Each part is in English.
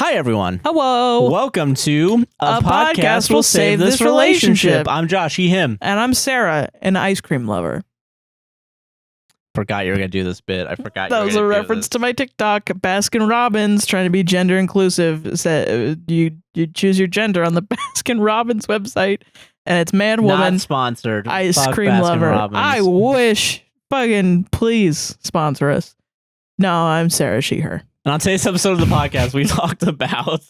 Hi, everyone. Hello. Welcome to A Podcast Will Save This Relationship. I'm Josh, he, him. And I'm Sarrah, an ice cream lover. Forgot you were going to do this bit. I forgot That was a reference to my TikTok. Baskin Robbins, trying to be gender inclusive. Said you choose your gender on the Baskin Robbins website, and it's man, woman. Not sponsored. Ice Fuck cream Baskin lover. Robbins. I wish. Fucking please sponsor us. No, I'm Sarrah, she, her. And on today's episode of the podcast, we talked about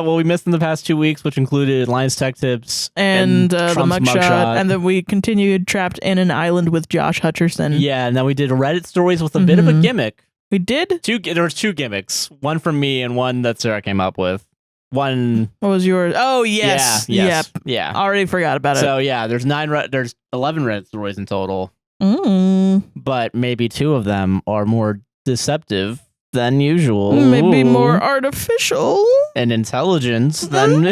what we missed in the past 2 weeks, which included Linus Tech Tips and the Trump's mugshot. And then we continued trapped in an island with Josh Hutcherson. Yeah, and then we did Reddit stories with a bit of a gimmick. We did? There was two gimmicks. One from me and one that Sarrah came up with. One. What was yours? Oh, yes. Yeah. Yes. Yep. Yeah. Already forgot about it. So, yeah, there's 11 Reddit stories in total. But maybe two of them are more deceptive than usual. Maybe more artificial. And intelligence than...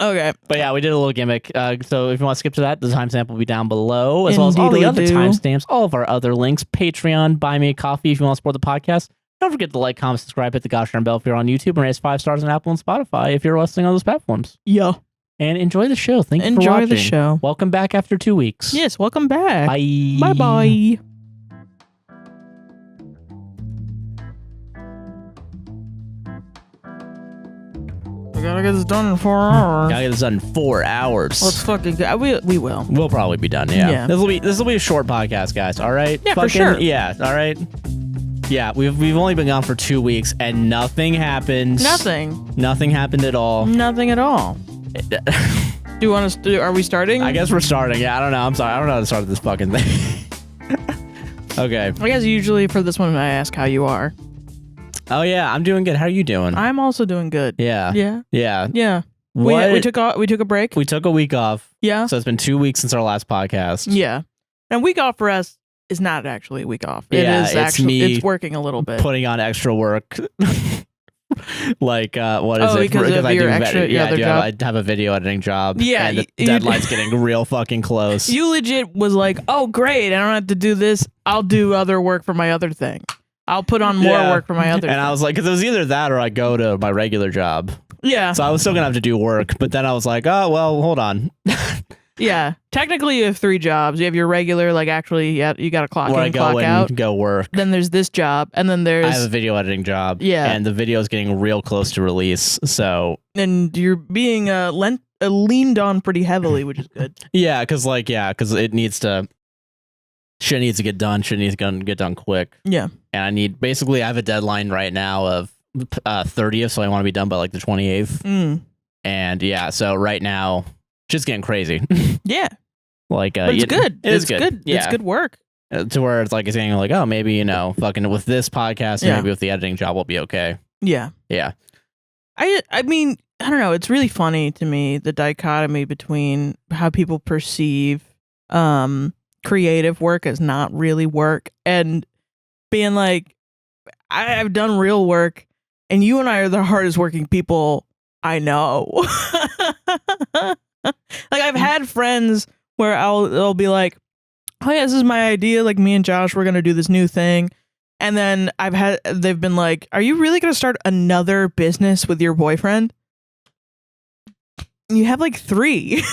Okay. But yeah, we did a little gimmick. So if you want to skip to that, the timestamp will be down below, as well as all the other timestamps, all of our other links, Patreon, Buy Me a Coffee if you want to support the podcast. Don't forget to like, comment, subscribe, hit the gosh darn bell if you're on YouTube, and raise 5 stars on Apple and Spotify if you're listening on those platforms. Yeah. And enjoy the show. Thank you for watching. Enjoy the show. Welcome back after 2 weeks. Yes, welcome back. Bye. Bye-bye. We gotta get this done in 4 hours. Gotta get this done in 4 hours. Let's fucking go. We will. We'll probably be done, yeah. Yeah. This will be a short podcast, guys, all right? Yeah, for sure. Yeah, all right? Yeah, we've only been gone for 2 weeks, and nothing happened. Nothing happened at all. Nothing at all. Do you want us to... Are we starting? I guess we're starting. Yeah, I don't know. I'm sorry. I don't know how to start this fucking thing. Okay. I guess usually for this one I ask how you are. Oh, yeah. I'm doing good. How are you doing? I'm also doing good. Yeah. Yeah. Yeah. Yeah. What? We took a break. We took a week off. Yeah. So it's been 2 weeks since our last podcast. Yeah. And week off for us is not actually a week off. Yeah, it is actually it's working a little bit. Putting on extra work. Like what is it? Because of your extra job. I have a video editing job. Yeah, and the deadline's getting real fucking close. You legit was like, oh great, I don't have to do this. I'll do other work for my other thing. I'll put on more work for my other thing. And I was like, because it was either that or I go to my regular job. Yeah. So I was still gonna have to do work, but then I was like, oh well, hold on. Yeah. Technically, you have 3 jobs. You have your regular, like actually, you got to clock in, clock out. Go work. Then there's this job, and then there's... I have a video editing job. Yeah. And the video is getting real close to release, so... And you're being leaned on pretty heavily, which is good. Yeah, because it needs to... Shit needs to get done. Shit needs to get done quick. Yeah. And I have a deadline right now of 30th, so I want to be done by like the 28th. And yeah, so right now... Just getting crazy. Yeah. Like, but it's good. It's good. Yeah. It's good work. To where it's like, it's getting like, oh, maybe, fucking with this podcast, maybe with the editing job will be okay. Yeah. Yeah. I mean, I don't know. It's really funny to me, the dichotomy between how people perceive creative work as not really work and being like, I've done real work and you and I are the hardest working people I know. Like I've had friends where they'll be like, oh yeah, this is my idea. Like me and Josh, we're going to do this new thing. And then they've been like, are you really going to start another business with your boyfriend? You have like 3.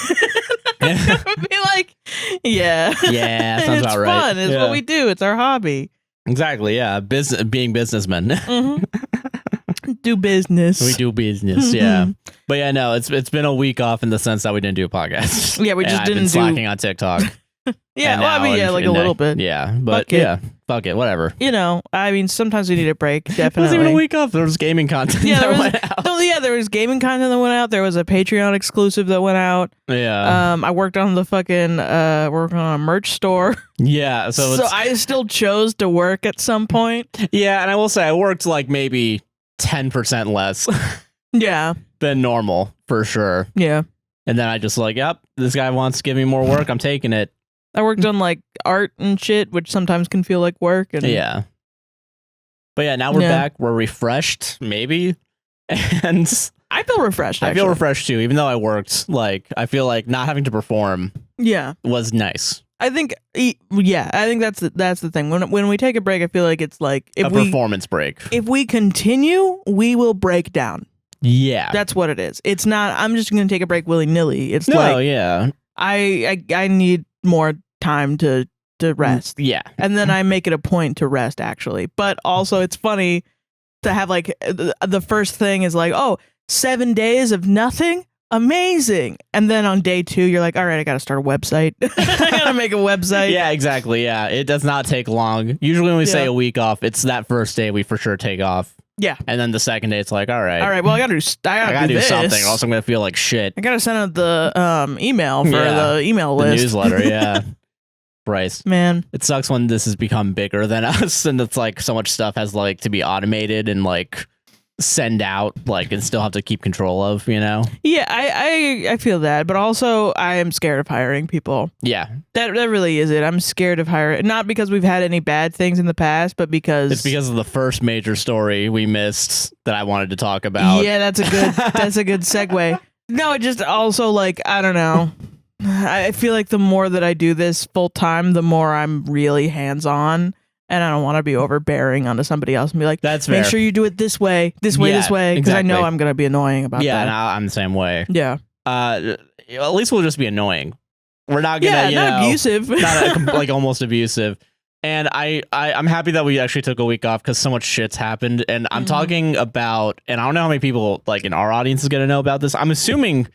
I would be like, yeah. Yeah, sounds about right. It's fun. It's what we do. It's our hobby. Exactly. Yeah. Being businessmen. Do business. We do business, yeah. But yeah, no, it's been a week off in the sense that we didn't do a podcast. Yeah, we just didn't slacking on TikTok. Yeah, well, I mean, yeah, like a little bit. Yeah, but fuck it, whatever. I mean, sometimes we need a break, definitely. It wasn't even a week off. There was gaming content that went out. Oh, yeah, there was gaming content that went out. There was a Patreon exclusive that went out. Yeah. I worked on the fucking, working on a merch store. Yeah, so I still chose to work at some point. Yeah, and I will say I worked like maybe 10% less. Yeah. Than normal, for sure. Yeah. And then I just like, yep, this guy wants to give me more work. I'm taking it. I worked on like art and shit, which sometimes can feel like work. And yeah. But yeah, now we're back. We're refreshed, maybe. And I feel refreshed, actually. I feel refreshed too, even though I worked. Like, I feel like not having to perform was nice. I think that's the thing. When we take a break, I feel like it's like a performance break. If we continue, we will break down. Yeah, that's what it is. It's not. I'm just going to take a break willy nilly. It's I need more time to rest. Yeah, and then I make it a point to rest actually. But also, it's funny to have like the first thing is like, 7 days of nothing. Amazing. And then on day 2, you're like, all right, I got to start a website. I got to make a website. Yeah, exactly. Yeah. It does not take long. Usually when we say a week off, it's that first day we for sure take off. Yeah. And then the second day, it's like, all right. Well, I got to do something or else I'm going to feel like shit. I got to send out the email for the email list. The newsletter. Yeah. Bryce. Man. It sucks when this has become bigger than us and it's like so much stuff has like to be automated and like send out like and still have to keep control of, you know? Yeah, I feel that, but also I am scared of hiring people. Yeah. That really is it. I'm scared of hiring, not because we've had any bad things in the past, but because it's because of the first major story we missed that I wanted to talk about. Yeah, that's a good segue. No, it just also like, I don't know. I feel like the more that I do this full time, the more I'm really hands-on. And I don't want to be overbearing onto somebody else and be like, that's fair. Make sure you do it this way, this way. Because exactly. I know I'm going to be annoying about that. Yeah, and I'm the same way. Yeah. At least we'll just be annoying. We're not going to, not abusive. Not like almost abusive. And I'm happy that we actually took a week off because so much shit's happened. And I'm talking about, and I don't know how many people like in our audience is going to know about this. I'm assuming...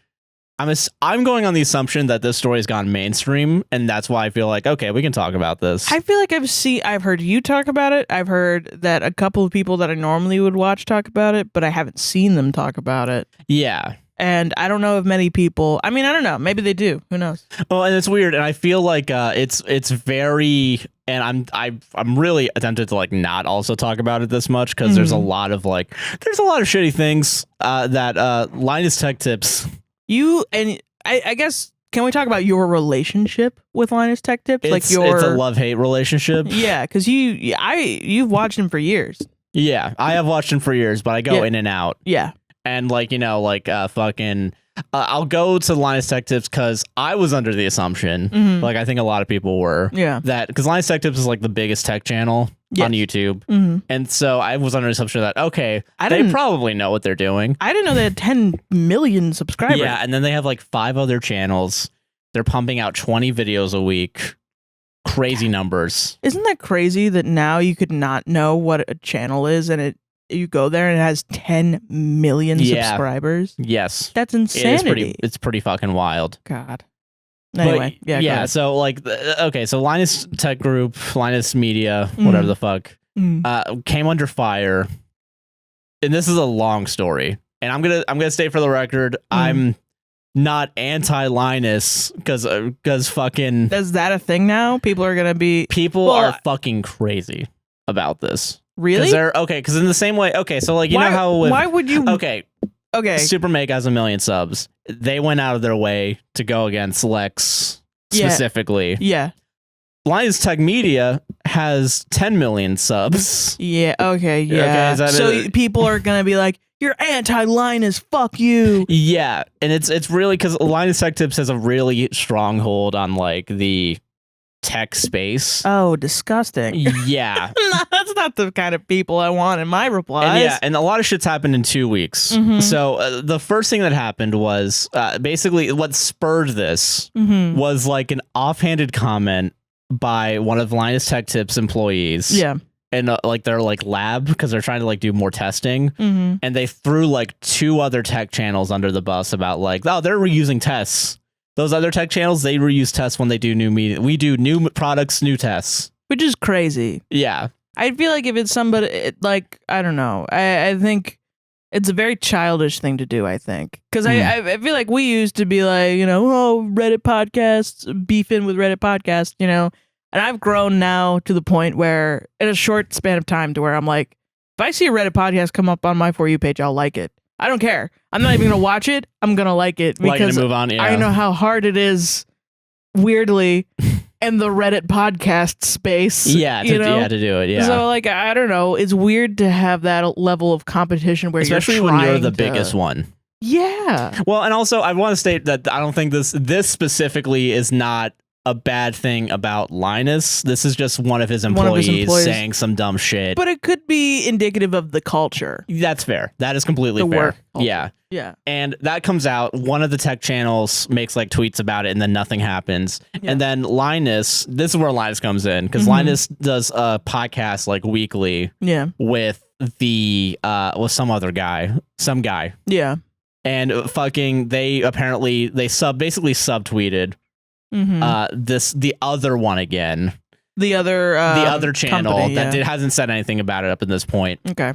I'm going on the assumption that this story has gone mainstream, and that's why I feel like, okay, we can talk about this. I feel like I've heard you talk about it. I've heard that a couple of people that I normally would watch talk about it, but I haven't seen them talk about it. Yeah. And I don't know if many people, I mean, I don't know. Maybe they do. Who knows? Well, and it's weird. And I feel like it's very, and I'm really tempted to like not also talk about it this much because there's a lot of shitty things that Linus Tech Tips. You and I guess, can we talk about your relationship with Linus Tech Tips? It's a love-hate relationship. Yeah, because you've watched him for years. Yeah, I have watched him for years, but I go in and out. Yeah. And like, fucking... I'll go to Linus Tech Tips because I was under the assumption, like I think a lot of people were, that because Linus Tech Tips is like the biggest tech channel on YouTube, and so I was under the assumption that they probably know what they're doing. I didn't know they had 10 million subscribers. Yeah, and then they have like 5 other channels. They're pumping out 20 videos a week. Crazy numbers. Isn't that crazy that now you could not know what a channel is and you go there and it has 10 million subscribers? Yes. That's insanity. It's pretty fucking wild. God. Anyway, so like, so Linus Tech Group, Linus Media, whatever the fuck, came under fire. And this is a long story. And I'm gonna state for the record, I'm not anti-Linus because fucking... Is that a thing now? People are gonna be... People are fucking crazy about this. Really? Because in the same way, so like, you know how... Why would you... Okay. Super Meg has 1 million subs. They went out of their way to go against Lex specifically. Yeah. Linus Tech Media has 10 million subs. Yeah, okay, yeah. So people are going to be like, you're anti-Linus, fuck you. Yeah, and it's really because Linus Tech Tips has a really strong hold on like the tech space. Oh, disgusting. Yeah. That's not the kind of people I want in my replies. And a lot of shit's happened in 2 weeks. So the first thing that happened was basically what spurred this was like an offhanded comment by one of Linus Tech Tips employees. Yeah. And like their like lab, because they're trying to like do more testing, and they threw like 2 other tech channels under the bus about like, oh, they're reusing tests. Those other tech channels, they reuse tests when they do new media. We do new products, new tests. Which is crazy. Yeah. I feel like if it's somebody, like, I don't know. I think it's a very childish thing to do, I think. Because I feel like we used to be like, Reddit podcasts, beefing with Reddit podcasts, And I've grown now to the point where, in a short span of time, to where I'm like, if I see a Reddit podcast come up on my For You page, I'll like it. I don't care. I'm not even going to watch it. I'm going to like it because move on, I know how hard it is, weirdly, in the Reddit podcast space. Yeah, to do it. Yeah. So, like, I don't know. It's weird to have that level of competition where especially when you're the biggest one. Yeah. Well, and also I want to state that I don't think this specifically is not a bad thing about Linus. This is just one of his employees saying some dumb shit. But it could be indicative of the culture. That's fair. That is completely fair. Work culture. Yeah. Yeah. And that comes out. One of the tech channels makes like tweets about it, and then nothing happens. Yeah. And then Linus, this is where Linus comes in, because Linus does a podcast like weekly. Yeah. With the with some other guy, some guy. Yeah. And fucking, they basically subtweeted the other one again. The other channel company, that hasn't said anything about it up at this point. Okay.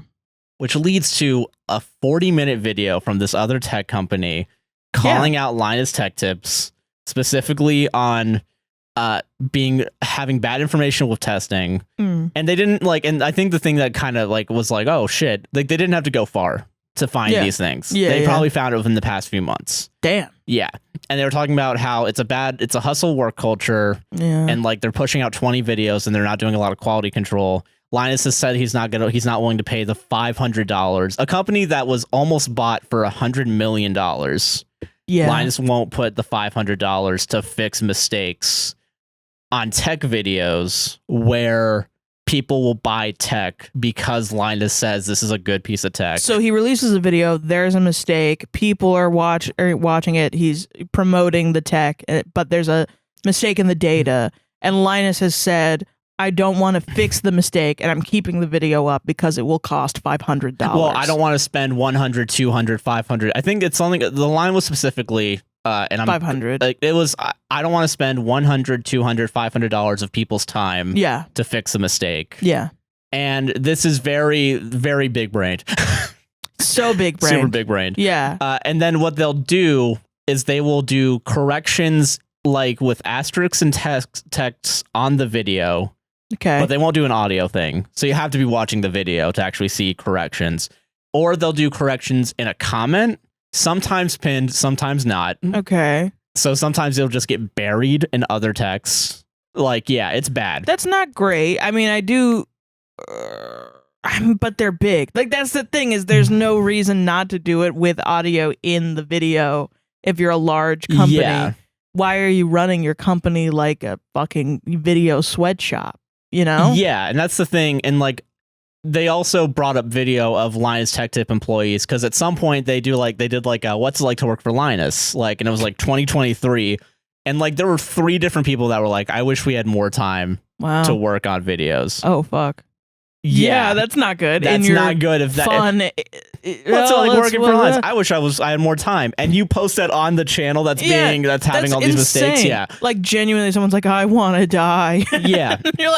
Which leads to a 40-minute video from this other tech company calling out Linus Tech Tips, specifically on having bad information with testing. And they didn't and I think the thing that kind of was oh shit, they didn't have to go far to find these things. They probably found it within the past few months. Damn. Yeah. And they were talking about how it's a hustle work culture. Yeah. And they're pushing out 20 videos and they're not doing a lot of quality control. Linus has said he's not willing to pay the $500. A company that was almost bought for $100 million. Yeah. Linus won't put the $500 to fix mistakes on tech videos where people will buy tech because Linus says this is a good piece of tech. So he releases a video. There's a mistake. People are watching it. He's promoting the tech, but there's a mistake in the data. And Linus has said, I don't want to fix the mistake, and I'm keeping the video up because it will cost $500. Well, I don't want to spend $100, $200, $500. I think it's something. The line was specifically, and I'm $500. It was. I don't want to spend $100, $200, $500 of people's time. Yeah. To fix a mistake. Yeah. And this is very, very big brained. So big brained. Super big brained. Yeah. And then what they'll do is they will do corrections with asterisks and texts on the video. Okay. But they won't do an audio thing. So you have to be watching the video to actually see corrections. Or they'll do corrections in a comment, sometimes pinned, sometimes not. Okay. So sometimes they'll just get buried in other texts. It's bad. That's not great. I mean, I do... but they're big. That's the thing, is there's no reason not to do it with audio in the video if you're a large company. Yeah. Why are you running your company like a fucking video sweatshop? You know? Yeah, and that's the thing. And they also brought up video of Linus Tech Tip employees, because at some point they did what's it like to work for Linus? And it was 2023. And there were 3 different people that were I wish we had more time to work on videos. Oh, fuck. Yeah, that's not good. That's not good. If that fun. What's it working for Linus? I wish I had more time. And you post that on the channel that's having all these mistakes. Yeah. Genuinely, someone's I want to die. Yeah. You're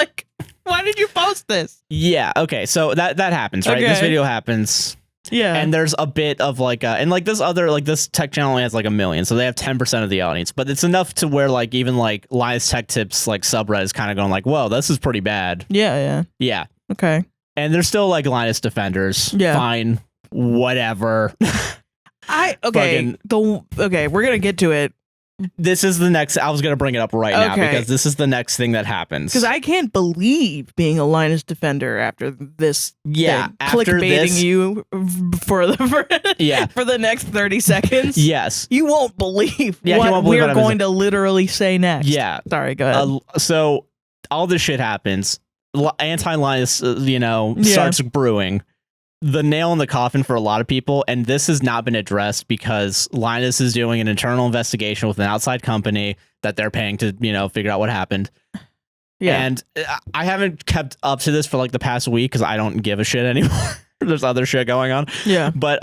why did you post this? Yeah. Okay. So that happens, right? Okay. This video happens. Yeah. And there's a bit of this tech channel only has 1 million, so they have 10% of the audience, but it's enough to where even Linus Tech Tips subreddit is kind of going whoa, this is pretty bad. Yeah. Yeah. Yeah. Okay. And there's still Linus defenders. Yeah. Fine. Whatever. Okay, we're gonna get to it. This is the next. I was gonna bring it up right now because this is the next thing that happens. Because I can't believe being a Linus defender after this. Yeah, after clickbaiting you for the next 30 seconds. Yes, you won't believe what we're going to literally say next. Yeah, sorry. Go ahead. So all this shit happens. Anti-Linus, starts brewing. The nail in the coffin for a lot of people, and this has not been addressed because Linus is doing an internal investigation with an outside company that they're paying to, figure out what happened. Yeah. And I haven't kept up to this for the past week because I don't give a shit anymore. There's other shit going on. Yeah. But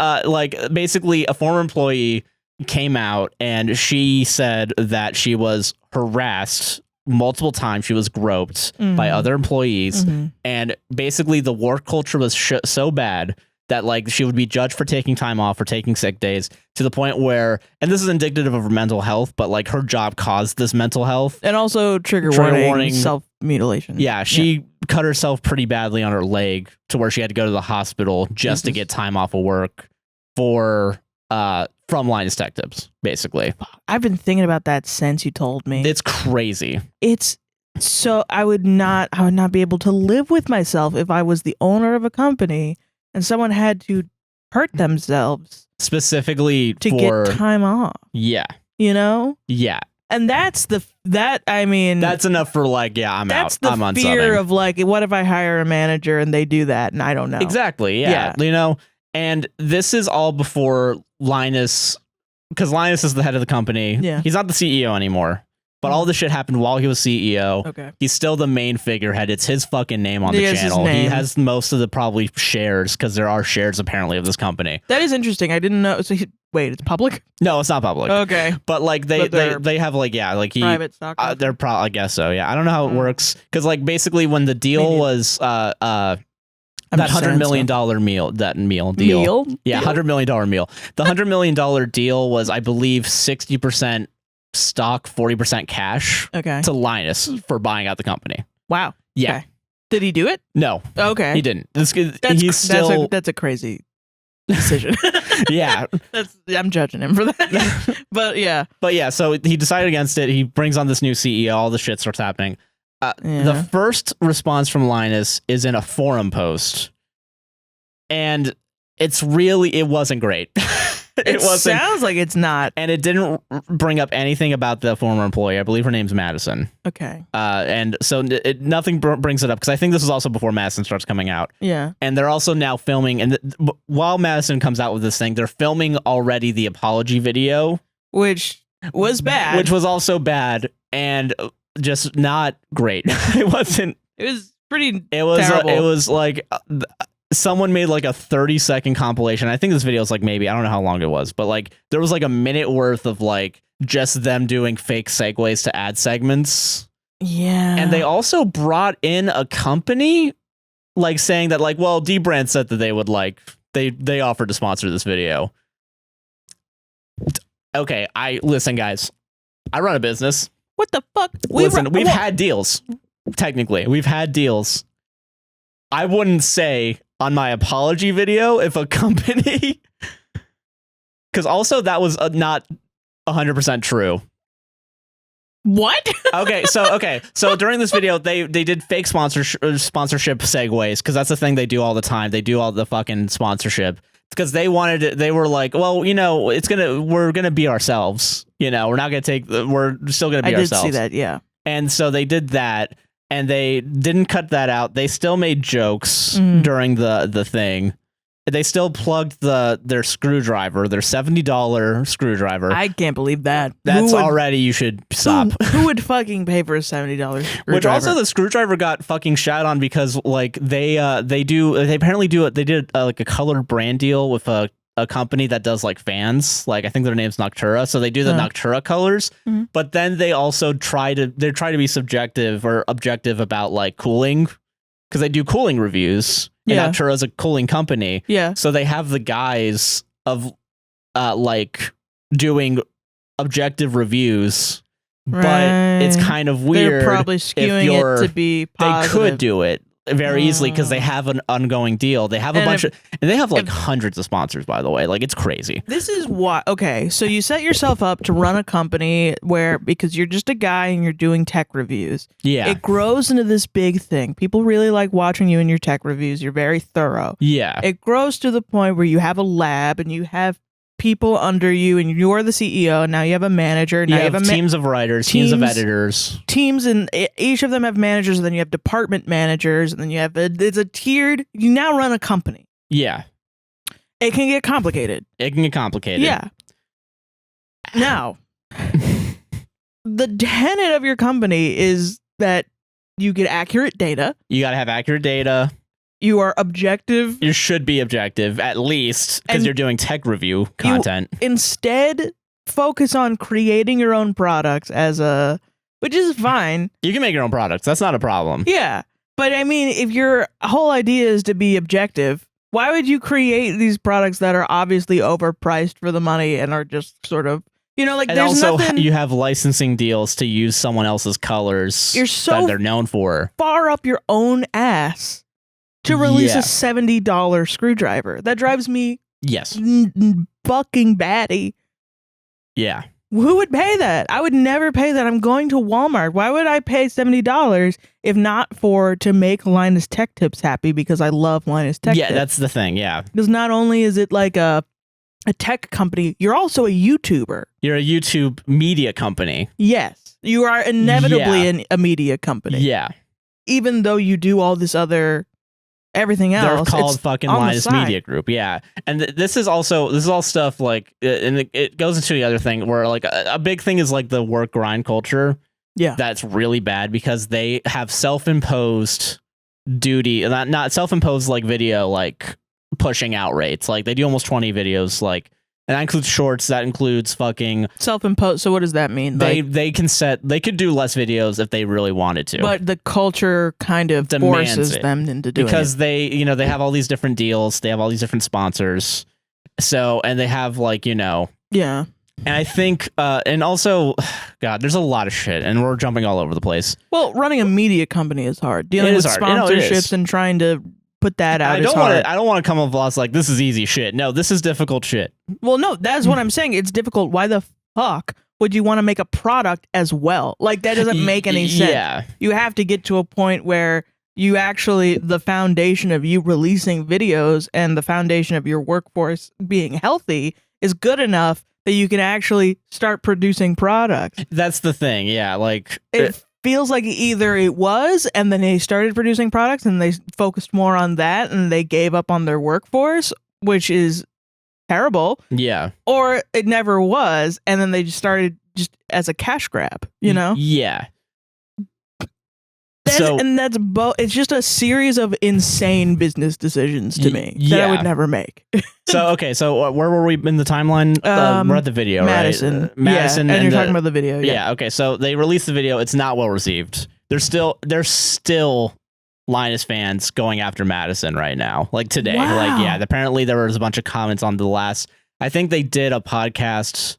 basically a former employee came out and she said that she was harassed multiple times. She was groped by other employees, and basically the work culture was so bad that she would be judged for taking time off or taking sick days, to the point where, and this is indicative of her mental health, but her job caused this mental health. And also trigger warning, self-mutilation. Yeah, she cut herself pretty badly on her leg to where she had to go to the hospital just to get time off of work from Linus Tech Tips, basically. I've been thinking about that since you told me. It's crazy. It's so I would not be able to live with myself if I was the owner of a company and someone had to hurt themselves specifically to get time off. Yeah. You know? Yeah. And that's enough for like, yeah, I'm that's out. The I'm fear unsubbing. of like, what if I hire a manager and they do that and I don't know? Exactly. Yeah. You know, and this is all before Linus, because Linus is the head of the company. Yeah. He's not the CEO anymore. But all this shit happened while he was CEO. Okay. He's still the main figurehead. It's his fucking name on the channel. He has most of the probably shares, because there are shares apparently of this company. That is interesting. I didn't know. So wait, it's public? No, it's not public. Okay. But like they have like, yeah, like private stock. They're probably, I guess so. Yeah. I don't know how it works. Because like basically when the deal was that $100 million deal. Yeah, $100 million meal. The $100 million deal was, I believe, 60% stock, 40% cash to Linus for buying out the company. Wow. Yeah. Okay. Did he do it? No. Okay. He didn't. That's a crazy decision. Yeah. I'm judging him for that. But yeah. So he decided against it. He brings on this new CEO. All the shit starts happening. The first response from Linus is in a forum post. And it wasn't great. It sounds like it's not. And it didn't bring up anything about the former employee. I believe her name's Madison. Okay. And so nothing brings it up, because I think this is also before Madison starts coming out. Yeah. And they're also now filming, and while Madison comes out with this thing, they're filming already the apology video. Which was bad. Which was also bad and just not great. It wasn't. It was pretty terrible. It was like... someone made like a 30-second compilation. I think this video is like maybe, I don't know how long it was, but like there was like a minute worth of like just them doing fake segues to ad segments. Yeah. And they also brought in a company like saying that like, well, D-Brand said that they would like, they offered to sponsor this video. Okay, listen guys, I run a business. What the fuck? We've had deals. Technically, we've had deals. I wouldn't say on my apology video if a company, because also that was not 100% true. What? So during this video they did fake sponsorship segues, because that's the thing they do all the time. They do all the fucking sponsorship because they wanted it. They were like, well, you know, we're gonna be ourselves. You know, we're not gonna we're still gonna be ourselves. I did see that, yeah. And so they did that. And they didn't cut that out. They still made jokes during the thing. They still plugged their screwdriver, their $70 screwdriver. I can't believe that. That's already, you should stop. Who would fucking pay for a $70 screwdriver? Which also the screwdriver got fucking shat on because like they apparently do it. They did like a colored brand deal with a company that does like fans, like I think their name's Noctura, so they do the Noctura colors, but then they also try to be subjective or objective about like cooling, because they do cooling reviews. And Noctura's a cooling company, so they have the guys of like doing objective reviews, but it's kind of weird. They're probably skewing it to be positive. They could do it very easily because they have an ongoing deal. They have a bunch of, and they have like hundreds of sponsors, by the way. Like, it's crazy. This is why. Okay, so you set yourself up to run a company because you're just a guy and you're doing tech reviews. Yeah. It grows into this big thing. People really like watching you in your tech reviews. You're very thorough. Yeah. It grows to the point where you have a lab and you have people under you, and you're the CEO, and now you have a manager. Now you have teams of writers, teams of editors. Teams, and each of them have managers, and then you have department managers, and then you have it's a tiered. You now run a company. Yeah. It can get complicated. Yeah. Now, the tenet of your company is that you get accurate data. You got to have accurate data. You are objective. You should be objective, at least, because you're doing tech review content. Instead, focus on creating your own products which is fine. You can make your own products. That's not a problem. Yeah. But I mean, if your whole idea is to be objective, why would you create these products that are obviously overpriced for the money and are just sort of, like, and there's also nothing. You have licensing deals to use someone else's colors that they're known for. Far up your own ass to release a $70 screwdriver. That drives me fucking batty. Yeah. Who would pay that? I would never pay that. I'm going to Walmart. Why would I pay $70 if not to make Linus Tech Tips happy, because I love Linus Tech Tips? Yeah, that's the thing, yeah. Because not only is it like a a tech company, you're also a YouTuber. You're a YouTube media company. Yes. You are inevitably a media company. Yeah. Even though you do all this other everything else. They're called fucking Linus Media Group. Yeah. And this is all stuff like, and it goes into the other thing where like a big thing is like the work grind culture. Yeah. That's really bad because they have self-imposed duty, not self-imposed like video, like pushing out rates. Like they do almost 20 videos, like, and that includes shorts, that includes fucking self-imposed. So what does that mean? They could do less videos if they really wanted to. But the culture kind of forces them into doing it. Because they have all these different deals, they have all these different sponsors. So, and they have like, yeah. And I think, and also, God, there's a lot of shit, and we're jumping all over the place. Well, running a media company is hard. Dealing with sponsorships and trying to put that out is hard. I don't want to come off like this is easy shit. No, this is difficult shit. Well, no, that's what I'm saying. It's difficult. Why the fuck would you want to make a product as well? Like, that doesn't make any sense. Yeah. You have to get to a point where you actually, the foundation of you releasing videos and the foundation of your workforce being healthy is good enough that you can actually start producing products. That's the thing. Yeah. Like, it feels like either it was, and then they started producing products and they focused more on that and they gave up on their workforce, which is terrible. Yeah. Or it never was, and then they just started just as a cash grab, Yeah. That's both. It's just a series of insane business decisions to me that I would never make. So where were we in the timeline? We're at the video, Madison. Right? Madison, and you're talking about the video. Yeah. Okay. So they released the video. It's not well received. There's still Linus fans going after Madison right now. Like today. Wow. Like apparently there was a bunch of comments on the last. I think they did a podcast.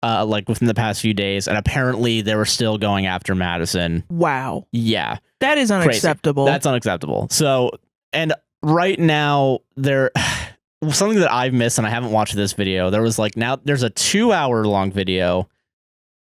Like within the past few days, and apparently they were still going after Madison. Wow. Yeah. That is unacceptable. Crazy. That's unacceptable. So, and right now, something that I've missed, and I haven't watched this video, there's a 2-hour long video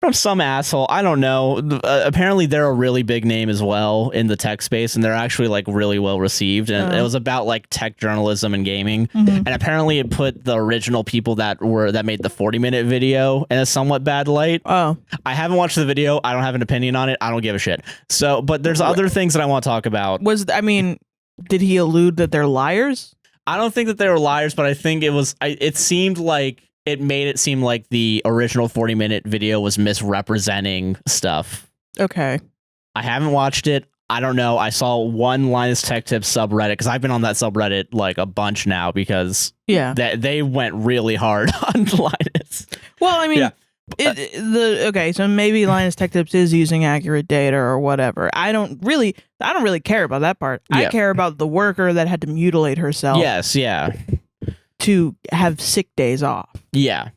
from some asshole. I don't know. Apparently they're a really big name as well in the tech space, and they're actually like really well received. And it was about like tech journalism and gaming. Mm-hmm. And apparently it put the original people that made the 40-minute video in a somewhat bad light. Oh, I haven't watched the video. I don't have an opinion on it. I don't give a shit. So, but there's other things that I want to talk about. Did he allude that they're liars? I don't think that they were liars, but I think it seemed like it made it seem like the original 40-minute video was misrepresenting stuff. Okay. I haven't watched it. I don't know. I saw one Linus Tech Tips subreddit, because I've been on that subreddit like a bunch now, because they went really hard on Linus. Well, I mean, so maybe Linus Tech Tips is using accurate data or whatever. I don't really care about that part. Yeah. I care about the worker that had to mutilate herself. Yes, yeah. To have sick days off. Yeah.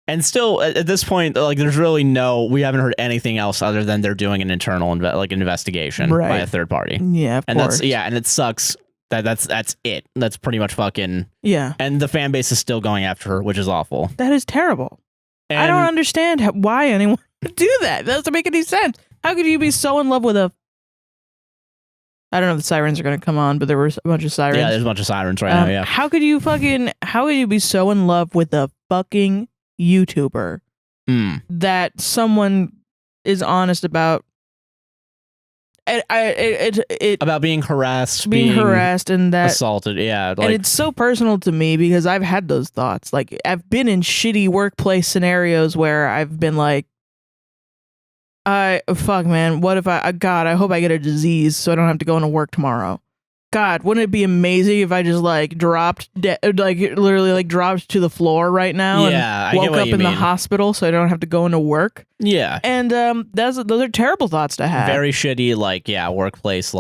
And still, at this point, like, there's really we haven't heard anything else other than they're doing an internal investigation by a third party. Yeah, of course. And it sucks that's it. That's pretty much fucking... Yeah. And the fan base is still going after her, which is awful. That is terrible. And I don't understand why anyone would do that. That doesn't make any sense. How could you be so in love with a... I don't know if the sirens are going to come on, but there were a bunch of sirens. Yeah, there's a bunch of sirens right now, yeah. How could you be so in love with a fucking YouTuber that someone is honest about about being harassed, and that assaulted, yeah. And it's so personal to me because I've had those thoughts. Like, I've been in shitty workplace scenarios where I've been like, fuck, man, what if God, I hope I get a disease so I don't have to go into work tomorrow. God, wouldn't it be amazing if I just like dropped dropped to the floor right now and woke up in the hospital so I don't have to go into work? Yeah. And those are terrible thoughts to have. Very shitty, workplace,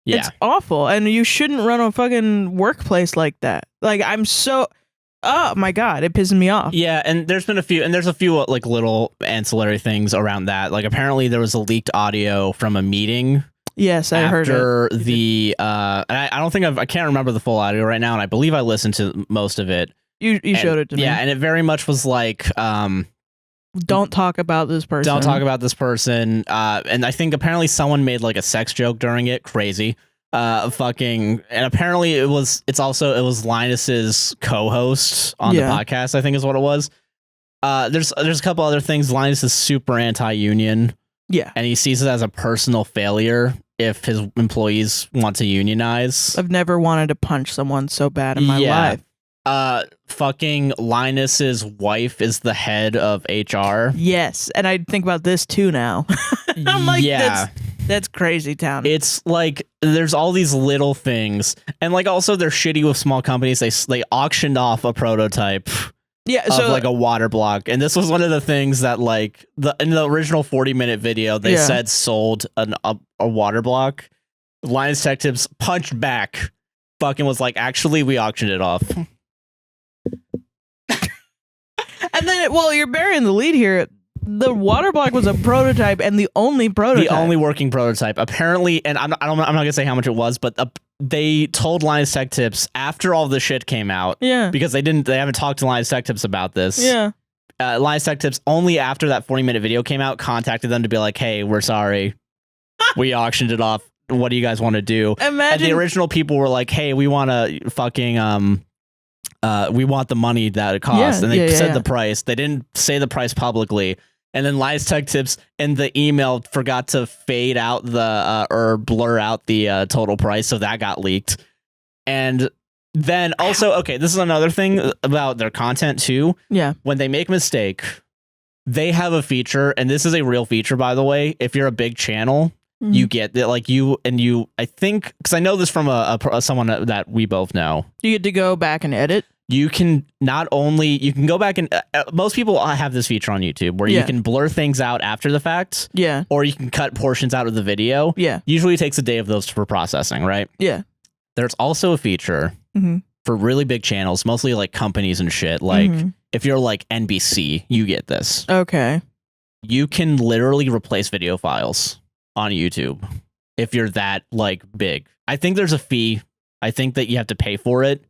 It's awful. And you shouldn't run a fucking workplace like that. Like, I'm so... Oh my God, it pisses me off. Yeah, and there's a few like little ancillary things around that. Like, apparently there was a leaked audio from a meeting. Yes, I heard it. After the and I don't think I can't remember the full audio right now, and I believe I listened to most of it. You showed it to me. Yeah, and it very much was like don't talk about this person. Don't talk about this person. And I think apparently someone made like a sex joke during it. Crazy. Fucking, and apparently it was Linus's co-host on the podcast, I think is what it was. There's a couple other things. Linus is super anti-union. Yeah. And he sees it as a personal failure if his employees want to unionize. I've never wanted to punch someone so bad in my life. Fucking Linus's wife is the head of HR. Yes, and I think about this too now. I'm like, that's crazy town. It's like there's all these little things, and like also they're shitty with small companies. They auctioned off a prototype. Yeah, of like a water block, and this was one of the things that like in the original 40-minute video they said sold a water block. Linus Tech Tips punched back, fucking was like, actually we auctioned it off. And then, you're burying the lead here. The water block was a prototype and the only prototype. The only working prototype. Apparently, and I'm not going to say how much it was, but they told Linus Tech Tips after all the shit came out. Yeah. Because they haven't talked to Linus Tech Tips about this. Yeah. Linus Tech Tips only after that 40-minute video came out contacted them to be like, hey, we're sorry. We auctioned it off. What do you guys want to do? Imagine. And the original people were like, hey, we want to fucking we want the money that it costs. And they said the price. They didn't say the price publicly. And then Linus Tech Tips in the email forgot to fade out the or blur out the total price, so that got leaked. And then also, okay, this is another thing about their content too. Yeah. When they make a mistake, they have a feature, and this is a real feature, by the way. If you're a big channel, you get that, like I think, because I know this from someone that we both know. You get to go back and edit. You can go back and most people have this feature on YouTube where you can blur things out after the fact. Yeah. Or you can cut portions out of the video. Yeah. Usually it takes a day of those for processing, right? Yeah. There's also a feature for really big channels, mostly like companies and shit. Like if you're like NBC, you get this. Okay. You can literally replace video files on YouTube if you're that like big. I think there's a fee. I think that you have to pay for it.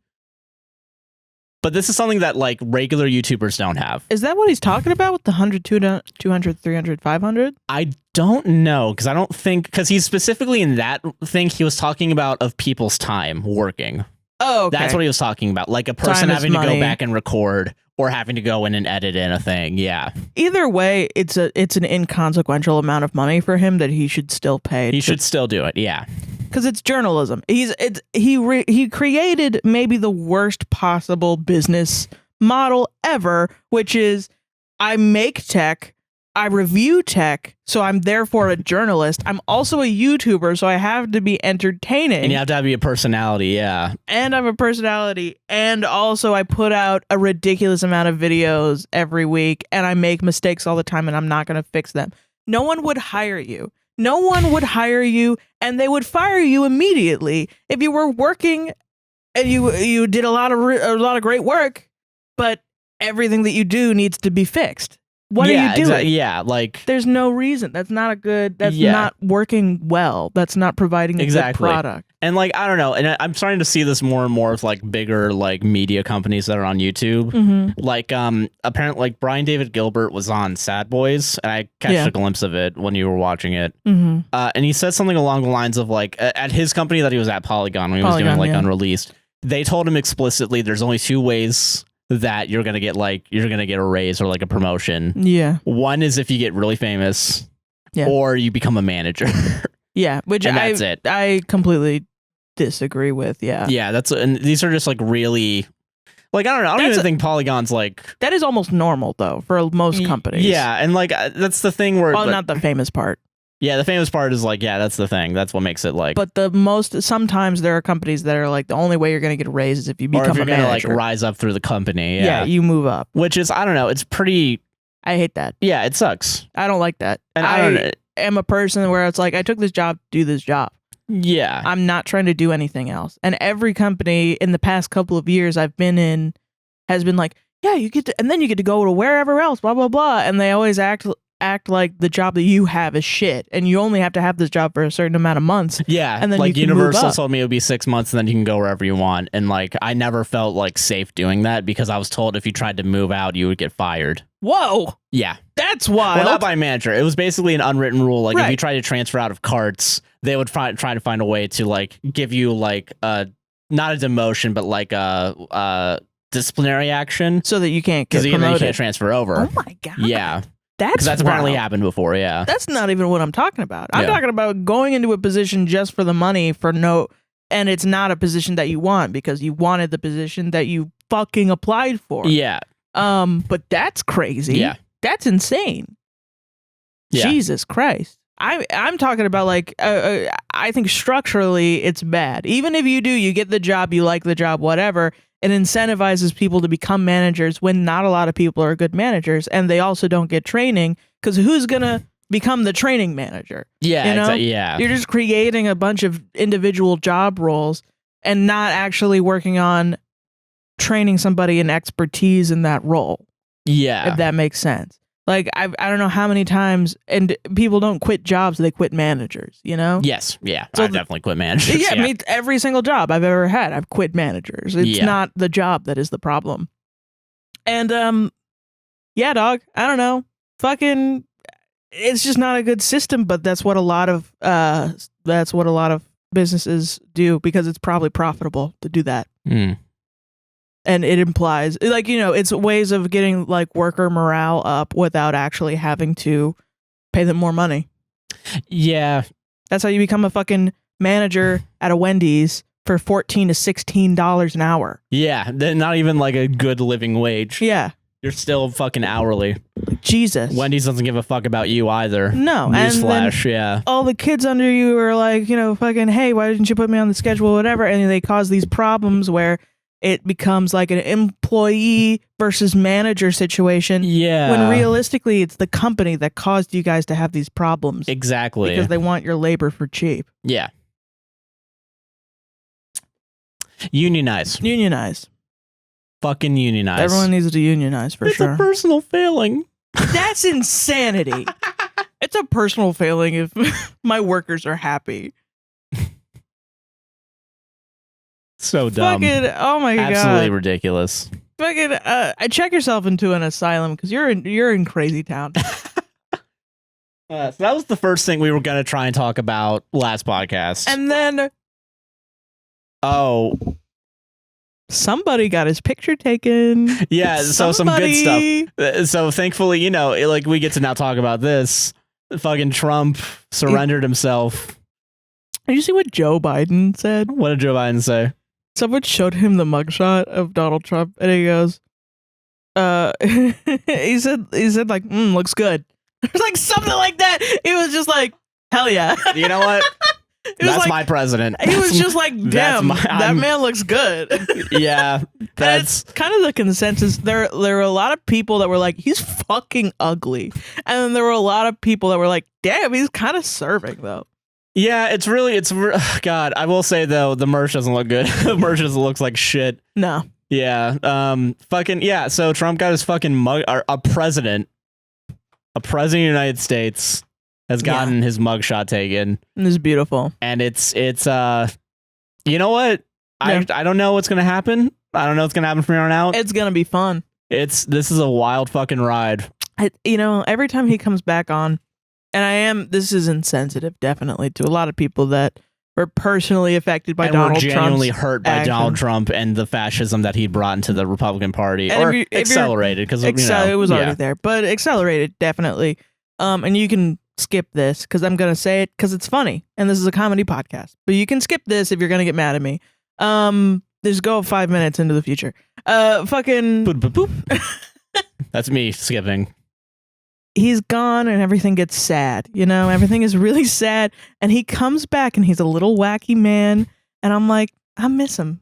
But this is something that like regular YouTubers don't have. Is that what he's talking about with the 100, 200, 300, 500? I don't know, because I don't think, because he's specifically in that thing he was talking about of people's time working. Oh, okay. That's what he was talking about. Like a person having to go back and record or having to go in and edit in a thing. Yeah. Either way, it's an inconsequential amount of money for him that he should still pay. He should still do it. Yeah. Because it's journalism. He created maybe the worst possible business model ever, which is I make tech, I review tech, so I'm therefore a journalist. I'm also a YouTuber, so I have to be entertaining. And you have to be a personality, yeah. And I'm a personality, and also I put out a ridiculous amount of videos every week, and I make mistakes all the time, and I'm not going to fix them. No one would hire you. No one would hire you, and they would fire you immediately if you were working and you did a lot of great work, but everything that you do needs to be fixed. What are you doing? Exactly. Yeah, like there's no reason. That's not a good. That's not working well. That's not providing a good product. And like I don't know. And I'm starting to see this more and more with like bigger like media companies that are on YouTube. Like apparently like Brian David Gilbert was on Sad Boys, and I catched a glimpse of it when you were watching it. And he said something along the lines of like at his company that he was at, Polygon, when he was doing like Unreleased, they told him explicitly there's only two ways that you're gonna get a raise or like a promotion. Yeah. One is if you get really famous, or you become a manager. Yeah, which that's it. I completely disagree with. Yeah. Yeah, and these are just like really, like I don't know. I don't even think Polygon's like that is almost normal though for most companies. Yeah, and like that's the thing where not the famous part. Yeah, the famous part is like, that's the thing. That's what makes it like. But sometimes there are companies that are like the only way you're going to get a raise is if you become a manager. Or if you're going to like rise up through the company. Yeah, you move up. Which is, I don't know, it's pretty. I hate that. Yeah, it sucks. I don't like that. And I am a person where it's like, I took this job to do this job. Yeah. I'm not trying to do anything else. And every company in the past couple of years I've been in has been like, yeah, you get to, and then you get to go to wherever else, blah, blah, blah. And they always act act like the job that you have is shit, and you only have to have this job for a certain amount of months. Yeah, and then like you can Universal move up. told me it would be 6 months, and then you can go wherever you want. And like, I never felt like safe doing that because I was told if you tried to move out, you would get fired. Whoa, Yeah, that's wild. well, not by manager. It was basically an unwritten rule. Like, if Right. you tried to transfer out of carts, they would try to find a way to like give you like not a demotion, but like a disciplinary action so that you can't get because you promoted. can't transfer over. Oh my god. Yeah, That's because that's apparently wild. happened before. Yeah, That's not even what I'm talking about. I'm Yeah. talking about going into a position just for the money and it's not a position that you want because you wanted the position that you fucking applied for. yeah, But that's crazy. Yeah. That's insane. Yeah. Jesus Christ. I'm talking about like I think structurally it's bad. Even if you get the job, you like the job, whatever, it incentivizes people to become managers when not a lot of people are good managers, and they also don't get training because who's gonna become the training manager? yeah, You know? yeah. You're just creating a bunch of individual job roles and not actually working on training somebody in expertise in that role. Yeah. If that makes sense. Like I don't know how many times, and people don't quit jobs; they quit managers. You know? Yes. Yeah. So I definitely quit managers. Yeah, I mean, every single job I've ever had, I've quit managers. It's Yeah. not the job that is the problem. And yeah, dog. I don't know. Fucking, it's just not a good system. But that's what a lot of businesses do because it's probably profitable to do that. Mm. And it implies, like, you know, it's ways of getting like worker morale up without actually having to pay them more money. Yeah. That's how you become a fucking manager at a Wendy's for $14 to $16 an hour. Yeah. They're not even like a good living wage. Yeah. You're still fucking hourly. Jesus. Wendy's doesn't give a fuck about you either. No. Newsflash. Yeah. All the kids under you are like, you know, fucking, hey, why didn't you put me on the schedule, whatever? And they cause these problems where it becomes like an employee versus manager situation. Yeah. When realistically, it's the company that caused you guys to have these problems. Exactly. Because they want your labor for cheap. Yeah. Unionize. Unionize. Fucking unionize. Everyone needs to unionize for it's sure. a personal failing. That's insanity. It's a personal failing if my workers are happy. So dumb. Fucking, oh my Absolutely god. ridiculous. Fucking, I check yourself into an asylum because you're in crazy town. So that was the first thing we were going to try and talk about last podcast. And then somebody got his picture taken. Yeah, so some good stuff. So thankfully, you know, like we get to now talk about this. Fucking Trump surrendered himself. Did you see what Joe Biden said? What did Joe Biden say? Someone showed him the mugshot of Donald Trump, and he goes, he said like, looks good. It was like something like that. It was just like, hell yeah. You know what? That's like, my president. He was just like, damn, that man looks good. Yeah, that's kind of the consensus. There were a lot of people that were like, he's fucking ugly. And then there were a lot of people that were like, damn, he's kind of serving though. Yeah, God, I will say though, the merch doesn't look good. The merch just looks like shit. No. Yeah. Fucking yeah. So Trump got his fucking a president of the United States has gotten his mugshot taken. And it's beautiful. And it's you know what? I don't know what's gonna happen. I don't know what's gonna happen from here on out. It's gonna be fun. This is a wild fucking ride. Every time he comes back on, and this is insensitive, definitely, to a lot of people that were personally affected by Donald Trump. And were genuinely hurt by action. Donald Trump and the fascism that he brought into the Republican Party. And or accelerated, because it was already there, but accelerated, definitely. And you can skip this, because I'm going to say it, because it's funny, and this is a comedy podcast. But you can skip this if you're going to get mad at me. Just go 5 minutes into the future. Fucking... Boop, boop, boop. That's me skipping. He's gone and everything gets sad, everything is really sad, and he comes back and he's a little wacky man, and I'm like, I miss him.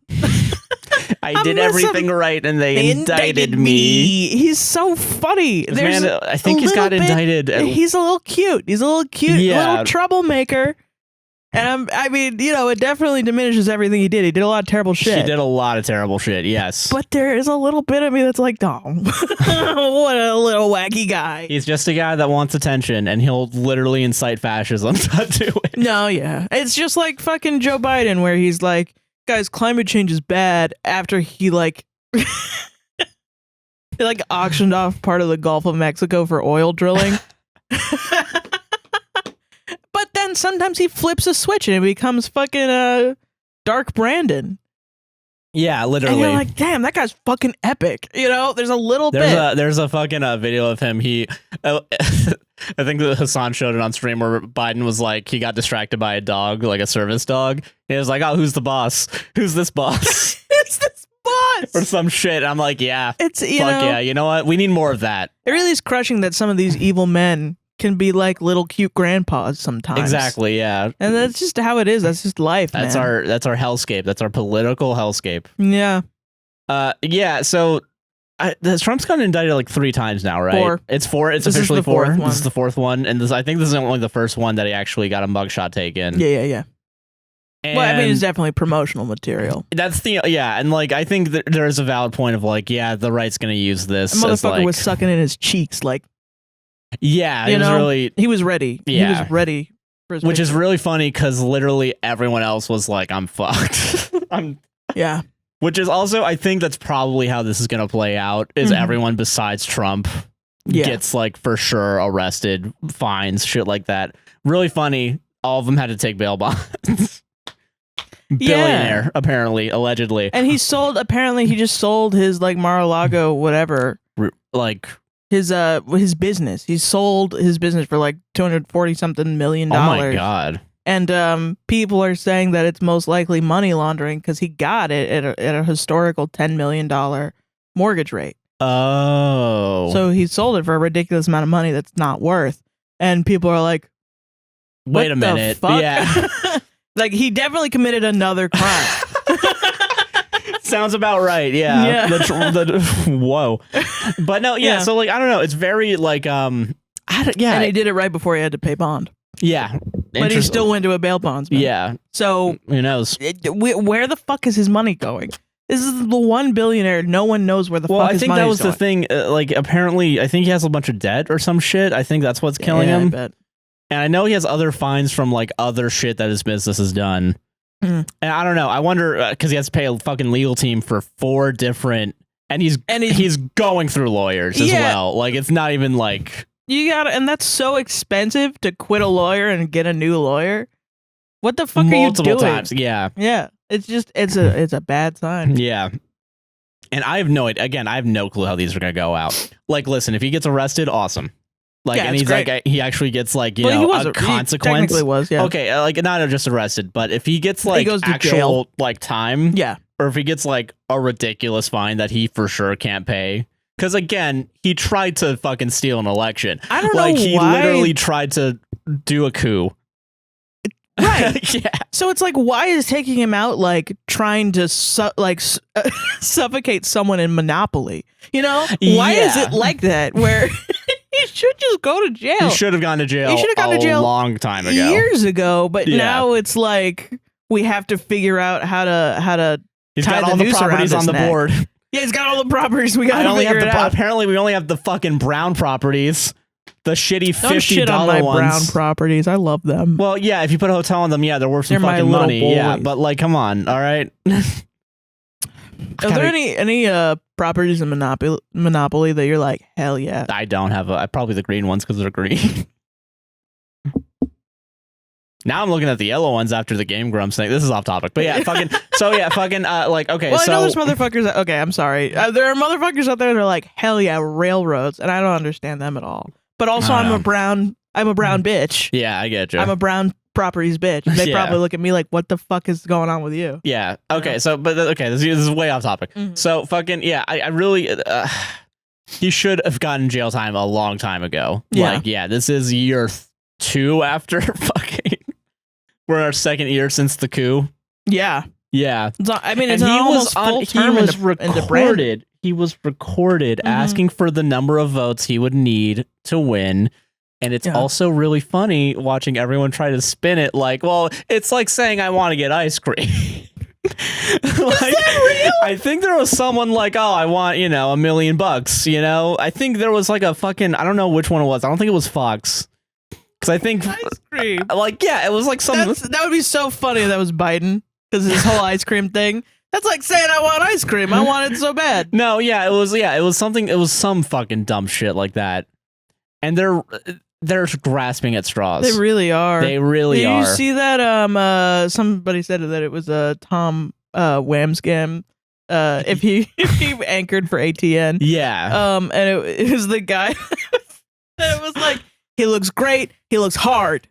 I did everything right and they indicted me. He's so funny. I think he's got indicted. He's a little cute. He's a little cute, little troublemaker. And I mean, you know, it definitely diminishes everything he did. He did a lot of terrible shit. He did a lot of terrible shit, yes. But there is a little bit of me that's like, oh, what a little wacky guy. He's just a guy that wants attention, and he'll literally incite fascism to do it. No, yeah. It's just like fucking Joe Biden, where he's like, guys, climate change is bad, after he like... They like auctioned off part of the Gulf of Mexico for oil drilling. But then sometimes he flips a switch and it becomes fucking Dark Brandon. Yeah, literally. And you're like, damn, that guy's fucking epic. You know, there's a little bit. There's a fucking video of him. I think that Hassan showed it on stream where Biden was like, he got distracted by a dog, like a service dog. He was like, oh, who's the boss? Who's this boss? Who's this boss? Or some shit. I'm like, yeah. It's, you fuck know, yeah. You know what? We need more of that. It really is crushing that some of these evil men can be like little cute grandpas sometimes. Exactly, yeah. And that's just how it is. That's just life, that's man. That's our hellscape. That's our political hellscape. Yeah. Yeah, so Trump's gotten indicted like 3 times now, right? 4. It's 4. It's this officially is the 4. Fourth one. This is the 4th one. And I think this is only the first one that he actually got a mugshot taken. Yeah. And Well, I mean, it's definitely promotional material. That's and like, I think that there is a valid point of like, yeah, the right's going to use this. The motherfucker like, was sucking in his cheeks, like, yeah, you know, really, he was ready. Yeah. He was ready for his which is victory. really funny because literally everyone else was like, I'm fucked. Yeah. Which is also, I think that's probably how this is going to play out, is Mhm. everyone besides Trump gets like for sure arrested, fines, shit like that. Really funny. All of them had to take bail bonds. Billionaire, apparently, allegedly. And he just sold his like Mar-a-Lago, whatever, Like, his business. He sold his business for like $240-something million. oh my God. And people are saying that it's most likely money laundering because he got it at a historical $10 million mortgage rate. Oh. So he sold it for a ridiculous amount of money that's not worth. And people are like, wait a minute. Fuck? Yeah. Like, he definitely committed another crime. Sounds about right. Yeah. Whoa. But no, yeah. So like, I don't know. It's very like, And he did it right before he had to pay bond. Yeah. But he still went to a bail bondsman. Yeah. So who knows? Where the fuck is his money going? This is the one billionaire. No one knows where the fuck his money's going. Well, I think that was the thing. Like, apparently, I think he has a bunch of debt or some shit. I think that's what's killing him. I bet. And I know he has other fines from like other shit that his business has done. And I don't know. I wonder because he has to pay a fucking legal team for 4 different, and he's going through lawyers as well. Like, it's not even like you gotta, and that's so expensive to quit a lawyer and get a new lawyer. What the fuck are you doing? Multiple times. Yeah. It's just it's a bad sign. Yeah. And I have no clue how these are gonna go out. Like, listen, if he gets arrested, awesome. Like, and he's great. Like, he actually gets like, you know, a consequence. He technically was, yeah. Okay, like not just arrested, but if he gets like actual like time, or if he gets like a ridiculous fine that he for sure can't pay, because again, he tried to fucking steal an election. I don't know like he why. literally tried to do a coup. Right. Yeah. So it's like, why is taking him out like trying to suffocate someone in Monopoly? You know, why is it like that? Where he should just go to jail. He should have gone to jail. He should have gone to jail a long time ago, years ago. But now it's like we have to figure out how to. He's got all the properties on the board. Yeah, he's got all the properties. We got to figure it out. Apparently, we only have the fucking brown properties. The shitty $50 Don't shit on my ones. Brown properties. I love them. Well, yeah, if you put a hotel on them, yeah, they're worth some fucking money. Boys. Yeah, but like, come on, all right. Are there any properties in Monopoly that you're like, hell yeah? I don't have probably the green ones because they're green. Now I'm looking at the yellow ones after the Game Grumps thing. This is off topic, but yeah, fucking. So yeah, fucking. Like, okay, well, so I know there's motherfuckers. Okay, I'm sorry. There are motherfuckers out there that are like, hell yeah, railroads, and I don't understand them at all. But also, I'm a brown bitch. Yeah, I get you. I'm a brown properties bitch. They probably look at me like, what the fuck is going on with you? Yeah. Okay. So, but okay, this is way off topic. Mm-hmm. So, fucking yeah, I really. He should have gotten jail time a long time ago. Yeah. Like, yeah, this is year 2 after fucking. We're in our 2nd year since the coup. Yeah. Yeah. I mean, it's almost full term into recorded. He was recorded asking for the number of votes he would need to win. And it's also really funny watching everyone try to spin it like, well, it's like saying I want to get ice cream. Like, is that real? I think there was someone like, oh, I want, $1 million, I think there was like a fucking, I don't know which one it was. I don't think it was Fox. Because I think, ice cream. Like, yeah, it was like something. That would be so funny if that was Biden. Because his whole ice cream thing. That's like saying I want ice cream. I want it so bad. No, it was something, it was some fucking dumb shit like that. And they're grasping at straws. They really are. They really are. Did you see that? Somebody said that it was Tom Whamsgam. If he anchored for ATN. Yeah. And it was the guy. And it was like, he looks great. He looks hard.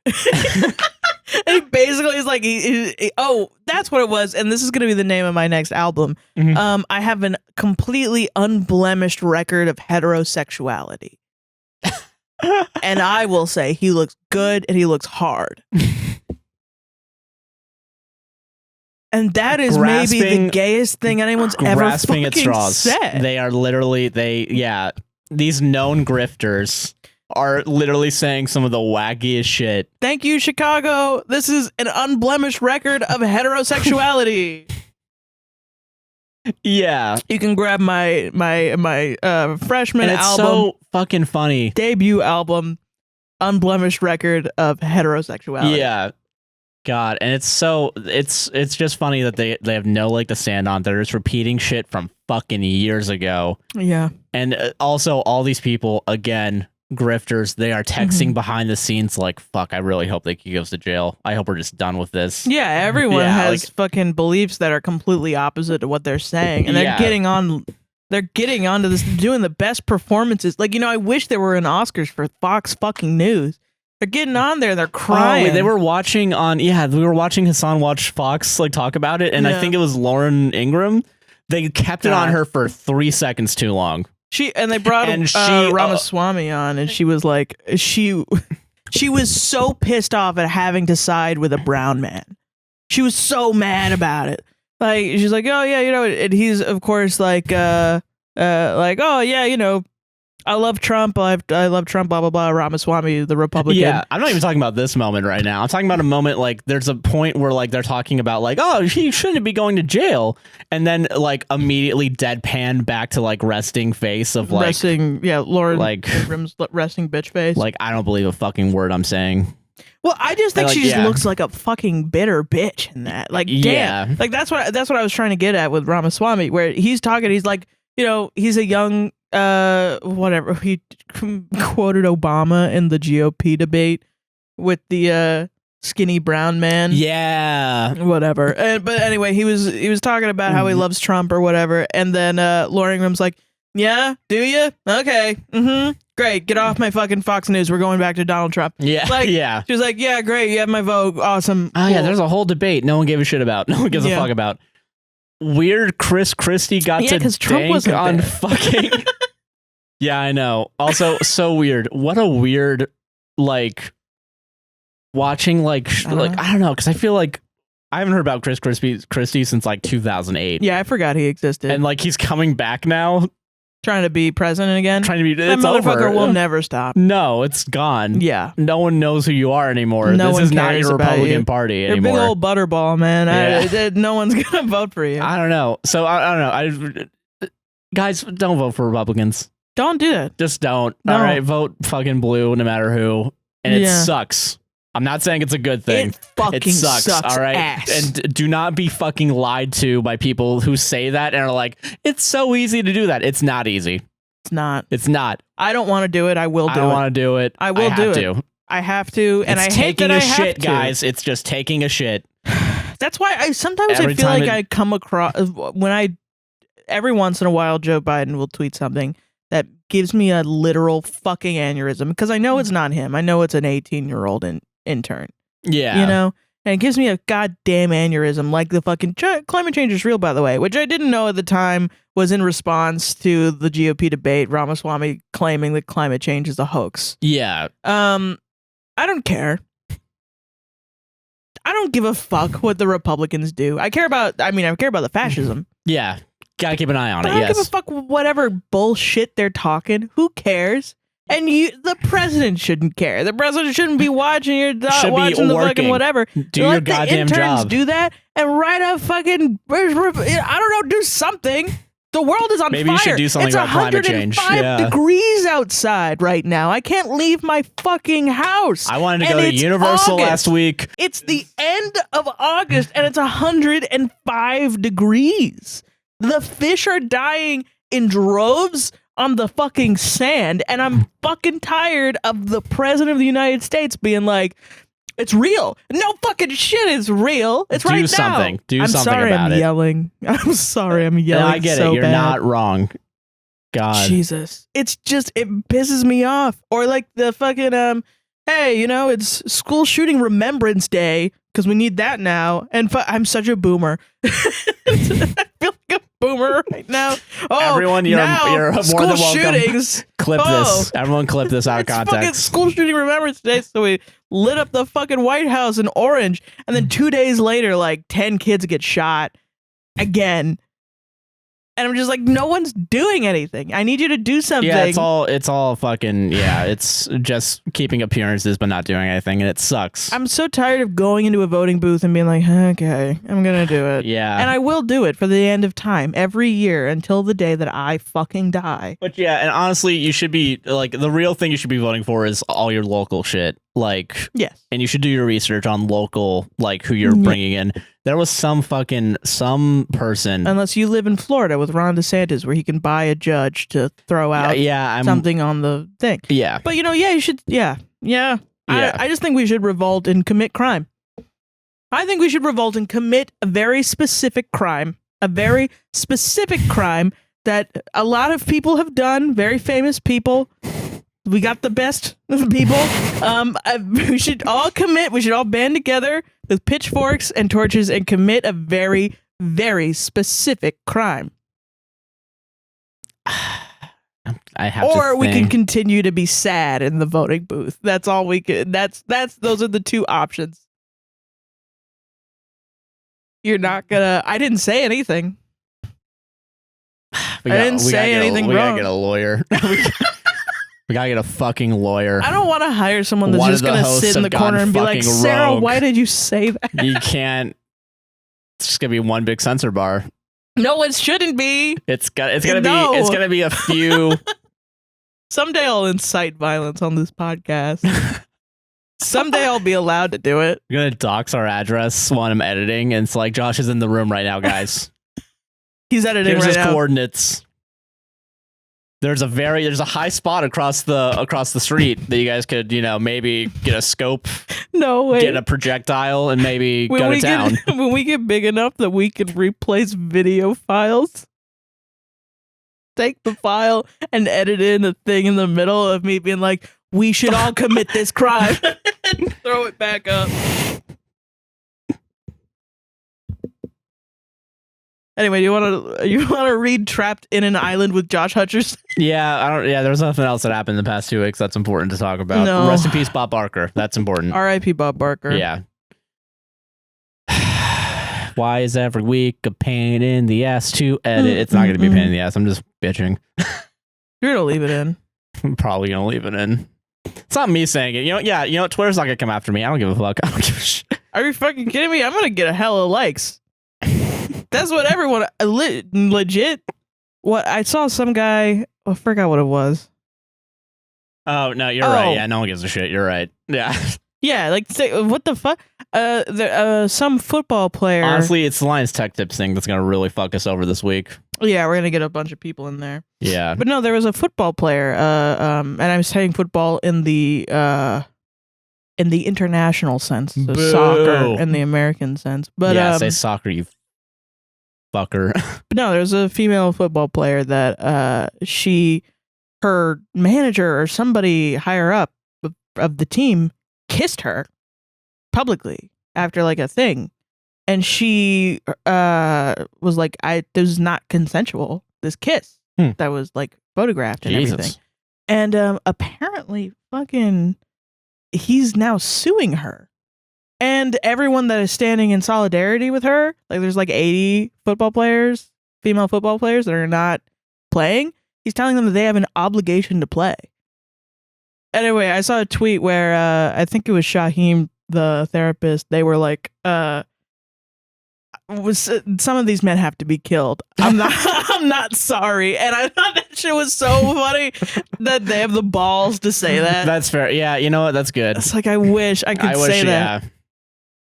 And he basically is like, oh, that's what it was. And this is going to be the name of my next album. Mm-hmm. I have a completely unblemished record of heterosexuality. And I will say he looks good and he looks hard. And that is maybe the gayest thing anyone's ever fucking at straws. said. They are literally, these known grifters are literally saying some of the wackiest shit. Thank you, Chicago. This is an unblemished record of heterosexuality. Yeah. You can grab my freshman and it's album. So fucking funny. Debut album, unblemished record of heterosexuality. Yeah. God, and it's just funny that they have no leg to stand on. They're just repeating shit from fucking years ago. Yeah. And also all these people, again, grifters, they are texting behind the scenes like, fuck, I really hope he goes to jail. I hope we're just done with this. Yeah, everyone has fucking beliefs that are completely opposite to what they're saying. And they're getting onto this, doing the best performances. Like, I wish there were an Oscars for Fox fucking News. They're getting on there, they're crying. They were watching we were watching Hassan watch Fox talk about it, and I think it was Lauren Ingram. They kept it on her for 3 seconds too long. They brought Ramaswamy on, and she was like, she was so pissed off at having to side with a brown man. She was so mad about it. Like, she's like, oh yeah, and he's of course like, oh yeah, I love Trump. I love Trump. Blah blah blah. Ramaswamy, the Republican. Yeah, I'm not even talking about this moment right now. I'm talking about a moment like there's a point where they're talking about oh, he shouldn't be going to jail, and then immediately deadpan back to resting face of resting. Yeah, Lauren Ingram's resting bitch face. I don't believe a fucking word I'm saying. Well, I just think she just looks like a fucking bitter bitch in that. Damn. That's what I was trying to get at with Ramaswamy, where he's talking. He's like, he's a young. Whatever, he quoted Obama in the GOP debate with the skinny brown man. Yeah, whatever. But anyway, he was talking about how he loves Trump or whatever, and then Lauren Ingram's like, yeah, do you? Okay, great, get off my fucking Fox News. We're going back to Donald Trump. Yeah, she was like, yeah, great, you have my vote, awesome. Oh yeah, there's a whole debate no one gave a shit about. No one gives a fuck about. Weird Chris Christie got to Trump wasn't on there. Fucking. Yeah, I know. Also, so weird. What a weird, watching, I don't know, because I feel like I haven't heard about Chris Christie since 2008. Yeah, I forgot he existed. And he's coming back now, trying to be president again. That motherfucker will never stop. No, it's gone. Yeah, no one knows who you are anymore. This is not your Republican Party anymore. You're a big old butterball, man. Yeah. No one's gonna vote for you. I don't know. So I don't know. Guys, don't vote for Republicans. Don't do that. Just don't. No. All right, vote fucking blue no matter who. And it sucks. I'm not saying it's a good thing. It fucking sucks. All right. Ass. And do not be fucking lied to by people who say that and are like, it's so easy to do that. It's not easy. It's not. It's not. I don't want to do it. I will do it. I don't want to do it. I will do it. I have to. And I hate that I have to. Taking a shit, guys. It's just taking a shit. That's why I feel like I come across every once in a while Joe Biden will tweet something that gives me a literal fucking aneurysm, because I know it's not him. I know it's an 18-year-old intern. Yeah. And it gives me a goddamn aneurysm, like the fucking climate change is real, by the way, which I didn't know at the time was in response to the GOP debate, Ramaswamy claiming that climate change is a hoax. Yeah. I don't care. I don't give a fuck what the Republicans do. I care about the fascism. Yeah. Gotta keep an eye on it. I don't give a fuck whatever bullshit they're talking. Who cares? And the president shouldn't care. The president shouldn't be watching watching the fucking whatever. Do your goddamn job. Do that and write a fucking, I don't know, do something. The world is on fire. Maybe you should do something about climate change. It's 105 degrees outside right now. I can't leave my fucking house. I wanted to go to Universal last week. It's the end of August and it's 105 degrees. The fish are dying in droves on the fucking sand, and I'm fucking tired of the president of the United States being like, it's real. No fucking shit is real. It's right now. Do something. I'm something sorry about I'm yelling. I'm sorry I'm yelling. No, I get so it. You're bad. not wrong. God. Jesus. It's just, it pisses me off. Or like the fucking, hey, it's school shooting remembrance day because we need that now. And I'm such a boomer. I feel like a boomer right now. Oh, everyone, you're more than welcome. Shootings. Clip this. Everyone clip this out of context. Fucking school shooting remembrance day. So we lit up the fucking White House in orange. And then 2 days later, like 10 kids get shot again. And I'm just like, no one's doing anything. I need you to do something. Yeah, it's all fucking, it's just keeping appearances but not doing anything, and it sucks. I'm so tired of going into a voting booth and being like, okay, I'm going to do it. Yeah. And I will do it for the end of time every year until the day that I fucking die. But yeah, and honestly, you should be, like, the real thing you should be voting for is all your local shit. Like, yes. And you should do your research on local, like, who you're bringing in. There was some person. Unless you live in Florida with Ron DeSantis, where he can buy a judge to throw out something on the thing. Yeah. But, you should. Yeah. I just think we should revolt and commit crime. I think we should revolt and commit a very specific crime. A very specific crime that a lot of people have done. Very famous people. We got the best people. We should all commit. We should all band together with pitchforks and torches and commit a very, very specific crime. I have or we can continue to be sad in the voting booth. That's all we could. Those are the two options. You're not gonna. I didn't say anything. I didn't say anything wrong. We gotta get a lawyer. We gotta get a fucking lawyer. I don't want to hire someone that's just gonna sit in the corner and be like, Sarrah, why did you say that? You can't. It's just gonna be one big censor bar. No, it shouldn't be. It's gonna be a few. Someday I'll incite violence on this podcast. Someday I'll be allowed to do it. We're gonna dox our address while I'm editing, and it's like Josh is in the room right now, guys. He's editing Here's right his now. Coordinates. There's a high spot across the street that you guys could, maybe get a scope. No way. Get a projectile and maybe go to town. When we get big enough that we can replace video files, take the file and edit in a thing in the middle of me being like, we should all commit this crime. And throw it back up. Anyway, you want to read "Trapped in an Island" with Josh Hutcherson? Yeah, there's nothing else that happened in the past 2 weeks that's important to talk about. No. Rest in peace, Bob Barker. That's important. R.I.P. Bob Barker. Yeah. Why is every week a pain in the ass to edit? It's not going to be a pain in the ass. I'm just bitching. You're gonna leave it in. I'm probably gonna leave it in. It's not me saying it. Twitter's not gonna come after me. I don't give a fuck. I don't give a shit. Are you fucking kidding me? I'm gonna get a hell of likes. That's what everyone legit. What I saw some guy. I forgot what it was. Oh no, you're right. Yeah, no one gives a shit. You're right. Yeah. Yeah, like what the fuck? Some football player. Honestly, it's the Lions Tech Tips thing that's gonna really fuck us over this week. Yeah, we're gonna get a bunch of people in there. Yeah, but no, there was a football player. And I'm saying football in the international sense, so soccer in the American sense. But yeah, say soccer, you fucker. But no, there's a female football player that her manager or somebody higher up of the team kissed her publicly after like a thing, and she was like, this is not consensual, this kiss that was like photographed and everything. And apparently fucking he's now suing her and everyone that is standing in solidarity with her. Like there's like 80 female football players that are not playing. He's telling them that they have an obligation to play. Anyway, I saw a tweet where I think it was Shaheem, the therapist. They were like, some of these men have to be killed. I'm not sorry. And I thought that shit was so funny that they have the balls to say that. That's fair. Yeah, you know what? That's good. It's like I wish I could say that. Yeah.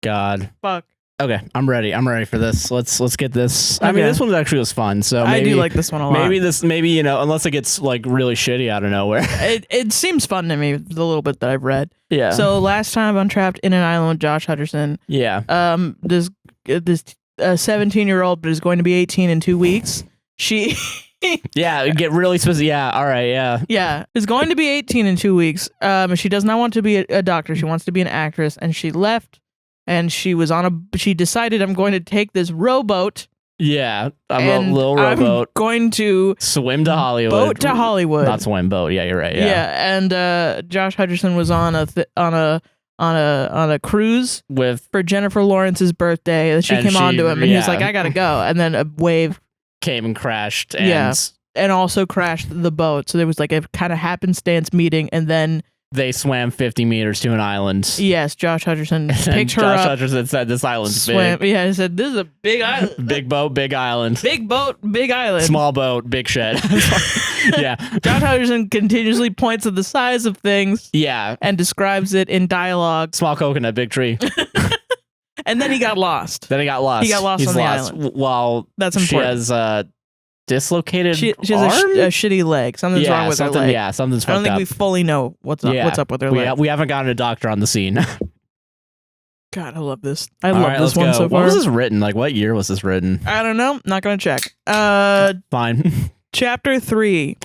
God. Fuck. Okay, I'm ready. I'm ready for this. Let's get this. I mean, this one actually was fun. So maybe, I do like this one a lot. Maybe you know, unless it gets like really shitty out of nowhere. It seems fun to me, the little bit that I've read. Yeah. So last time on Trapped in an Island with Josh Hutcherson. Yeah. This 17-year-old, but is going to be 18 in 2 weeks. She. Yeah, get really specific. Yeah, all right, yeah. Yeah, is going to be 18 in 2 weeks. She does not want to be a doctor. She wants to be an actress, and she left. And she decided, I'm going to take this rowboat. Yeah, a little rowboat. I'm going to swim to Hollywood. Boat to Hollywood. Not swim, boat. Yeah, you're right. Yeah, and Josh Hutcherson was on a cruise for Jennifer Lawrence's birthday. She came on to him, and he was like, I gotta go. And then a wave came and crashed. And also crashed the boat. So there was like a kind of happenstance meeting, and then they swam 50 meters to an island. Yes, Josh Hutcherson picked her up. Josh Hutcherson said, this island's big. Yeah, he said, this is a big island. Big boat, big island. Big boat, big island. Small boat, big shed. Yeah. Josh Hutcherson continuously points at the size of things. Yeah. And describes it in dialogue. Small coconut, big tree. And then he got lost. He got lost on the island. While that's important. She has dislocated she has arm? a shitty leg. Something's wrong with her leg. Yeah, something's fucked up. I don't think we fully know what's up with her leg. We haven't gotten a doctor on the scene. God, I love this. I love this one so far. What was this written? Like, what year was this written? I don't know. Not gonna check. Fine. Chapter 3.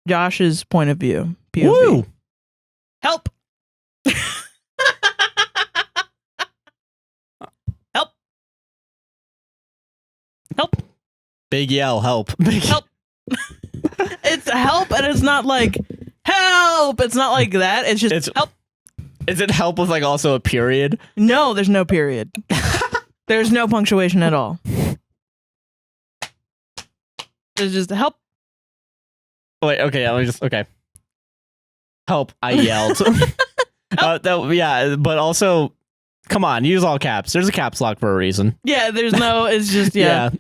Josh's point of view. POV. Woo! Help! Help! Help! Big yell, help. Big help. It's help, and it's not like help. It's not like that. It's just help. Is it help with like also a period? No, there's no period. There's no punctuation at all. There's just help. Wait, okay, let me just help. I yelled. Yeah, but also, come on, use all caps. There's a caps lock for a reason. Yeah, there's no. It's just yeah.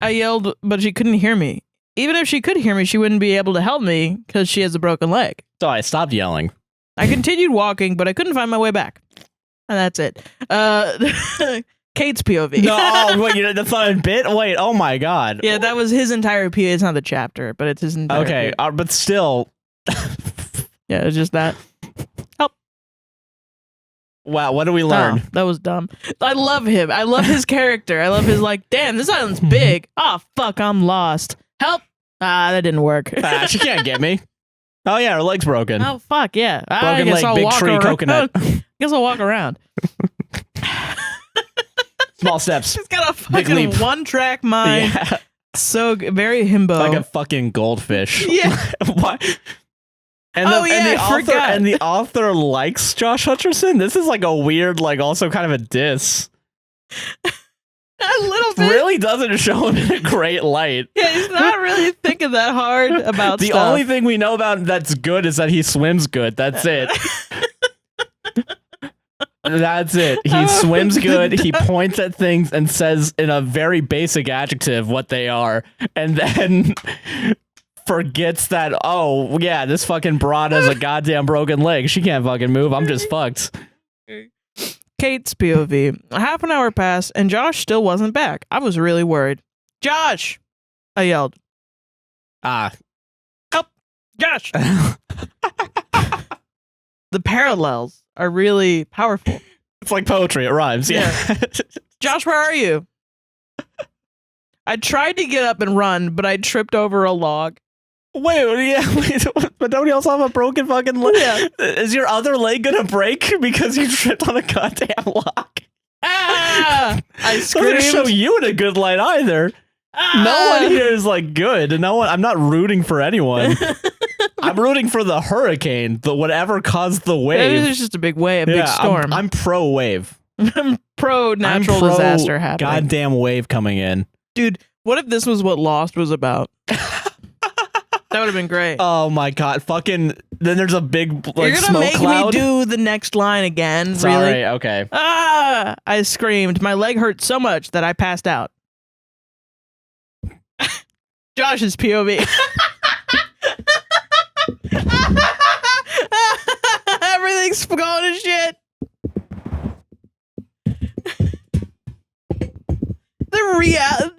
I yelled, but she couldn't hear me. Even if she could hear me, she wouldn't be able to help me because she has a broken leg. So I stopped yelling. I continued walking, but I couldn't find my way back. And that's it. Kate's POV. No, wait, that's not a bit? Wait, oh my God. Yeah, that was his entire POV. It's not the chapter, but it's his entire Okay, but still. Yeah, it's just that. Help. Wow, what do we learn? Oh, that was dumb. I love him. I love his character. I love his like, damn, this island's big. Oh, fuck, I'm lost. Help. That didn't work. She can't get me. Oh, yeah, her leg's broken. Oh, fuck, yeah. Broken leg, I'll big walk tree, around. coconut. Guess I'll walk around. Small steps. She's got a fucking one-track mind. Yeah. So very himbo. Like a fucking goldfish. Yeah. What? And the author likes Josh Hutcherson. This is like a weird, like also kind of a diss. A little bit. Really doesn't show him in a great light. Yeah, he's not really thinking that hard about the stuff. The only thing we know about that's good is that he swims good. That's it. That's it. He swims good. He points at things and says in a very basic adjective what they are. And then forgets that, oh, yeah, this fucking broad has a goddamn broken leg. She can't fucking move. I'm just fucked. Kate's POV. Half an hour passed, and Josh still wasn't back. I was really worried. Josh! I yelled. Help! Josh! The parallels are really powerful. It's like poetry. It rhymes. Yeah. Josh, where are you? I tried to get up and run, but I tripped over a log. Wait, but nobody else have a broken fucking leg? Yeah. Is your other leg gonna break because you tripped on a goddamn log? I screamed. Doesn't show you in a good light either. No one here is like good. No one. I'm not rooting for anyone. I'm rooting for the hurricane, the whatever caused the wave. It's just a big wave, big storm. I'm pro wave. I'm pro natural disaster happening. Goddamn wave coming in, dude. What if this was what Lost was about? That would have been great. Oh my god! Fucking. Then there's a big like You're gonna smoke make cloud. me do the next line again. Sorry. Really? Okay. Ah! I screamed. My leg hurt so much that I passed out. Josh's POV. Everything's going to shit.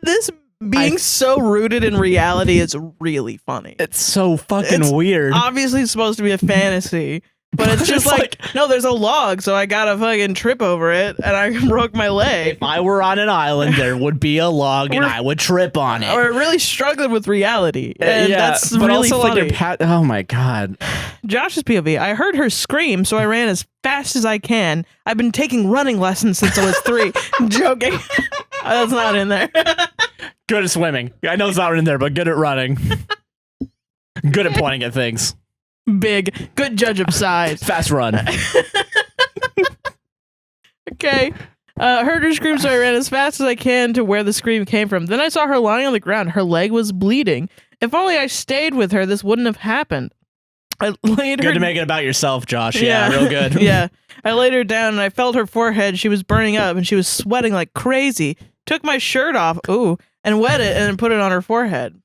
This being so rooted in reality is really funny. It's so fucking It's weird. Obviously it's supposed to be a fantasy, but it's just like, no, there's a log, so I gotta fucking trip over it, and I broke my leg. If I were on an island, there would be a log, and I would trip on it. We're really struggling with reality, and that's but really also funny. like oh my god. Josh's POV. I heard her scream, so I ran as fast as I can. I've been taking running lessons since I was 3. Joking. That's not in there. Good at swimming. I know it's not in there, but good at running. Good at pointing at things. Big. Good judge of size. Fast run. Okay. Heard her scream, so I ran as fast as I can to where the scream came from. Then I saw her lying on the ground. Her leg was bleeding. If only I stayed with her, this wouldn't have happened. I laid her. Good to make it about yourself, Josh. Yeah, real good. Yeah. I laid her down and I felt her forehead. She was burning up and she was sweating like crazy. Took my shirt off, and wet it and then put it on her forehead.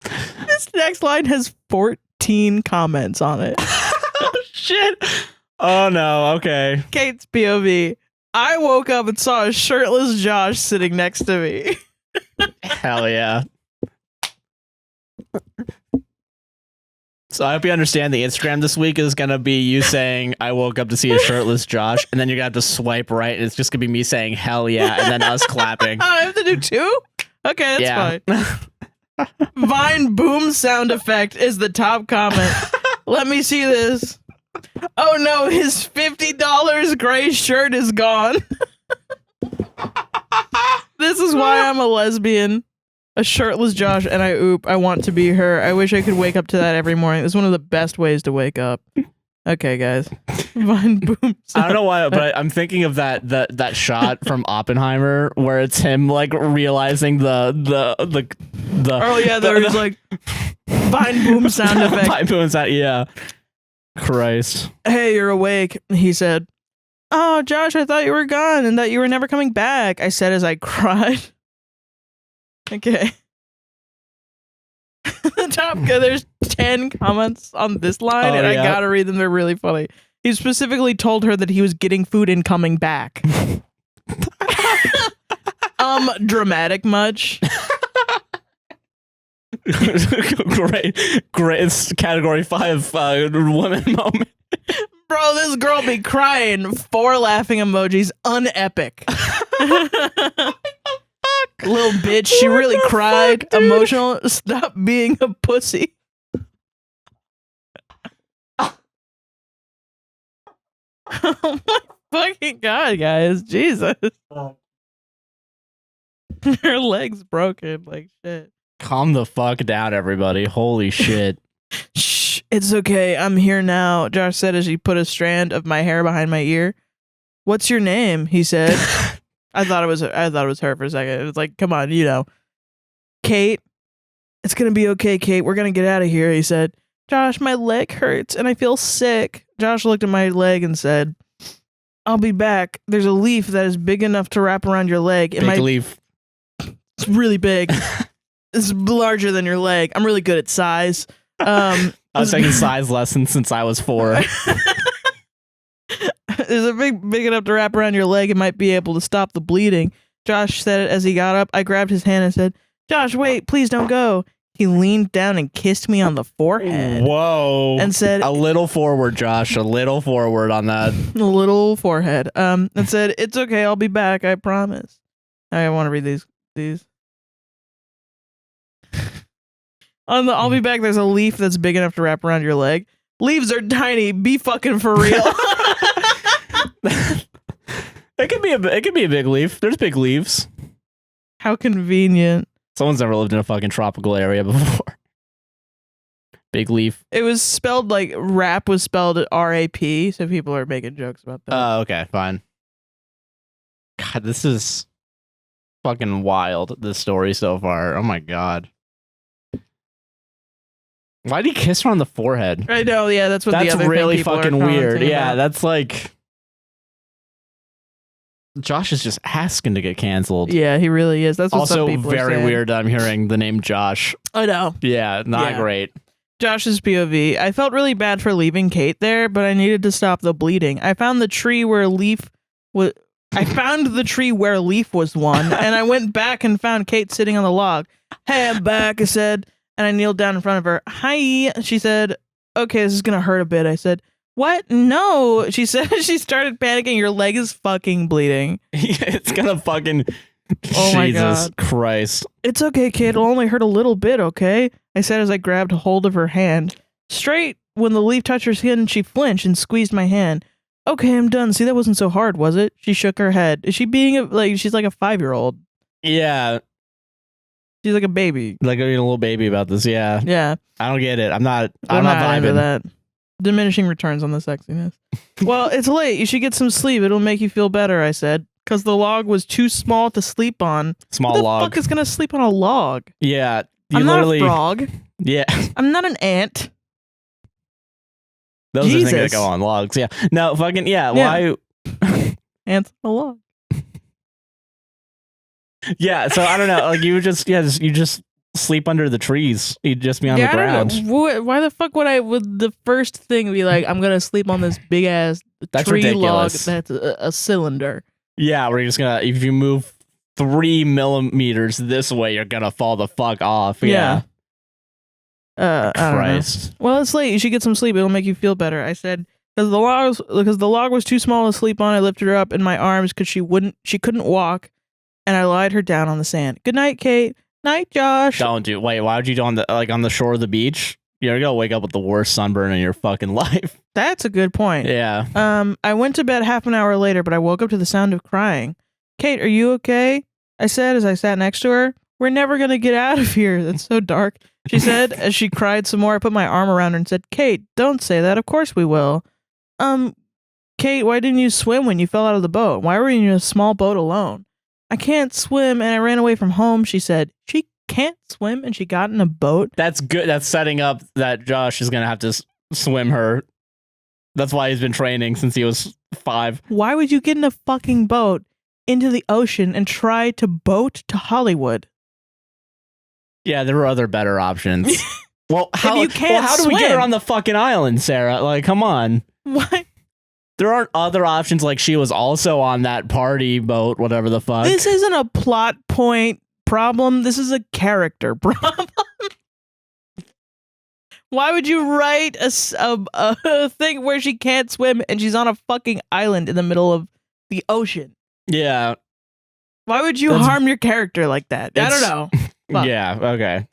This next line has 14 comments on it. Oh, shit. Oh, no. Okay. Kate's POV. I woke up and saw a shirtless Josh sitting next to me. Hell yeah. So I hope you understand the Instagram this week is going to be you saying, I woke up to see a shirtless Josh, and then you're going to have to swipe right, and it's just going to be me saying, hell yeah, and then us clapping. I have to do 2? Okay, that's fine. Vine boom sound effect is the top comment. Let me see this. Oh no, his $50 gray shirt is gone. This is why I'm a lesbian. A shirtless Josh, and I want to be her. I wish I could wake up to that every morning. It's one of the best ways to wake up. Okay, guys. Vine boom. I don't know why, but I'm thinking of that shot from Oppenheimer where it's him like realizing the oh yeah, there's like Vine boom sound effect. Vine boom sound, yeah. Christ. Hey, you're awake, he said. Oh, Josh, I thought you were gone and that you were never coming back, I said as I cried. Okay. The top there's 10 comments on this line, and I gotta read them. They're really funny. He specifically told her that he was getting food and coming back. Dramatic much? Great. It's category 5 woman moment. Bro, this girl be crying. 4 laughing emojis. Unepic. Little bitch, she really cried. Fuck, emotional. Stop being a pussy. Oh my fucking god, guys. Jesus. Her leg's broken like shit. Calm the fuck down, everybody. Holy shit. Shh, it's okay. I'm here now, Josh said as he put a strand of my hair behind my ear. What's your name? He said. I thought it was her for a second. It was like, come on, Kate. It's gonna be okay, Kate. We're gonna get out of here, he said. Josh, my leg hurts and I feel sick. Josh looked at my leg and said, I'll be back. There's a leaf that is big enough to wrap around your leg. Big leaf. It's really big. It's larger than your leg. I'm really good at size. I was taking size lessons since I was 4. There's a big enough to wrap around your leg. It might be able to stop the bleeding. Josh said it as he got up. I grabbed his hand and said, Josh, wait, please don't go. He leaned down and kissed me on the forehead. Whoa. And said, a little forward, Josh. A little forward on that. A little forehead. And said, it's okay. I'll be back. I promise. I want to read these. On the I'll be back, there's a leaf that's big enough to wrap around your leg. Leaves are tiny. Be fucking for real. It could be a big leaf. There's big leaves. How convenient. Someone's never lived in a fucking tropical area before. Big leaf. It was spelled like rap was spelled R-A-P, so people are making jokes about that. Oh, okay, fine. God, this is fucking wild, this story so far. Oh my god. Why'd he kiss her on the forehead? I know, yeah, that's what that's the other really thing people fucking are weird. commenting Yeah, about. that's like Josh is just asking to get canceled. Yeah, he really is. That's what some Also people are very saying. weird that I'm hearing the name Josh. I know. Yeah, not Yeah. great. Josh's POV. I felt really bad for leaving Kate there, but I needed to stop the bleeding. I found the tree where Leaf was. I found the tree where Leaf was one, and I went back and found Kate sitting on the log. Hey, I'm back, I said, and I kneeled down in front of her. Hi, she said. Okay, this is gonna hurt a bit. I said, what? No, she said. She started panicking. Your leg is fucking bleeding. It's gonna fucking. Oh my Jesus God. Christ. It's okay, Kate. It'll only hurt a little bit, okay? I said as I grabbed hold of her hand. Straight when the leaf touched her skin, she flinched and squeezed my hand. Okay, I'm done. See, that wasn't so hard, was it? She shook her head. Is she being she's like a 5-year-old? Yeah, She's like a baby. like a little baby about this. Yeah, Yeah. I don't get it. I'm not I'm not into vibing. that. Diminishing returns on the sexiness. Well, it's late. You should get some sleep. It'll make you feel better, I said. Because the log was too small to sleep on. Small Who the log. fuck is going to sleep on a log? Yeah, you I'm literally. not a frog. Yeah, I'm not an ant. those are things that Jesus. go on logs. Yeah, no, fucking yeah. Yeah. Why? Ants on a log. Yeah, so I don't know. Like you just sleep under the trees. You'd just be on the I don't ground. know. Why the fuck would the first thing be like, I'm going to sleep on this big ass That's tree log ridiculous. that's a cylinder? Yeah, we're just gonna if you move 3 millimeters this way, you're gonna fall the fuck off. Yeah. I don't know. Christ. Well, it's late. You should get some sleep. It'll make you feel better. I said, because the log was too small to sleep on. I lifted her up in my arms because she couldn't walk, and I lied her down on the sand. Good night, Kate. Night, Josh. Don't do. Wait, why would you do on the shore of the beach? You're gonna wake up with the worst sunburn in your fucking life. That's a good point. Yeah. I went to bed half an hour later, but I woke up to the sound of crying. Kate, are you okay? I said as I sat next to her. We're never gonna get out of here. That's so dark. She said as she cried some more. I put my arm around her and said, Kate, don't say that. Of course we will. Kate, why didn't you swim when you fell out of the boat? Why were you in a small boat alone? I can't swim and I ran away from home, she said. She can't swim and she got in a boat? That's good. That's setting up that Josh is gonna have to swim her. That's why he's been training since he was 5. Why would you get in a fucking boat into the ocean and try to boat to Hollywood? Yeah, there were other better options. Well, how you can't how do we get her swim. on the fucking island, Sarrah? Like, come on. What? There aren't other options like she was also on that party boat, whatever the fuck. This isn't a plot point problem. This is a character problem. Why would you write a thing where she can't swim and she's on a fucking island in the middle of the ocean? Yeah. Why would you harm your character like that? I don't know. Fuck. Yeah, okay.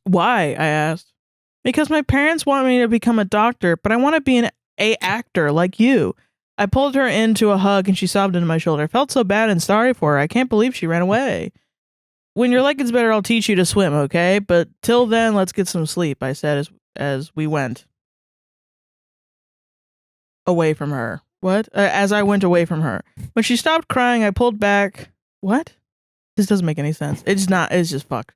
Why? I asked. Because my parents want me to become a doctor, but I want to be an actor like you. I pulled her into a hug and she sobbed into my shoulder. I felt so bad and sorry for her. I can't believe she ran away. When your leg gets better, I'll teach you to swim, okay? But till then, let's get some sleep, I said as we went away from her. What? As I went away from her. When she stopped crying, I pulled back. What? This doesn't make any sense. It's just fucked.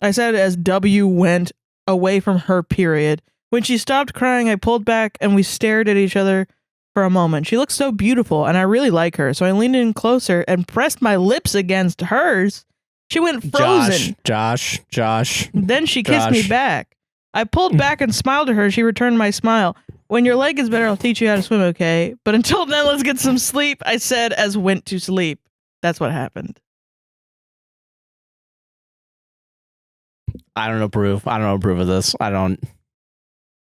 I said as W went away from her, period. When she stopped crying, I pulled back and we stared at each other for a moment. She looked so beautiful and I really like her. So I leaned in closer and pressed my lips against hers. She went frozen. Josh. Then she kissed me back. I pulled back and smiled at her. She returned my smile. When your leg is better, I'll teach you how to swim, okay? But until then, let's get some sleep, I said as went to sleep. That's what happened. I don't approve of this.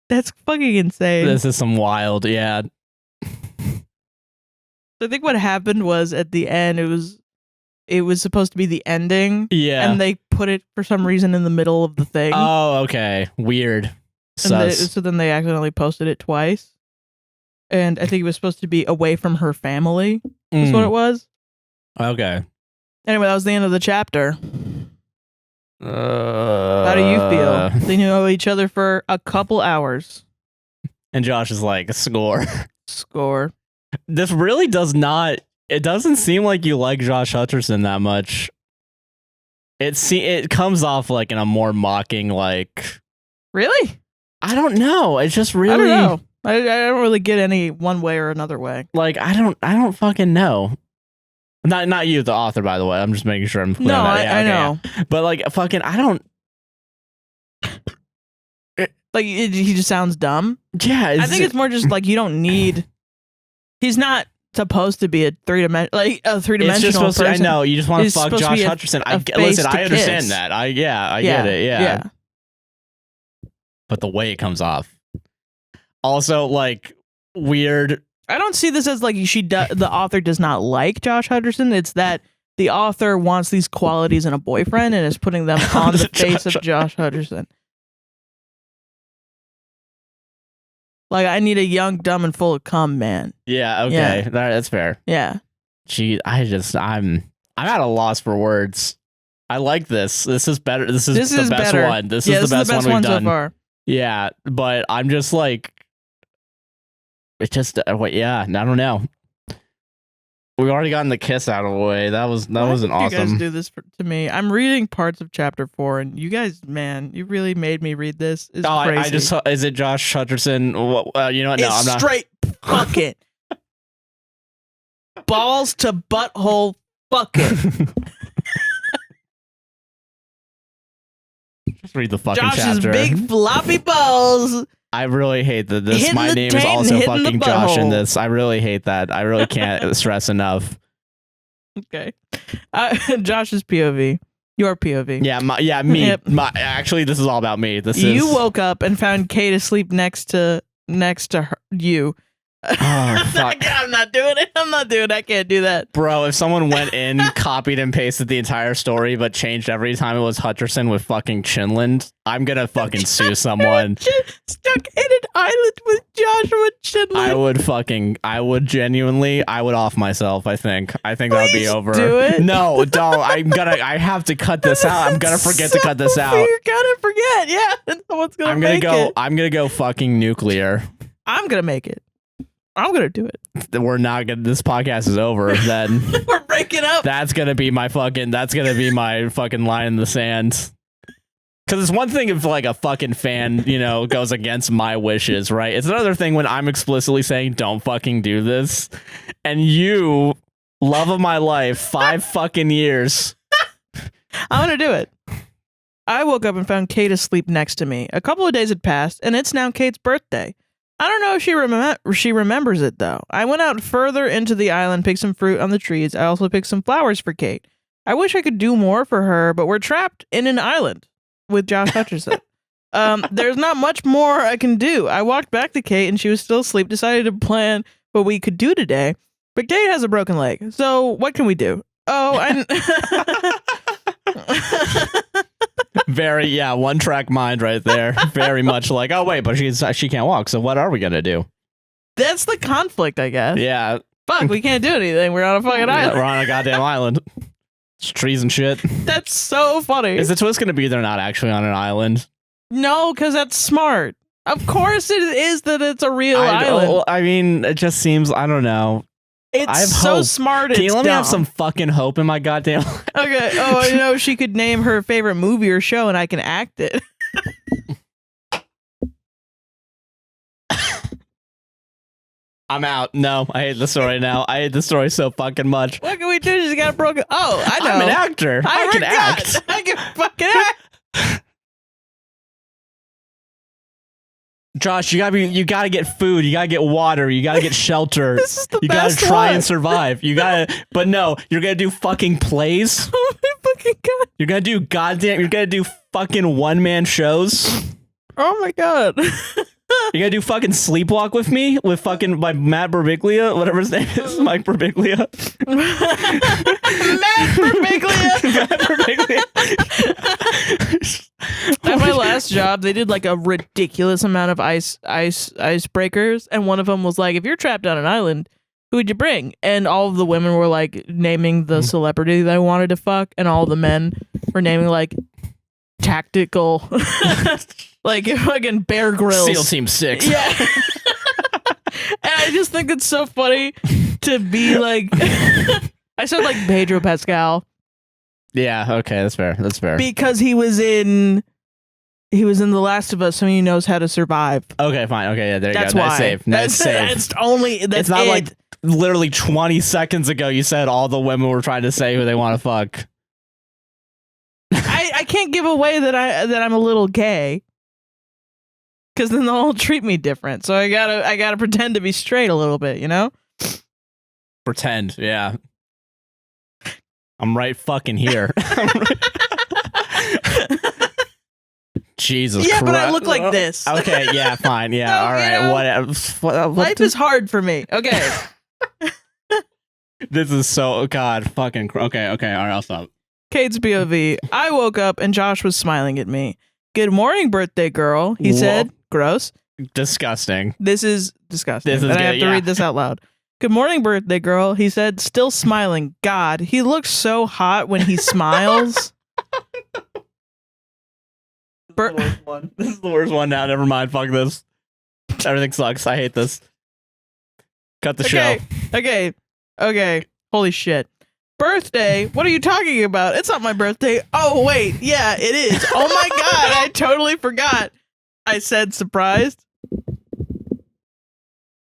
That's fucking insane. This is some wild, yeah. I think what happened was at the end, it was supposed to be the ending. Yeah. And they put it for some reason in the middle of the thing. Oh, okay. Weird. So then they accidentally posted it twice. And I think it was supposed to be away from her family. That's what it was. Okay. Anyway, that was the end of the chapter. How do you feel? They knew each other for a couple hours. And Josh is like, score. This really does not. It doesn't seem like you like Josh Hutcherson that much. It comes off like in a more mocking, like, Really? I don't know. It's just really. I don't know. I don't really get any one way or another way. Like I don't fucking know. Not you, the author, by the way. I'm just making sure I'm clear. No, on that. I know. Yeah. But like fucking, I don't. Like he just sounds dumb. Yeah, I think it's more just like you don't need. He's not supposed to be a three-dimensional person. I know you just want to fuck Josh Hutcherson. Listen, I understand kiss. that. I get it. Yeah. But the way it comes off, also like weird. I don't see this as like the author does not like Josh Hutcherson. It's that the author wants these qualities in a boyfriend and is putting them on the face of Josh Hutcherson. Like, I need a young, dumb, and full of cum man. Yeah, okay. That's fair. Yeah. Gee, I'm at a loss for words. I like this. This is better. This is the best better. one. This is the best one we've done so far. Yeah, but I'm just like, it's just I don't know. We've already gotten the kiss out of the way. That wasn't awesome. You guys do this to me. I'm reading parts of chapter 4, and you guys, man, you really made me read this. It's crazy. I just is it Josh Hutcherson? You know what? No, I'm not. Straight fuck it. Balls to butthole fuck it. Just read the fucking Josh's chapter. big floppy balls. I really hate that this. Hitting My the name is taint, also hitting the fucking Josh in butthole. this. I really hate that. I really can't stress enough. Okay. Josh's POV. Your POV. Yeah, me. Yep. Actually, this is all about me. You woke up and found Kate asleep next to her, you. Oh, fuck. I'm not doing it. I can't do that. Bro, if someone went in, copied and pasted the entire story, but changed every time it was Hutcherson with fucking Chinland, I'm gonna fucking sue someone. Stuck in an island with Joshua Chinland. I would off myself, I think. I think that would be over. Do it. No, don't. I have to cut this out. I'm gonna forget to cut this out. You're gonna forget, yeah. And someone's gonna make it. I'm gonna go fucking nuclear. I'm gonna make it. I'm gonna do it. We're not gonna. This podcast is over. Then we're breaking up. That's gonna be my fucking line in the sand. Because it's one thing if like a fucking fan, goes against my wishes, right? It's another thing when I'm explicitly saying don't fucking do this, and you, love of my life, 5 fucking years. I'm gonna do it. I woke up and found Kate asleep next to me. A couple of days had passed, and it's now Kate's birthday. I don't know if she remembers it, though. I went out further into the island, picked some fruit on the trees. I also picked some flowers for Kate. I wish I could do more for her, but we're trapped in an island with Josh Hutcherson. There's not much more I can do. I walked back to Kate, and she was still asleep, decided to plan what we could do today. But Kate has a broken leg, so what can we do? Oh, Very, one-track mind right there. Very much like, oh wait, but she can't walk, so what are we gonna do? That's the conflict, I guess. Yeah. Fuck, we can't do anything. We're on a fucking island. We're on a goddamn island. It's trees and shit. That's so funny. Is the twist gonna be they're not actually on an island? No, because that's smart. Of course it is that it's a real island. I mean, it just seems, I don't know. It's so hope. smart. Can you let me have dumb. some fucking hope in my goddamn life? Okay. Oh, she could name her favorite movie or show, and I can act it. I'm out. No, I hate the story now. I hate the story so fucking much. What can we do? She's got a broken. Oh, I know. I'm an actor. I can act. I can fucking act. Josh, you gotta get food, you gotta get water, you gotta get shelter. This is the you best gotta try one. and survive. But no, you're gonna do fucking plays. Oh my fucking god! You're gonna do fucking one-man shows. Oh my god! You're gonna do fucking Sleepwalk with me with fucking by Matt Birbiglia, whatever his name is, Mike Birbiglia. Matt Birbiglia. Matt Birbiglia. At my last job, they did like a ridiculous amount of icebreakers, and one of them was like, if you're trapped on an island, who would you bring? And all of the women were like naming the celebrity that I wanted to fuck, and all the men were naming like tactical, like fucking Bear Grylls. SEAL Team 6. Yeah. And I just think it's so funny to be like, I said like Pedro Pascal. Yeah, okay, that's fair. Because he was in He was in The Last of Us, so he knows how to survive. Okay, fine. Okay, yeah, there you That's go. why. That's safe. That's safe. It's not like literally 20 seconds ago you said all the women were trying to say who they want to fuck. I can't give away that I'm a little gay, because then they'll all treat me different. So I gotta pretend to be straight a little bit, you know? Pretend, yeah. I'm right fucking here. Jesus Christ. Yeah, but I look like this. Okay, yeah, fine. Yeah, No, all right. you know, Whatever. Life is hard for me. Okay. This is so, God, fucking, okay, all right, I'll stop. Kate's POV. I woke up and Josh was smiling at me. Good morning, birthday girl, he said. Gross. Disgusting. This is disgusting. This is and good, I have to read this out loud. Good morning, birthday girl, he said, still smiling. God, he looks so hot when he smiles. This is the worst one now. Never mind. Fuck this. Everything sucks. I hate this. Cut the show. Okay. Holy shit. Birthday? What are you talking about? It's not my birthday. Oh, wait. Yeah, it is. Oh my God. I totally forgot. I said surprised.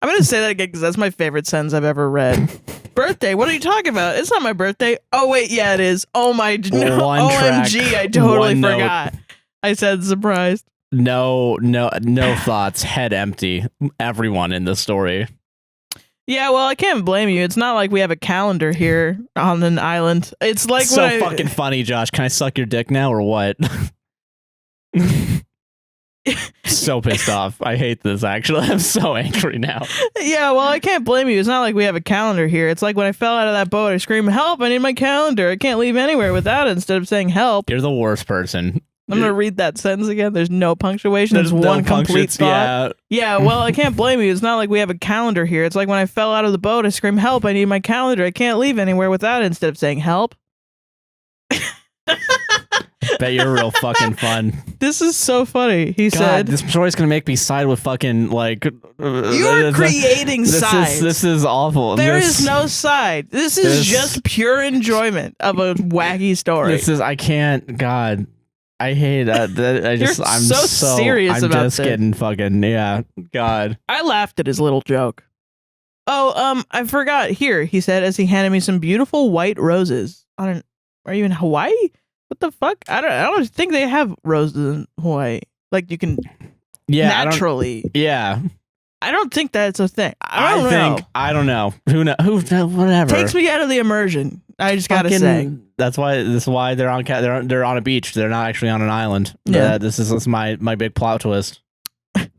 I'm going to say that again because that's my favorite sentence I've ever read. Birthday? What are you talking about? It's not my birthday. Oh, wait. Yeah, it is. Oh my. No, OMG. I totally forgot. I said surprised. No thoughts. Head empty. Everyone in the story. Yeah, well, I can't blame you. It's not like we have a calendar here on an island. It's like so fucking funny, Josh. Can I suck your dick now or what? So pissed off. I hate this, actually. I'm so angry now. Yeah, well, I can't blame you. It's not like we have a calendar here. It's like when I fell out of that boat, I screamed, help, I need my calendar. I can't leave anywhere without it instead of saying help. You're the worst person. I'm going to read that sentence again. There's no punctuation. There's one complete thought. Yeah, well, I can't blame you. It's not like we have a calendar here. It's like when I fell out of the boat, I screamed, help, I need my calendar. I can't leave anywhere without it instead of saying help. Bet you're real fucking fun. This is so funny. He said, this story's going to make me side with fucking, like... You're creating sides. This is awful. There is no side. This is just pure enjoyment of a wacky story. I can't, God... I hate that. I'm so serious about this. I'm just getting fucking, yeah. God. I laughed at his little joke. Oh, I forgot. Here, he said as he handed me some beautiful white roses. Are you in Hawaii? What the fuck? I don't think they have roses in Hawaii. Like you can naturally. I don't think that's a thing. I don't know. Who knows? Whatever. Takes me out of the immersion. I just gotta say. This is why they're on a beach. They're not actually on an island. Yeah. This is my big plot twist.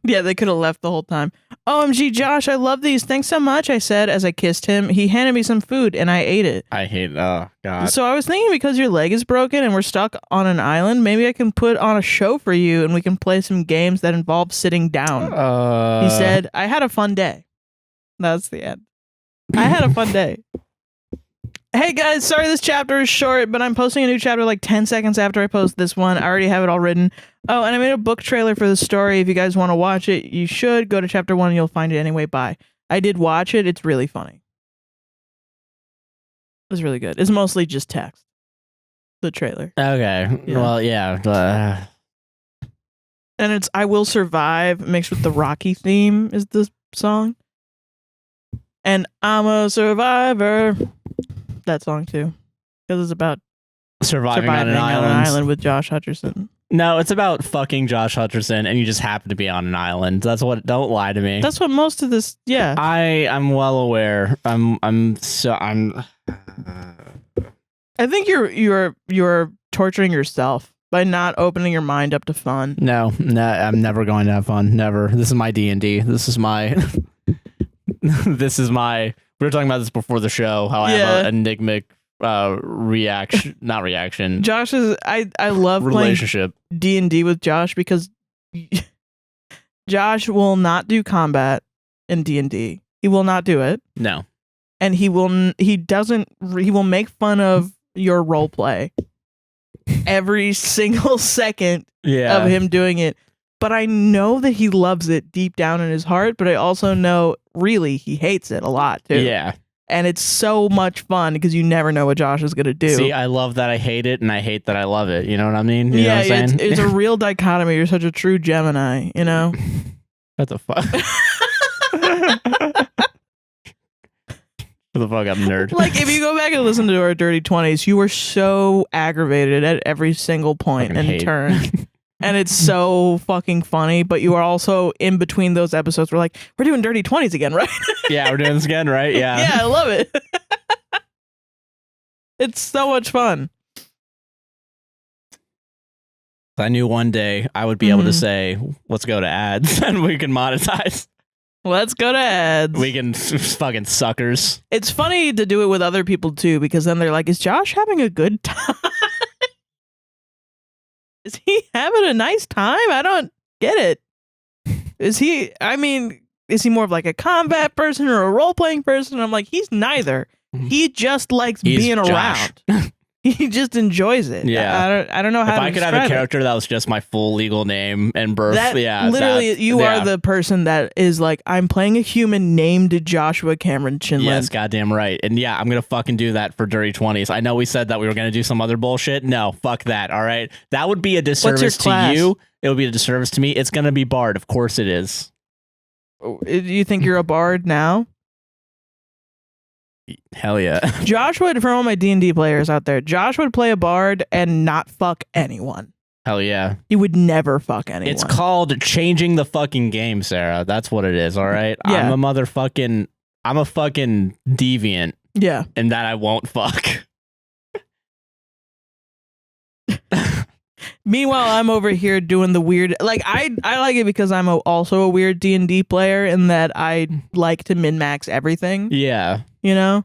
Yeah, they could have left the whole time. OMG, Josh, I love these. Thanks so much, I said as I kissed him. He handed me some food and I ate it. I hate oh God. So I was thinking because your leg is broken and we're stuck on an island, maybe I can put on a show for you and we can play some games that involve sitting down. He said, I had a fun day. That's the end. I had a fun day. Hey guys, sorry this chapter is short, but I'm posting a new chapter like 10 seconds after I post this one. I already have it all written. Oh, and I made a book trailer for the story. If you guys want to watch it, you should go to chapter 1 and you'll find it anyway. Bye. I did watch it. It's really funny. It's really good. It's mostly just text. The trailer. Okay. Yeah. Well, yeah. And it's I Will Survive mixed with the Rocky theme is the song. And I'm a survivor. That song too, because it's about surviving on an island with Josh Hutcherson. No, it's about fucking Josh Hutcherson, and you just happen to be on an island. That's what. Don't lie to me. That's what most of this. Yeah, I'm well aware. I think you're torturing yourself by not opening your mind up to fun. No, I'm never going to have fun. Never. This is my D&D. This is my. This is my. We were talking about this before the show, how I have an enigmatic not reaction. Josh is, I love relationship. Playing D&D with Josh because Josh will not do combat in D&D. He will not do it. No. And he will make fun of your role play every single second of him doing it. But I know that he loves it deep down in his heart, but I also know really he hates it a lot too. Yeah. And it's so much fun because you never know what Josh is going to do. See, I love that I hate it, and I hate that I love it. You know what I mean? You know what I'm saying? It's a real dichotomy. You're such a true Gemini, you know? What the fuck? What the fuck, I'm a nerd. Like, if you go back and listen to our Dirty 20s, you were so aggravated at every single point and turn. And it's so fucking funny, but you are also in between those episodes. We're like, we're doing Dirty 20s again, right? Yeah, we're doing this again, right? Yeah. Yeah, I love it. It's so much fun. I knew one day I would be able to say, let's go to ads and we can monetize. Let's go to ads. We can fucking suckers. It's funny to do it with other people too, because then they're like, is Josh having a good time? Is he having a nice time? I don't get it. Is he more of like a combat person or a role-playing person? I'm like, he's neither. He just likes being around. He just enjoys it. Yeah. I don't know how to describe it. If I could have a character that was just my full legal name and birth, you are the person that is like, I'm playing a human named Joshua Cameron Chinlund. Yes, goddamn right. And yeah, I'm going to fucking do that for Dirty 20s. I know we said that we were going to do some other bullshit. No, fuck that, all right? That would be a disservice to you. It would be a disservice to me. It's going to be Bard. Of course it is. Do you think you're a Bard now? Hell yeah. Josh would, for all my D&D players out there, Josh would play a Bard and not fuck anyone. Hell yeah. He would never fuck anyone. It's called changing the fucking game, Sarrah. That's what it is, all right? Yeah. I'm a fucking deviant. Yeah. And that I won't fuck. Meanwhile, I'm over here doing the weird, like, I like it because I'm also a weird D&D player in that I like to min-max everything. Yeah. You know?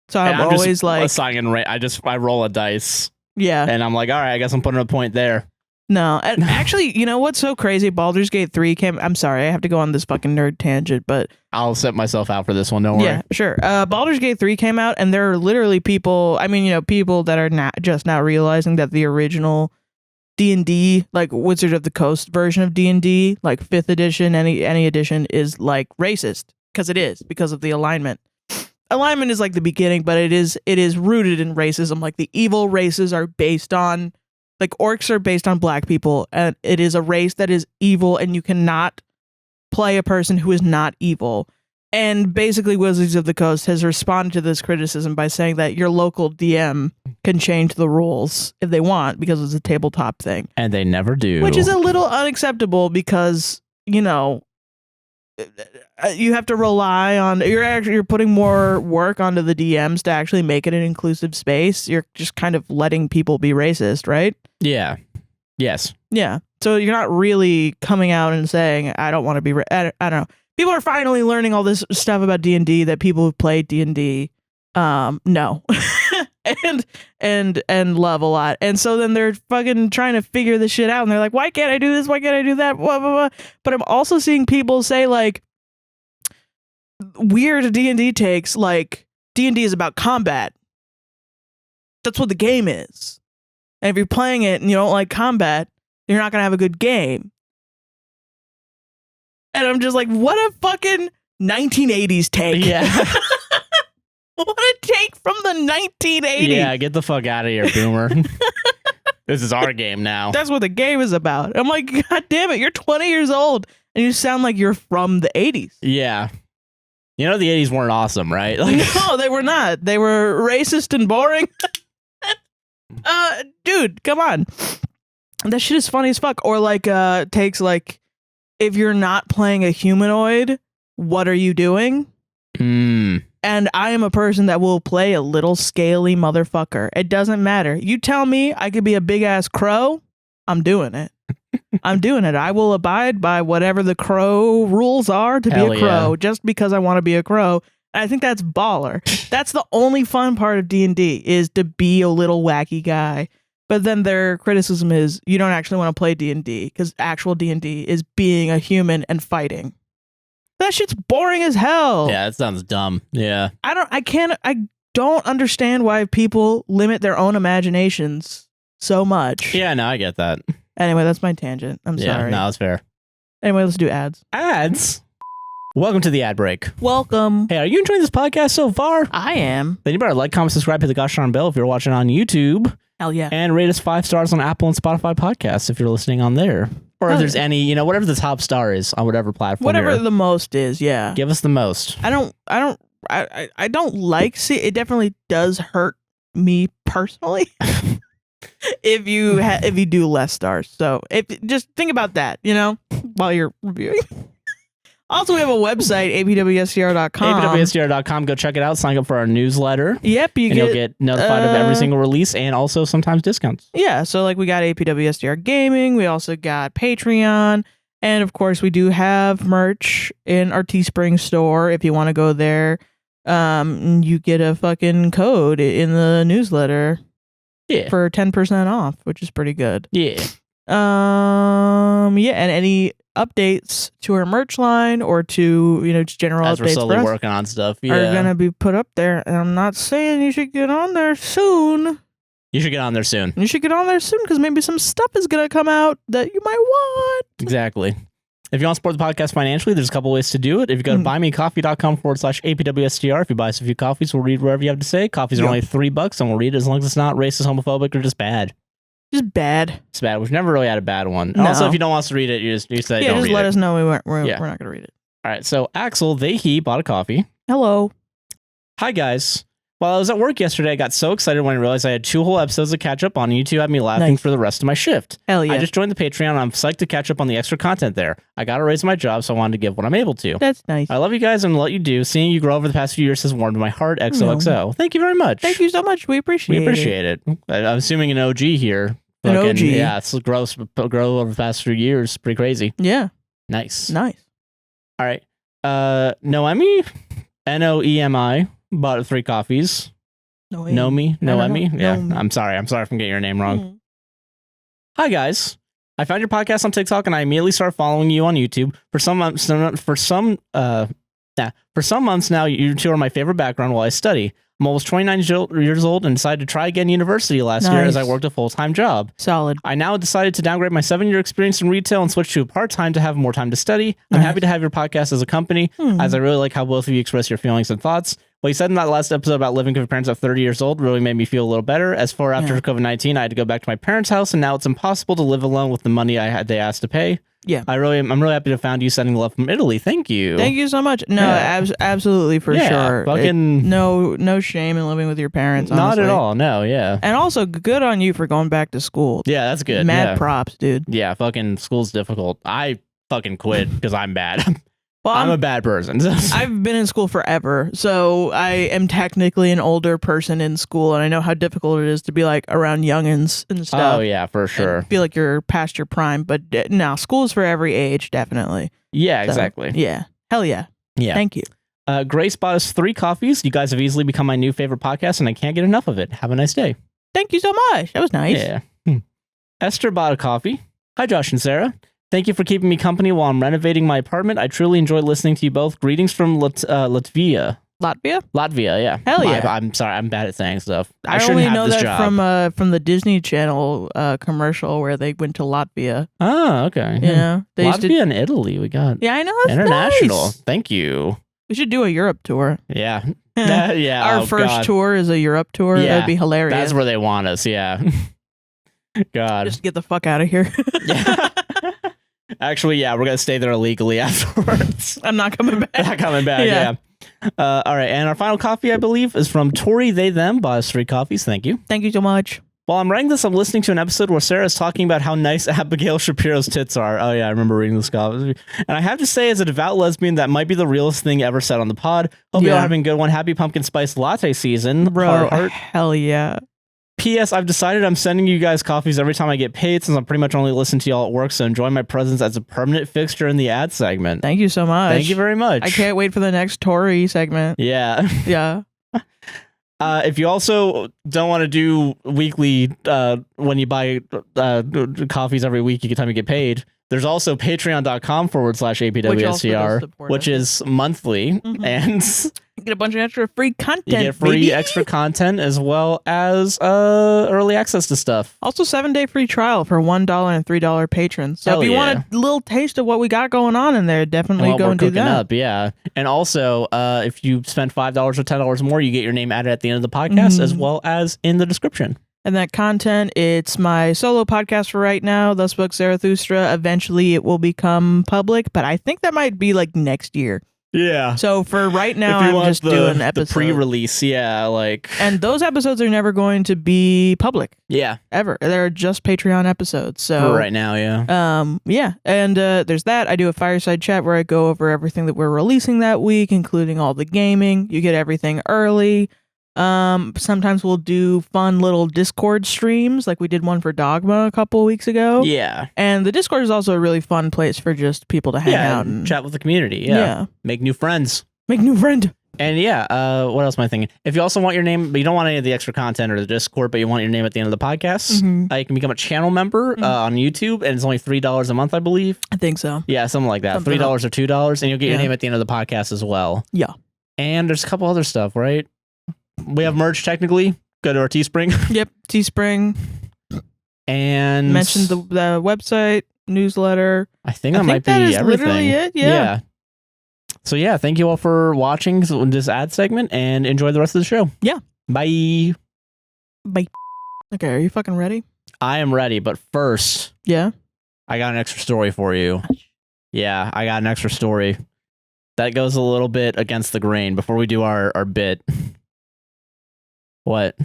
So I'm always just like... I roll a dice. Yeah. And I'm like, all right, I guess I'm putting a point there. No. And actually, you know what's so crazy? Baldur's Gate 3 came... I'm sorry, I have to go on this fucking nerd tangent, but... I'll set myself out for this one, don't worry. Yeah, sure. Baldur's Gate 3 came out, and there are literally people... I mean, you know, people that are just now realizing that the original... D&D, like Wizard of the Coast version of D&D, like 5th edition, any edition is like racist, because it is, because of the alignment. Alignment is like the beginning, but it is rooted in racism. Like the evil races are based on, like orcs are based on black people, and it is a race that is evil, and you cannot play a person who is not evil. And basically Wizards of the Coast has responded to this criticism by saying that your local DM can change the rules if they want because it's a tabletop thing. And they never do. Which is a little unacceptable because, you know, you have to rely on, you're putting more work onto the DMs to actually make it an inclusive space. You're just kind of letting people be racist, right? Yeah. Yes. Yeah. So you're not really coming out and saying, I don't want to be, I don't know. People are finally learning all this stuff about D&D that people who played D&D know and love a lot. And so then they're fucking trying to figure this shit out, and they're like, why can't I do this? Why can't I do that? Blah, blah, blah. But I'm also seeing people say like weird D&D takes, like D&D is about combat. That's what the game is. And if you're playing it and you don't like combat, you're not going to have a good game. And I'm just like, what a fucking 1980s take. Yeah. What a take from the 1980s. Yeah, get the fuck out of here, boomer. This is our game now. That's what the game is about. I'm like, God damn it, you're 20 years old and you sound like you're from the 80s. Yeah. You know the 80s weren't awesome, right? Like, no, they were not. They were racist and boring. Dude, come on. That shit is funny as fuck. Or like takes like, if you're not playing a humanoid, what are you doing? And I am a person that will play a little scaly motherfucker. It doesn't matter. You tell me I could be a big ass crow, I'm doing it. I'm doing it. I will abide by whatever the crow rules are to be a crow, just because I want to be a crow. And I think that's baller. That's the only fun part of D&D, is to be a little wacky guy. But then their criticism is you don't actually want to play D&D because actual D&D is being a human and fighting. That shit's boring as hell. Yeah, that sounds dumb. Yeah. I don't understand why people limit their own imaginations so much. Yeah, no, I get that. Anyway, that's my tangent. I'm sorry. No, that's fair. Anyway, let's do ads. Ads? Welcome to the ad break. Welcome. Hey, are you enjoying this podcast so far? I am. Then you better like, comment, subscribe, hit the gosh darn bell if you're watching on YouTube. Hell yeah. And rate us 5 stars on Apple and Spotify podcasts if you're listening on there. Or if there's any, whatever the top star is on whatever platform. Whatever the most is, yeah. Give us the most. I don't like it definitely does hurt me personally if you do less stars. So just think about that, while you're reviewing. Also, we have a website, APWSTR.com. APWSTR.com. Go check it out. Sign up for our newsletter. Yep. You'll get notified of every single release and also sometimes discounts. Yeah. So we got APWSTR Gaming. We also got Patreon. And of course, we do have merch in our Teespring store. If you want to go there, you get a fucking code in the newsletter. Yeah. For 10% off, which is pretty good. Yeah. And any updates to our merch line or to just general as updates we're slowly for us working on stuff are gonna be put up there. And I'm not saying you should get on there soon. You should get on there soon. You should get on there soon because maybe some stuff is gonna come out that you might want. Exactly. If you want to support the podcast financially, there's a couple ways to do it. If you go to buymeacoffee.com/APWSTR, if you buy us a few coffees, we'll read whatever you have to say. Coffees are only $3 and we'll read it as long as it's not racist, homophobic, or just bad. Just bad. It's bad. We've never really had a bad one. No. Also, if you don't want us to read it, you say don't read it. Just let us know we're not going to read it. All right. So Axel, he bought a coffee. Hello. Hi, guys. While I was at work yesterday, I got so excited when I realized I had 2 whole episodes to catch up on. You two had me laughing for the rest of my shift. Hell yeah. I just joined the Patreon and I'm psyched to catch up on the extra content there. I got to raise my job, so I wanted to give what I'm able to. That's nice. I love you guys and what you do. Seeing you grow over the past few years has warmed my heart. XOXO. Thank you very much. Thank you so much. We appreciate it. I'm assuming an OG here. An OG. Yeah, it's grow over the past few years. Pretty crazy. Yeah. Nice. All right. Noemi, Noemi, bought 3 coffees. Noemi. Yeah. I'm sorry if I'm getting your name wrong. Hi, guys. I found your podcast on TikTok and I immediately started following you on YouTube. For some months now, you two are my favorite background while I study. I'm almost 29 years old and decided to try again university last year as I worked a full-time job. Solid. I now decided to downgrade my 7-year experience in retail and switch to a part-time to have more time to study. I'm happy to have your podcast as a company, as I really like how both of you express your feelings and thoughts. What you said in that last episode about living with your parents at 30 years old really made me feel a little better. As for after COVID-19, I had to go back to my parents' house, and now it's impossible to live alone with the money they asked to pay. Yeah, I'm really happy to have found you sending love from Italy. Thank you. Thank you so much. No, absolutely for sure. Fucking no shame in living with your parents. Honestly. Not at all. No, yeah. And also good on you for going back to school. Yeah, that's good. Mad props, dude. Yeah, fucking school's difficult. I fucking quit because I'm bad. Well, I'm a bad person. I've been in school forever, so I am technically an older person in school, and I know how difficult it is to be around youngins and stuff. Oh yeah, for sure. I feel like you're past your prime, but no, school is for every age, definitely. Yeah, exactly. Yeah, hell yeah. Yeah. Thank you. Grace bought us 3 coffees. You guys have easily become my new favorite podcast, and I can't get enough of it. Have a nice day. Thank you so much. That was nice. Yeah. Esther bought a coffee. Hi, Josh and Sarah. Thank you for keeping me company while I'm renovating my apartment. I truly enjoy listening to you both. Greetings from Latvia. Latvia, yeah. Hell yeah. I'm sorry, I'm bad at saying stuff. I only know that from the Disney Channel commercial where they went to Latvia. Oh, okay. They Latvia and Italy, we got. Yeah, I know. That's international. Nice. Thank you. We should do a Europe tour. Yeah. Yeah. Our first tour is a Europe tour. Yeah, that'd be hilarious. That's where they want us. Yeah. God. Just get the fuck out of here. Yeah. Actually, yeah, we're gonna stay there illegally afterwards. I'm not coming back. Not coming back. Yeah. All right, and our final coffee, I believe, is from Tori. They them bought us 3 coffees. Thank you. Thank you so much. While I'm writing this, I'm listening to an episode where Sarah is talking about how nice Abigail Shapiro's tits are. Oh yeah, I remember reading this coffee. And I have to say, as a devout lesbian, that might be the realest thing ever said on the pod. Hope you're having a good one. Happy pumpkin spice latte season, bro. Hell yeah. P.S. I've decided I'm sending you guys coffees every time I get paid since I'm pretty much only listening to y'all at work, so enjoy my presence as a permanent fixture in the ad segment. Thank you so much. Thank you very much. I can't wait for the next Tory segment. Yeah. Yeah. If you also don't want to do weekly, when you buy coffees every week, every time you get paid, there's also patreon.com/APWSTR, which is monthly. Mm-hmm. And You get a bunch of extra free content. You get free extra content as well as early access to stuff. Also, 7-day free trial for $1 and $3 patrons. So if you want a little taste of what we got going on in there, definitely go and do that. Up, yeah. And also, if you spend $5 or $10 more, you get your name added at the end of the podcast as well as in the description. And that content, it's my solo podcast for right now, Thus Spoke Zarathustra. Eventually, it will become public, but I think that might be like next year. Yeah. So for right now, I'm just doing episodes. The pre-release, yeah, like. And those episodes are never going to be public. Yeah. Ever. They're just Patreon episodes. So for right now, yeah. Yeah. And there's that. I do a fireside chat where I go over everything that we're releasing that week, including all the gaming. You get everything early. Sometimes we'll do fun little Discord streams, like we did one for Dogma a couple of weeks ago. Yeah. And the Discord is also a really fun place for just people to hang out and chat with the community. Yeah. Make new friends. Make new friend. And yeah, what else am I thinking? If you also want your name, but you don't want any of the extra content or the Discord, but you want your name at the end of the podcast, you can become a channel member on YouTube, and it's only $3 a month, I believe. I think so. Yeah, something like that. $3 or $2, and you'll get your name at the end of the podcast as well. Yeah. And there's a couple other stuff, right? We have merch technically. Go to our Teespring. Yep, Teespring. And mention the website, newsletter. I think that might be everything. Literally it. Yeah. So yeah, thank you all for watching this ad segment and enjoy the rest of the show. Yeah. Bye. Bye. Okay, are you fucking ready? I am ready, but first, I got an extra story for you. Yeah, I got an extra story that goes a little bit against the grain before we do our bit. What?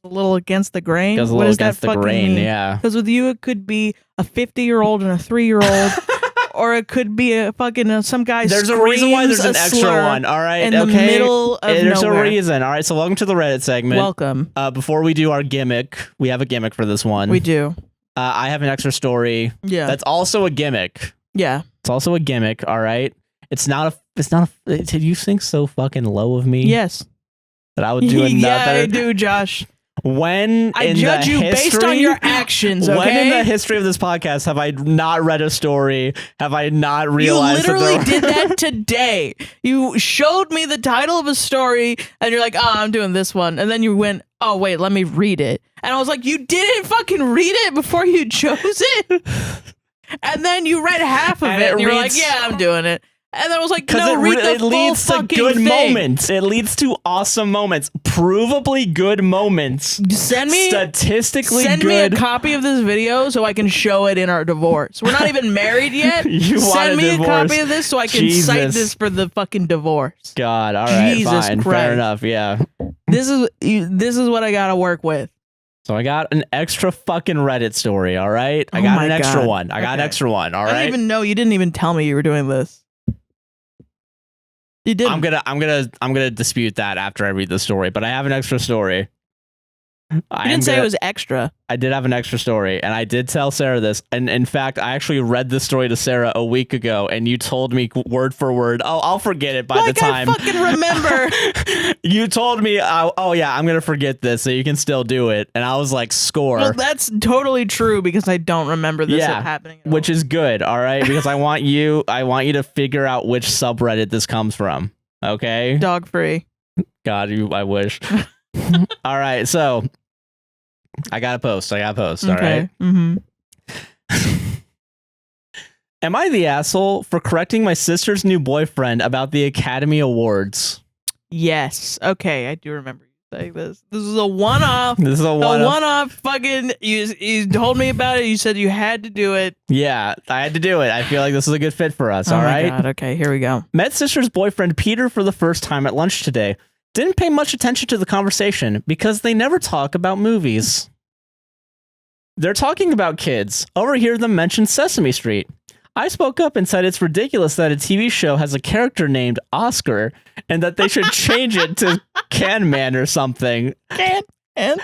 A little against the grain? Goes a little against the grain, mean? Yeah. Because with you, it could be a 50-year-old and a 3-year-old, or it could be a fucking some guy. There's a reason why there's an extra one. All right, in the middle of there's nowhere. a reason. All right, so welcome to the Reddit segment. Welcome. Before we do our gimmick, we have a gimmick for this one. We do. I have an extra story. Yeah. That's also a gimmick. Yeah. It's also a gimmick. All right. It's not a. Did you think so fucking low of me? Yes. That I would do another. Yeah, I do, Josh. When I judge you based on your actions, okay? When in the history of this podcast have I not read a story? Have I not realized you literally did that today? You showed me the title of a story, and you're like, oh, I'm doing this one. And then you went, oh, wait, let me read it. And I was like, you didn't fucking read it before you chose it? And then you read half of it, and you were like, yeah, I'm doing it. And then I was like, no, read the full leads to good moments. It leads to awesome moments. Provably good moments. Send me statistically send good. me a copy of this video so I can show it in our divorce. We're not even married yet. Send me a copy of this so I can cite this for the fucking divorce. God, all right, Jesus fine, Christ. fair enough. Yeah. This is what I gotta work with. So I got an extra fucking Reddit story. All right, I got an extra one. I got an extra one. All right. I don't even know. You didn't even tell me you were doing this. You didn't. I'm gonna dispute that after I read the story, but I have an extra story. You didn't say it was extra. I did have an extra story, and I did tell Sarrah this. And in fact, I actually read this story to Sarrah a week ago, and you told me word for word. Oh, I'll forget it by the time. I fucking remember. You told me, oh yeah, I'm gonna forget this, so you can still do it. And I was like, score. Well, that's totally true because I don't remember this happening. Which is good, all right? Because I want you to figure out which subreddit this comes from. Okay. Dog free. God, I wish. All right, so I got a post. Okay. All right. Mm-hmm. Am I the asshole for correcting my sister's new boyfriend about the Academy Awards? Yes. Okay, I do remember you saying this. This is a one-off. Fucking. You told me about it. You said you had to do it. Yeah, I had to do it. I feel like this is a good fit for us. Oh all my right. God. Okay, here we go. Met sister's boyfriend Peter for the first time at lunch today. Didn't pay much attention to the conversation because they never talk about movies. They're talking about kids. Overhear them mention Sesame Street. I spoke up and said it's ridiculous that a TV show has a character named Oscar and that they should change it to Can Man or something. Can Man?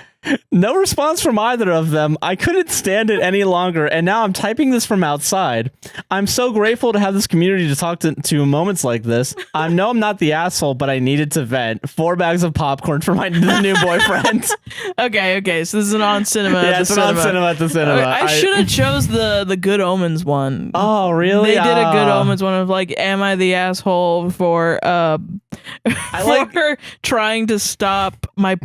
No response from either of them. I couldn't stand it any longer, and now I'm typing this from outside. I'm so grateful to have this community to talk to moments like this. I know I'm not the asshole, but I needed to vent. 4 bags of popcorn for my new boyfriend. Okay, so this is an on cinema. Yeah, it's an on cinema at the cinema. I should have chose the Good Omens one. Oh, really? They did a Good Omens one of like, am I the asshole for trying to stop my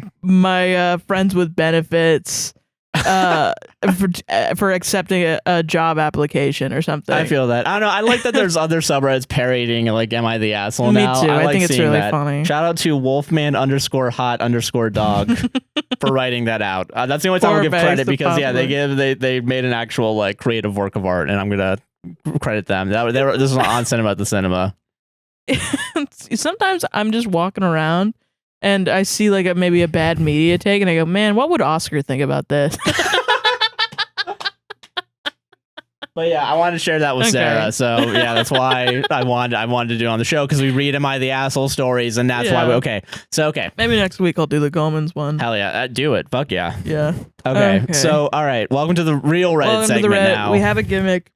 friends with benefits for accepting a job application or something. I feel that. I don't know. I like that there's other subreddits parodying like, am I the asshole Me now? too. I like think it's really funny. Shout out to Wolfman_hot_dog for writing that out. That's the only time I'll give credit because they made an actual like creative work of art, and I'm gonna credit them. This was on cinema at the cinema. Sometimes I'm just walking around and I see like maybe a bad media take, and I go, man, what would Oscar think about this? But yeah, I wanted to share that with Sarah. So yeah, that's why I wanted to do it on the show, because we read Am I the Asshole stories, and that's why okay. Maybe next week I'll do the Gomans one. Hell yeah, do it. Fuck yeah. Yeah. Okay. So all right, welcome to the real Reddit segment now. We have a gimmick.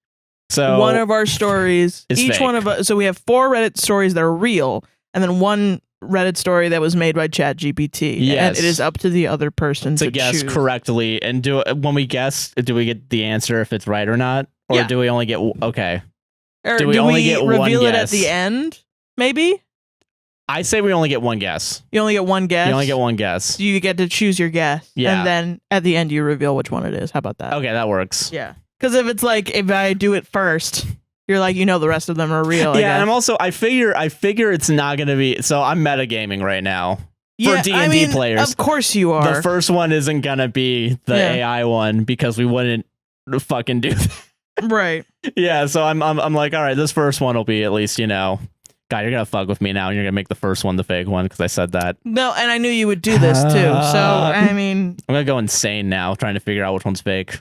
So one of our stories, each fake. one of us. So we have 4 Reddit stories that are real, and then one Reddit story that was made by ChatGPT. Yes. And it is up to the other person to guess choose correctly. And when we guess, do we get the answer if it's right or not? Or do we only get okay? Or do we only get reveal it at the end? Maybe. I say we only get one guess. You only get one guess. You only get one guess. You get to choose your guess. Yeah. And then at the end you reveal which one it is. How about that? Okay, that works. Yeah. Because if it's like, if I do it first, you're like, the rest of them are real. Yeah, and I'm also, I figure it's not going to be, so I'm metagaming right now for D&D players. Of course you are. The first one isn't going to be the AI one, because we wouldn't fucking do that. Right. Yeah, so I'm like, all right, this first one will be at least, God, you're going to fuck with me now, and you're going to make the first one the fake one, because I said that. No, and I knew you would do this too, so, I mean. I'm going to go insane now, trying to figure out which one's fake.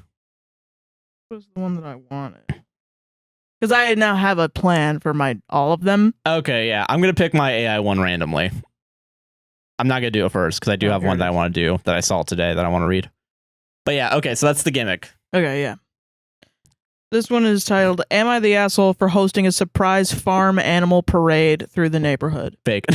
What was the one that I wanted? Because I now have a plan for all of them. Okay, yeah. I'm going to pick my AI one randomly. I'm not going to do it first, because I do have one that I want to do, that I saw today, that I want to read. But yeah, okay, so that's the gimmick. Okay, yeah. This one is titled, Am I the Asshole for Hosting a Surprise Farm Animal Parade Through the Neighborhood? Fake.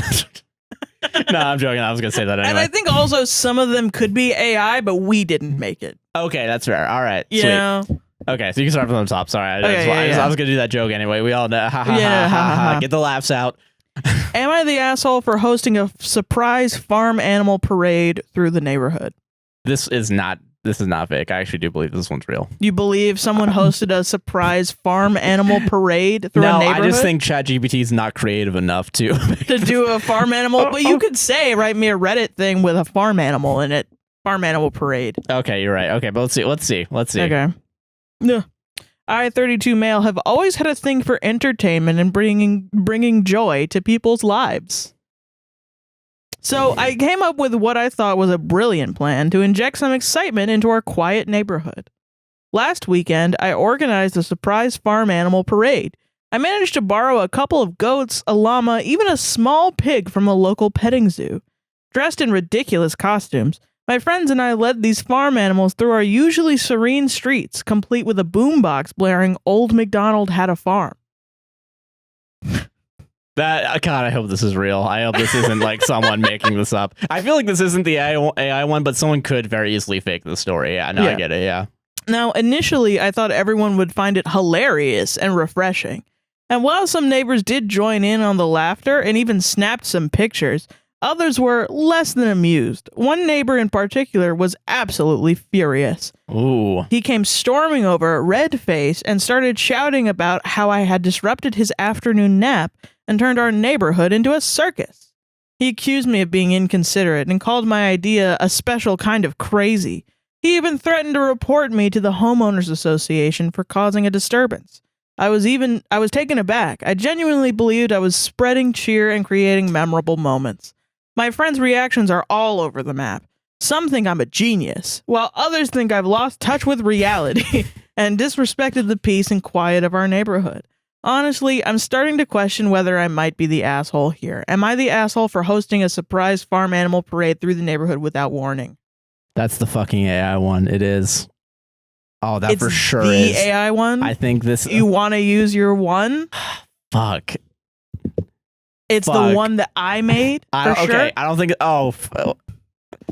No, I'm joking. I was going to say that anyway. And I think also some of them could be AI, but we didn't make it. Okay, that's fair. All right, sweet. Okay, so you can start from the top. Sorry, I was going to do that joke anyway. We all know. Get the laughs out. Am I the asshole for hosting a surprise farm animal parade through the neighborhood? This is not fake. I actually do believe this one's real. You believe someone hosted a surprise farm animal parade through a neighborhood? I just think ChatGPT is not creative enough to do a farm animal. But you could say, write me a Reddit thing with a farm animal in it. Farm animal parade. Okay, you're right. Okay, but let's see. Okay. I, 32 male, have always had a thing for entertainment and bringing joy to people's lives. So I came up with what I thought was a brilliant plan to inject some excitement into our quiet neighborhood. Last weekend, I organized a surprise farm animal parade. I managed to borrow a couple of goats, a llama, even a small pig from a local petting zoo. Dressed in ridiculous costumes, my friends and I led these farm animals through our usually serene streets, complete with a boombox blaring Old MacDonald Had a Farm. God, I hope this is real. I hope this isn't like someone making this up. I feel like this isn't the AI one, but someone could very easily fake the story. Yeah, I get it, yeah. Now, initially, I thought everyone would find it hilarious and refreshing. And while some neighbors did join in on the laughter and even snapped some pictures, others were less than amused. One neighbor in particular was absolutely furious. Ooh. He came storming over, red-faced, and started shouting about how I had disrupted his afternoon nap and turned our neighborhood into a circus. He accused me of being inconsiderate and called my idea a special kind of crazy. He even threatened to report me to the homeowners association for causing a disturbance. I was taken aback. I genuinely believed I was spreading cheer and creating memorable moments. My friends' reactions are all over the map. Some think I'm a genius, while others think I've lost touch with reality and disrespected the peace and quiet of our neighborhood. Honestly, I'm starting to question whether I might be the asshole here. Am I the asshole for hosting a surprise farm animal parade through the neighborhood without warning? That's the fucking AI one. It is. Oh, that It's for sure the is. AI one. I think this. You want to use your one? Fuck. It's the one that I made. For sure. Okay, I don't think. Oh.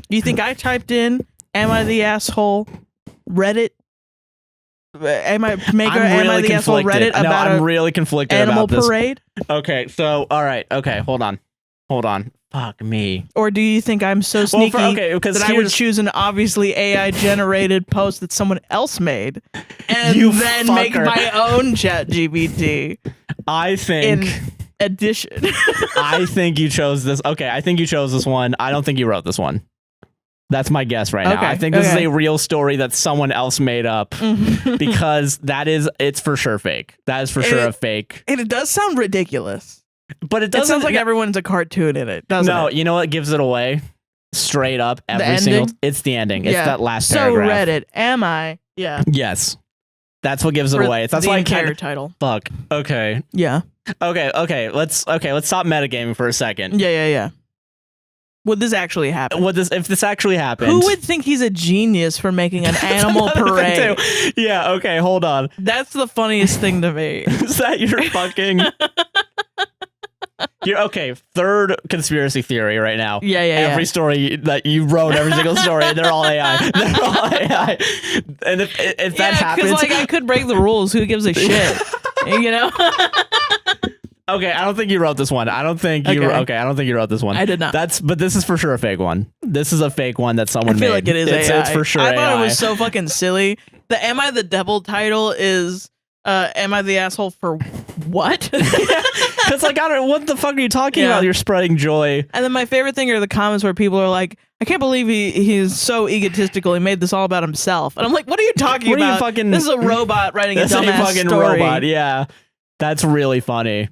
You think I typed in, "Am I the asshole?" Reddit. Am I the asshole Reddit about I'm really conflicted animal about this. parade? Okay, so all right. Okay, hold on. Fuck me. Or do you think I'm so sneaky that I would choose an obviously AI generated post that someone else made and then make my own chat GPT? I think. In addition. I think you chose this. Okay, I think you chose this one. I don't think you wrote this one. That's my guess right now. I think this is a real story that someone else made up because it's for sure fake. That is for sure a fake. And it does sound ridiculous. But it sounds like everyone's a cartoon in it, doesn't it? No, you know what gives it away? Straight up, it's the ending. It's that last paragraph. So Reddit, am I? Yeah. Yes. That's what gives it away. That's why I can't. Title. Fuck. Okay. Yeah. Okay. Let's stop metagaming for a second. Yeah. Would this actually happen? If this actually happened? Who would think he's a genius for making an animal parade? Yeah. Okay. Hold on. That's the funniest thing to me. Is that your fucking? Okay, third conspiracy theory right now. Yeah. Every story that you wrote, every single story, they're all AI. They're all AI. And if that happens, because I could break the rules. Who gives a shit? You know. Okay, I don't think you wrote this one. I don't think you. Okay, I don't think you wrote this one. I did not. But this is for sure a fake one. This is a fake one that someone made. I feel like it is AI. It's for sure. I thought it was so fucking silly. The "Am I the Devil" title is "Am I the asshole for what?" Because what the fuck are you talking about? You're spreading joy. And then my favorite thing are the comments where people are like, "I can't believe he's so egotistical. He made this all about himself." And I'm like, "What are you talking about? This is a robot writing a dumbass fucking story." Robot. Yeah, that's really funny.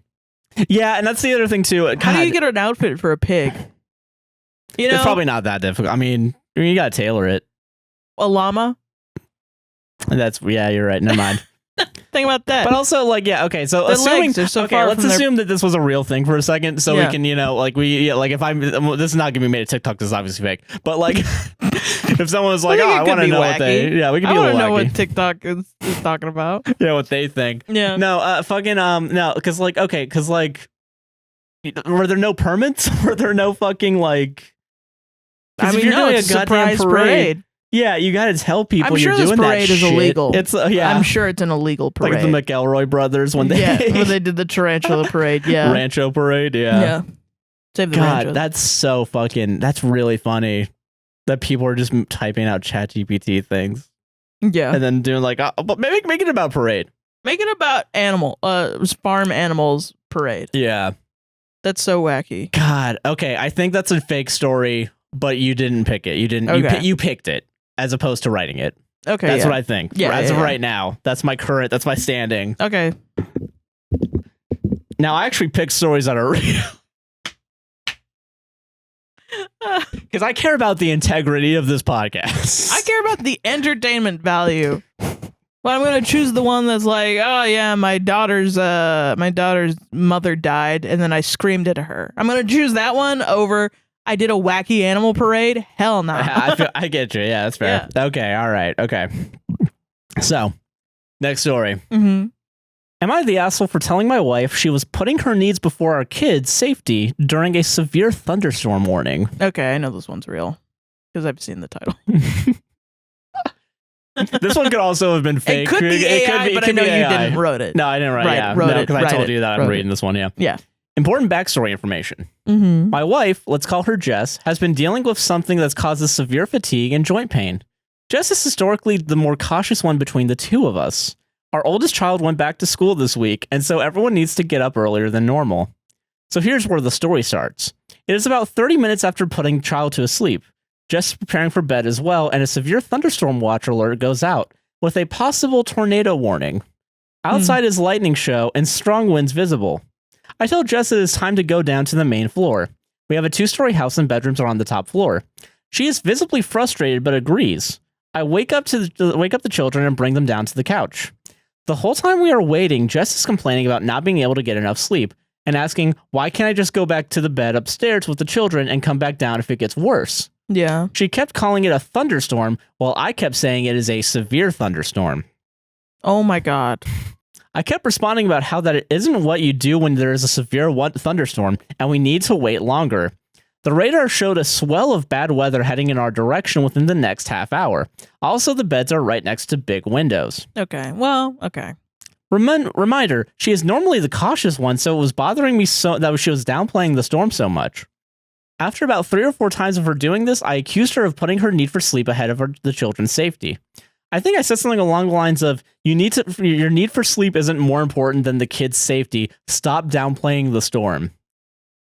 Yeah, and that's the other thing too. God. How do you get an outfit for a pig? You know, it's probably not that difficult. I mean, you gotta tailor it. A llama. You're right. Never mind. Think about that. But also, okay, so the assuming legs are so let's assume that this was a real thing for a second, so we can, if I'm this is not gonna be made a TikTok, this is obviously fake. But if someone was like, I want to know what they, we could be a little wacky. I want to know what TikTok is talking about. Yeah, what they think. Yeah. No, no, because were there no permits? Were there no fucking I mean, no, it's a surprise parade. Yeah, you gotta tell people I'm you're sure doing this parade that is illegal. It's I'm sure it's an illegal parade. Like the McElroy brothers when they when they did the tarantula parade. Yeah, Rancho parade. Yeah. Save the God, ranchos. That's really funny that people are just typing out ChatGPT things. Yeah, and then doing but make it about parade. Make it about farm animals parade. Yeah, that's so wacky. God. Okay, I think that's a fake story, but you didn't pick it. You didn't. Okay. You picked it. As opposed to writing it. Okay. That's what I think. Yeah. As of right now. That's my standing. Okay. Now I actually pick stories that are real. Because I care about the integrity of this podcast. I care about the entertainment value. But I'm gonna choose the one that's like, oh yeah, my daughter's mother died, and then I screamed at her. I'm gonna choose that one over I did a wacky animal parade. Hell no. I get you. Yeah, that's fair. Yeah. Okay. All right. Okay. So, next story. Mm-hmm. Am I the asshole for telling my wife she was putting her needs before our kids' safety during a severe thunderstorm warning? Okay, I know this one's real because I've seen the title. This one could also have been fake. It could be AI, but I know you didn't wrote it. No, I didn't write it. Yeah, no, because I told you that I'm reading this one. Yeah. Yeah. Important backstory information. Mm-hmm. My wife, let's call her Jess, has been dealing with something that's causes severe fatigue and joint pain. Jess is historically the more cautious one between the two of us. Our oldest child went back to school this week, and so everyone needs to get up earlier than normal. So here's where the story starts. It is about 30 minutes after putting the child to sleep. Jess is preparing for bed as well, and a severe thunderstorm watch alert goes out with a possible tornado warning. Outside is lightning show and strong winds visible. I tell Jess it is time to go down to the main floor. We have a 2-story house and bedrooms are on the top floor. She is visibly frustrated but agrees. I wake up the children and bring them down to the couch. The whole time we are waiting, Jess is complaining about not being able to get enough sleep and asking, why can't I just go back to the bed upstairs with the children and come back down if it gets worse? Yeah. She kept calling it a thunderstorm, while I kept saying it is a severe thunderstorm. Oh my God. I kept responding about how that it isn't what you do when there is a severe thunderstorm, and we need to wait longer. The radar showed a swell of bad weather heading in our direction within the next half hour. Also, the beds are right next to big windows. Okay. Well, okay. Reminder, she is normally the cautious one, so it was bothering me so that she was downplaying the storm so much. After about 3 or 4 times of her doing this, I accused her of putting her need for sleep ahead of the children's safety. I think I said something along the lines of, your need for sleep isn't more important than the kids' safety. Stop downplaying the storm.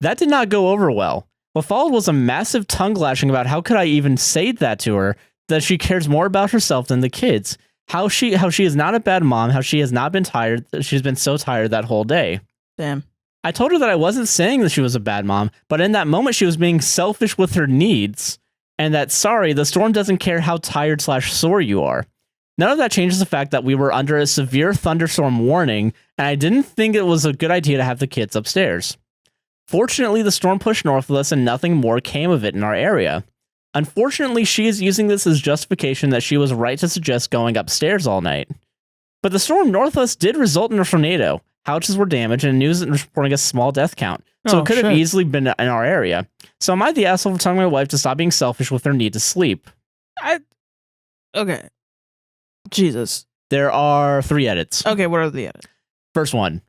That did not go over well. What followed was a massive tongue lashing about how could I even say that to her, that she cares more about herself than the kids. How she is not a bad mom, how she has not been tired, she's been so tired that whole day. Damn. I told her that I wasn't saying that she was a bad mom, but in that moment she was being selfish with her needs, and that, sorry, the storm doesn't care how tired/sore you are. None of that changes the fact that we were under a severe thunderstorm warning, and I didn't think it was a good idea to have the kids upstairs. Fortunately, the storm pushed north of us and nothing more came of it in our area. Unfortunately, she is using this as justification that she was right to suggest going upstairs all night. But the storm north of us did result in a tornado. Houses were damaged and news is reporting a small death count. So it could have easily been in our area. So am I the asshole for telling my wife to stop being selfish with her need to sleep? Okay. Jesus. There are 3 edits. Okay, what are the edits? First one.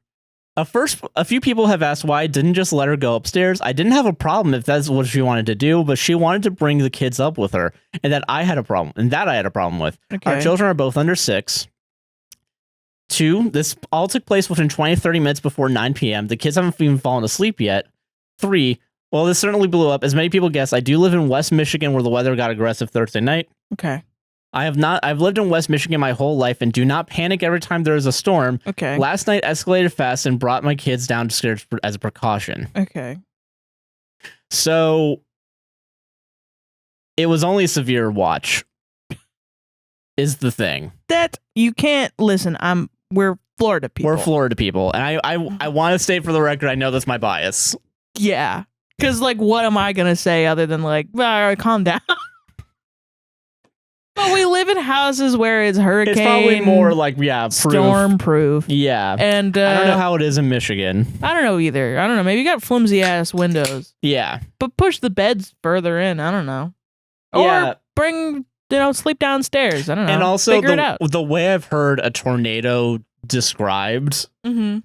A few people have asked why I didn't just let her go upstairs. I didn't have a problem if that's what she wanted to do, but she wanted to bring the kids up with her, and that I had a problem with. Okay. Our children are both under 6. 2, this all took place within 20-30 minutes before 9 p.m. The kids haven't even fallen asleep yet. 3, well, this certainly blew up. As many people guess, I do live in West Michigan where the weather got aggressive Thursday night. Okay. I've lived in West Michigan my whole life and do not panic every time there is a storm. Okay. Last night escalated fast and brought my kids downstairs as a precaution. Okay. So it was only a severe watch is the thing. That you can't listen. We're Florida people. We're Florida people. And I want to state for the record, I know that's my bias. Yeah. Because, like, what am I going to say other than, like, all right, calm down? But we live in houses where it's hurricane. It's probably more like, storm proof. Yeah. And I don't know how it is in Michigan. I don't know either. I don't know. Maybe you got flimsy ass windows. Yeah. But push the beds further in. I don't know. Or bring, sleep downstairs. I don't know. And also, figure it out. The way I've heard a tornado described, mm-hmm.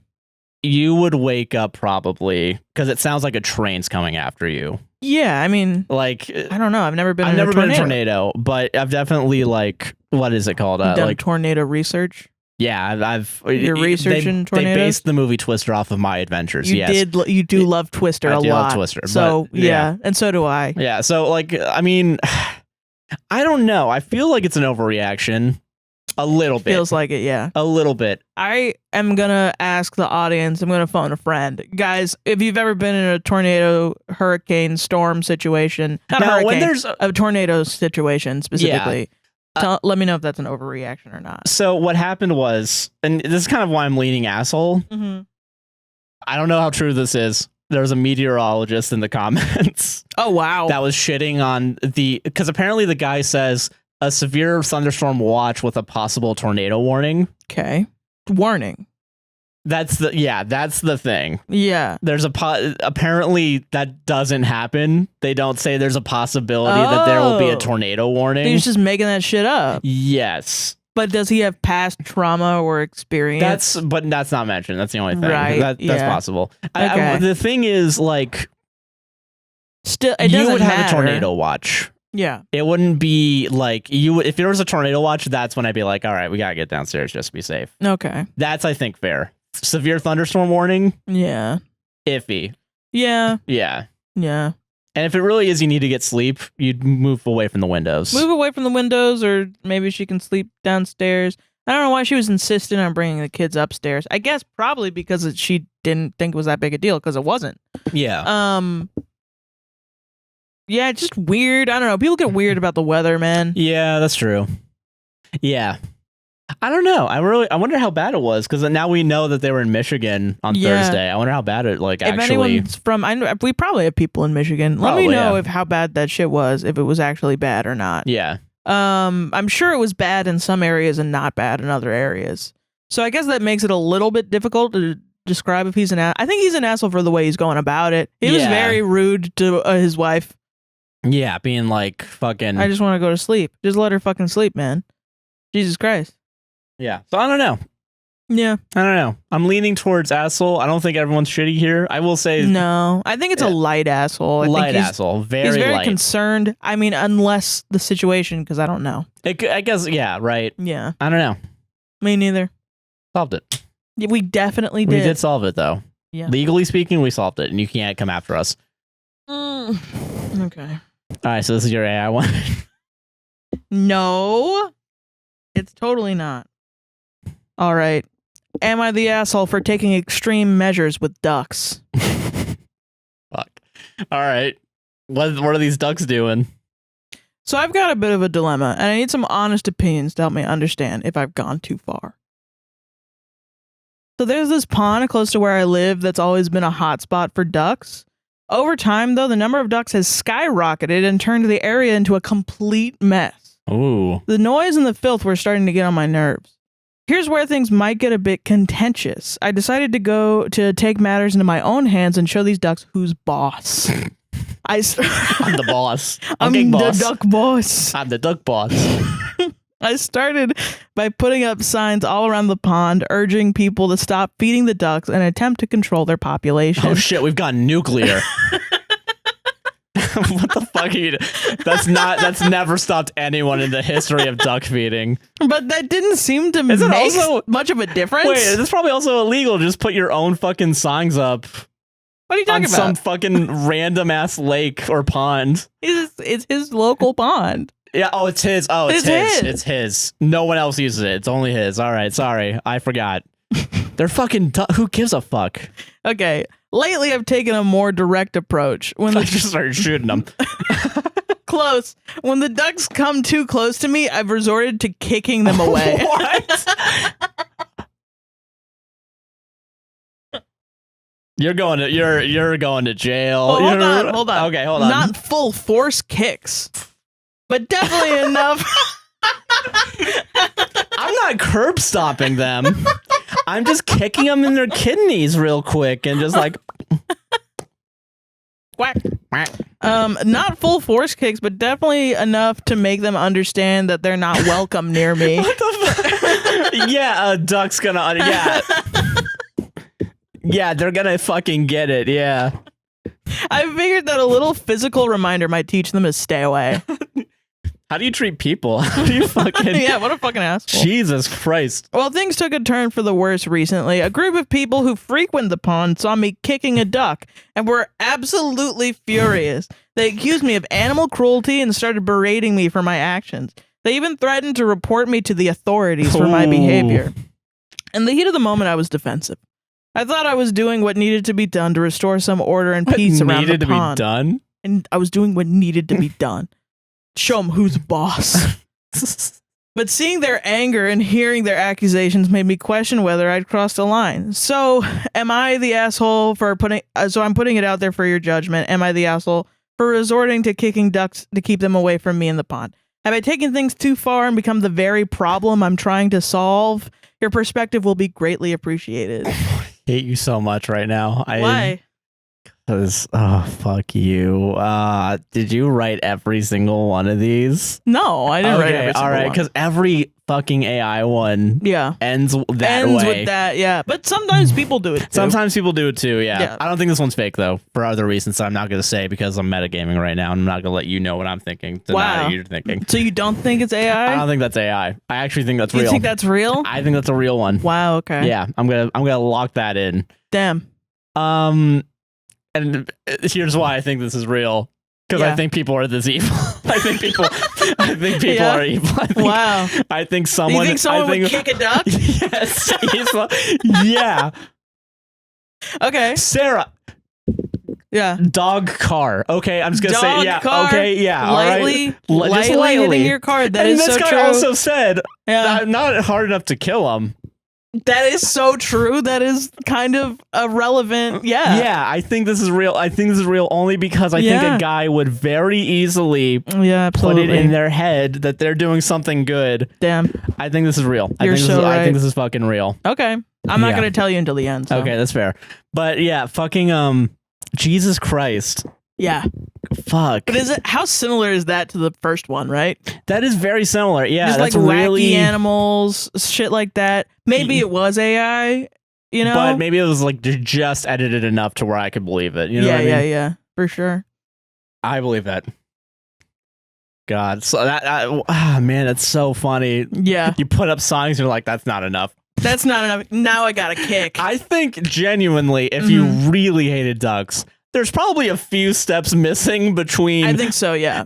you would wake up probably because it sounds like a train's coming after you. Yeah, I mean, like, I don't know. I've never been in a tornado, but I've definitely, like, what is it called? Done like tornado research. Yeah, You're researching tornadoes. They based the movie Twister off of my adventures. You do love Twister a lot. I do love Twister. So yeah, and so do I. Yeah, so like, I mean, I don't know. I feel like it's an overreaction. A little bit. Feels like it, yeah. A little bit. I am going to ask the audience, I'm going to phone a friend. Guys, if you've ever been in a tornado, hurricane, storm situation, when there's a tornado situation specifically, let me know if that's an overreaction or not. So what happened was, and this is kind of why I'm leaning asshole. Mm-hmm. I don't know how true this is. There was a meteorologist in the comments. Oh, wow. That was shitting on because apparently the guy says, a severe thunderstorm watch with a possible tornado warning. Okay. Warning. That's the thing. Yeah. There's apparently that doesn't happen. They don't say there's a possibility that there will be a tornado warning. He's just making that shit up. Yes. But does he have past trauma or experience? But that's not mentioned. That's the only thing. Right. That's possible. Okay. The thing is, like, still, it doesn't you would have matter. a tornado watch. Yeah. It wouldn't be like if there was a tornado watch, that's when I'd be like, all right, we got to get downstairs just to be safe. Okay. That's, I think, fair. Severe thunderstorm warning. Yeah. Iffy. Yeah. Yeah. Yeah. And if it really is you need to get sleep, you'd move away from the windows. Move away from the windows, or maybe she can sleep downstairs. I don't know why she was insistent on bringing the kids upstairs. I guess probably because she didn't think it was that big a deal, because it wasn't. Yeah. Yeah, it's just weird. I don't know. People get weird about the weather, man. Yeah, that's true. Yeah. I don't know. I wonder how bad it was, because now we know that they were in Michigan on Thursday. I wonder how bad it if actually. Anyone's from, we probably have people in Michigan. Let me know if how bad that shit was, if it was actually bad or not. Yeah. I'm sure it was bad in some areas and not bad in other areas. So I guess that makes it a little bit difficult to describe if he's an ass. I think he's an asshole for the way he's going about it. He was very rude to his wife. Yeah, being like fucking. I just want to go to sleep. Just let her fucking sleep, man. Jesus Christ. Yeah. So I don't know. Yeah. I don't know. I'm leaning towards asshole. I don't think everyone's shitty here. I will say. No. I think it's a light asshole. Light asshole. He's very light. Concerned. I mean, unless the situation, because I don't know. I guess, yeah, right. Yeah. I don't know. Me neither. Solved it. Yeah, we definitely did. We did solve it, though. Yeah. Legally speaking, we solved it, and you can't come after us. Okay. All right, so this is your AI one. No. It's totally not. All right. Am I the asshole for taking extreme measures with ducks? Fuck. All right. What are these ducks doing? So I've got a bit of a dilemma, and I need some honest opinions to help me understand if I've gone too far. So there's this pond close to where I live that's always been a hotspot for ducks. Over time, though, the number of ducks has skyrocketed and turned the area into a complete mess. Ooh. The noise and the filth were starting to get on my nerves. Here's where things might get a bit contentious. I decided to take matters into my own hands and show these ducks who's boss. I'm the boss. I'm the duck boss. I'm the duck boss. I started by putting up signs all around the pond, urging people to stop feeding the ducks and attempt to control their population. Oh shit, we've gone nuclear. What the fuck are you doing? That's never stopped anyone in the history of duck feeding. But that didn't seem to make much of a difference. Wait, it's probably also illegal. Just put your own fucking signs up. What are you talking about? Some fucking random ass lake or pond. It's his local pond. Yeah, oh, it's his. Oh, it's his. It's his. No one else uses it. It's only his. All right, sorry. I forgot. They're fucking who gives a fuck? Okay. Lately, I've taken a more direct approach. When I just started shooting them. Close. When the ducks come too close to me, I've resorted to kicking them away. What? You're going to jail. Oh, hold on. Okay, hold on. Not full force kicks, but definitely enough. I'm not curb stomping them. I'm just kicking them in their kidneys real quick and just like quack. Not full force kicks, but definitely enough to make them understand that they're not welcome near me. What the fuck? Yeah, a duck's gonna yeah. Yeah, they're gonna fucking get it, yeah. I figured that a little physical reminder might teach them to stay away. How do you treat people? How do you fucking... Yeah, what a fucking asshole. Jesus Christ. Well, things took a turn for the worse recently. A group of people who frequent the pond saw me kicking a duck and were absolutely furious. They accused me of animal cruelty and started berating me for my actions. They even threatened to report me to the authorities for my behavior. In the heat of the moment, I was defensive. I thought I was doing what needed to be done to restore some order and peace around the pond. Needed to be done? And I was doing what needed to be done. Show them who's boss. But seeing their anger and hearing their accusations made me question whether I'd crossed a line. So, am I the asshole for putting... so I'm putting it out there for your judgment. Am I the asshole for resorting to kicking ducks to keep them away from me in the pond? Have I taken things too far and become the very problem I'm trying to solve? Your perspective will be greatly appreciated. I hate you so much right now. Why? Because, oh, fuck you. Did you write every single one of these? No, I didn't write every single all right, because every fucking AI one ends with that, yeah. But sometimes people do it too. Sometimes people do it too, yeah. I don't think this one's fake, though, for other reasons I'm not going to say because I'm metagaming right now. I'm not going to let you know what I'm thinking. Wow. What you're thinking. So you don't think it's AI? I don't think that's AI. I actually think that's real. You think that's real? I think that's a real one. Wow, okay. Yeah, I'm gonna lock that in. Damn. And here's why I think this is real. Because I think people are this evil. I think people are evil. Wow. I think someone... You think someone would kick a duck? Yes. Yeah. Okay. Sarrah. Yeah. Dog car. Okay, I'm just gonna say yeah. Car, okay, yeah. Lightly, all right. Just lightly hitting your car. That and is this so guy true. also said, Yeah. not hard enough to kill him. That is so true. That is kind of irrelevant. Yeah. Yeah, I think this is real. I think this is real only because I think a guy would very easily put it in their head that they're doing something good. Damn. I think this is real. You're so right. I think this is fucking real. Okay. I'm not going to tell you until the end. So. Okay, that's fair. But yeah, fucking Jesus Christ. Yeah. Fuck. But how similar is that to the first one, right? That is very similar. Yeah, just that's like really wacky animals, shit like that. Maybe it was AI, you know? But maybe it was like just edited enough to where I could believe it. You know what I mean? Yeah, for sure. I believe that. God, so man, that's so funny. Yeah. You put up songs, you're like, that's not enough. That's not enough. Now I got a kick. I think genuinely, if you really hated ducks, there's probably a few steps missing between. I think so, yeah.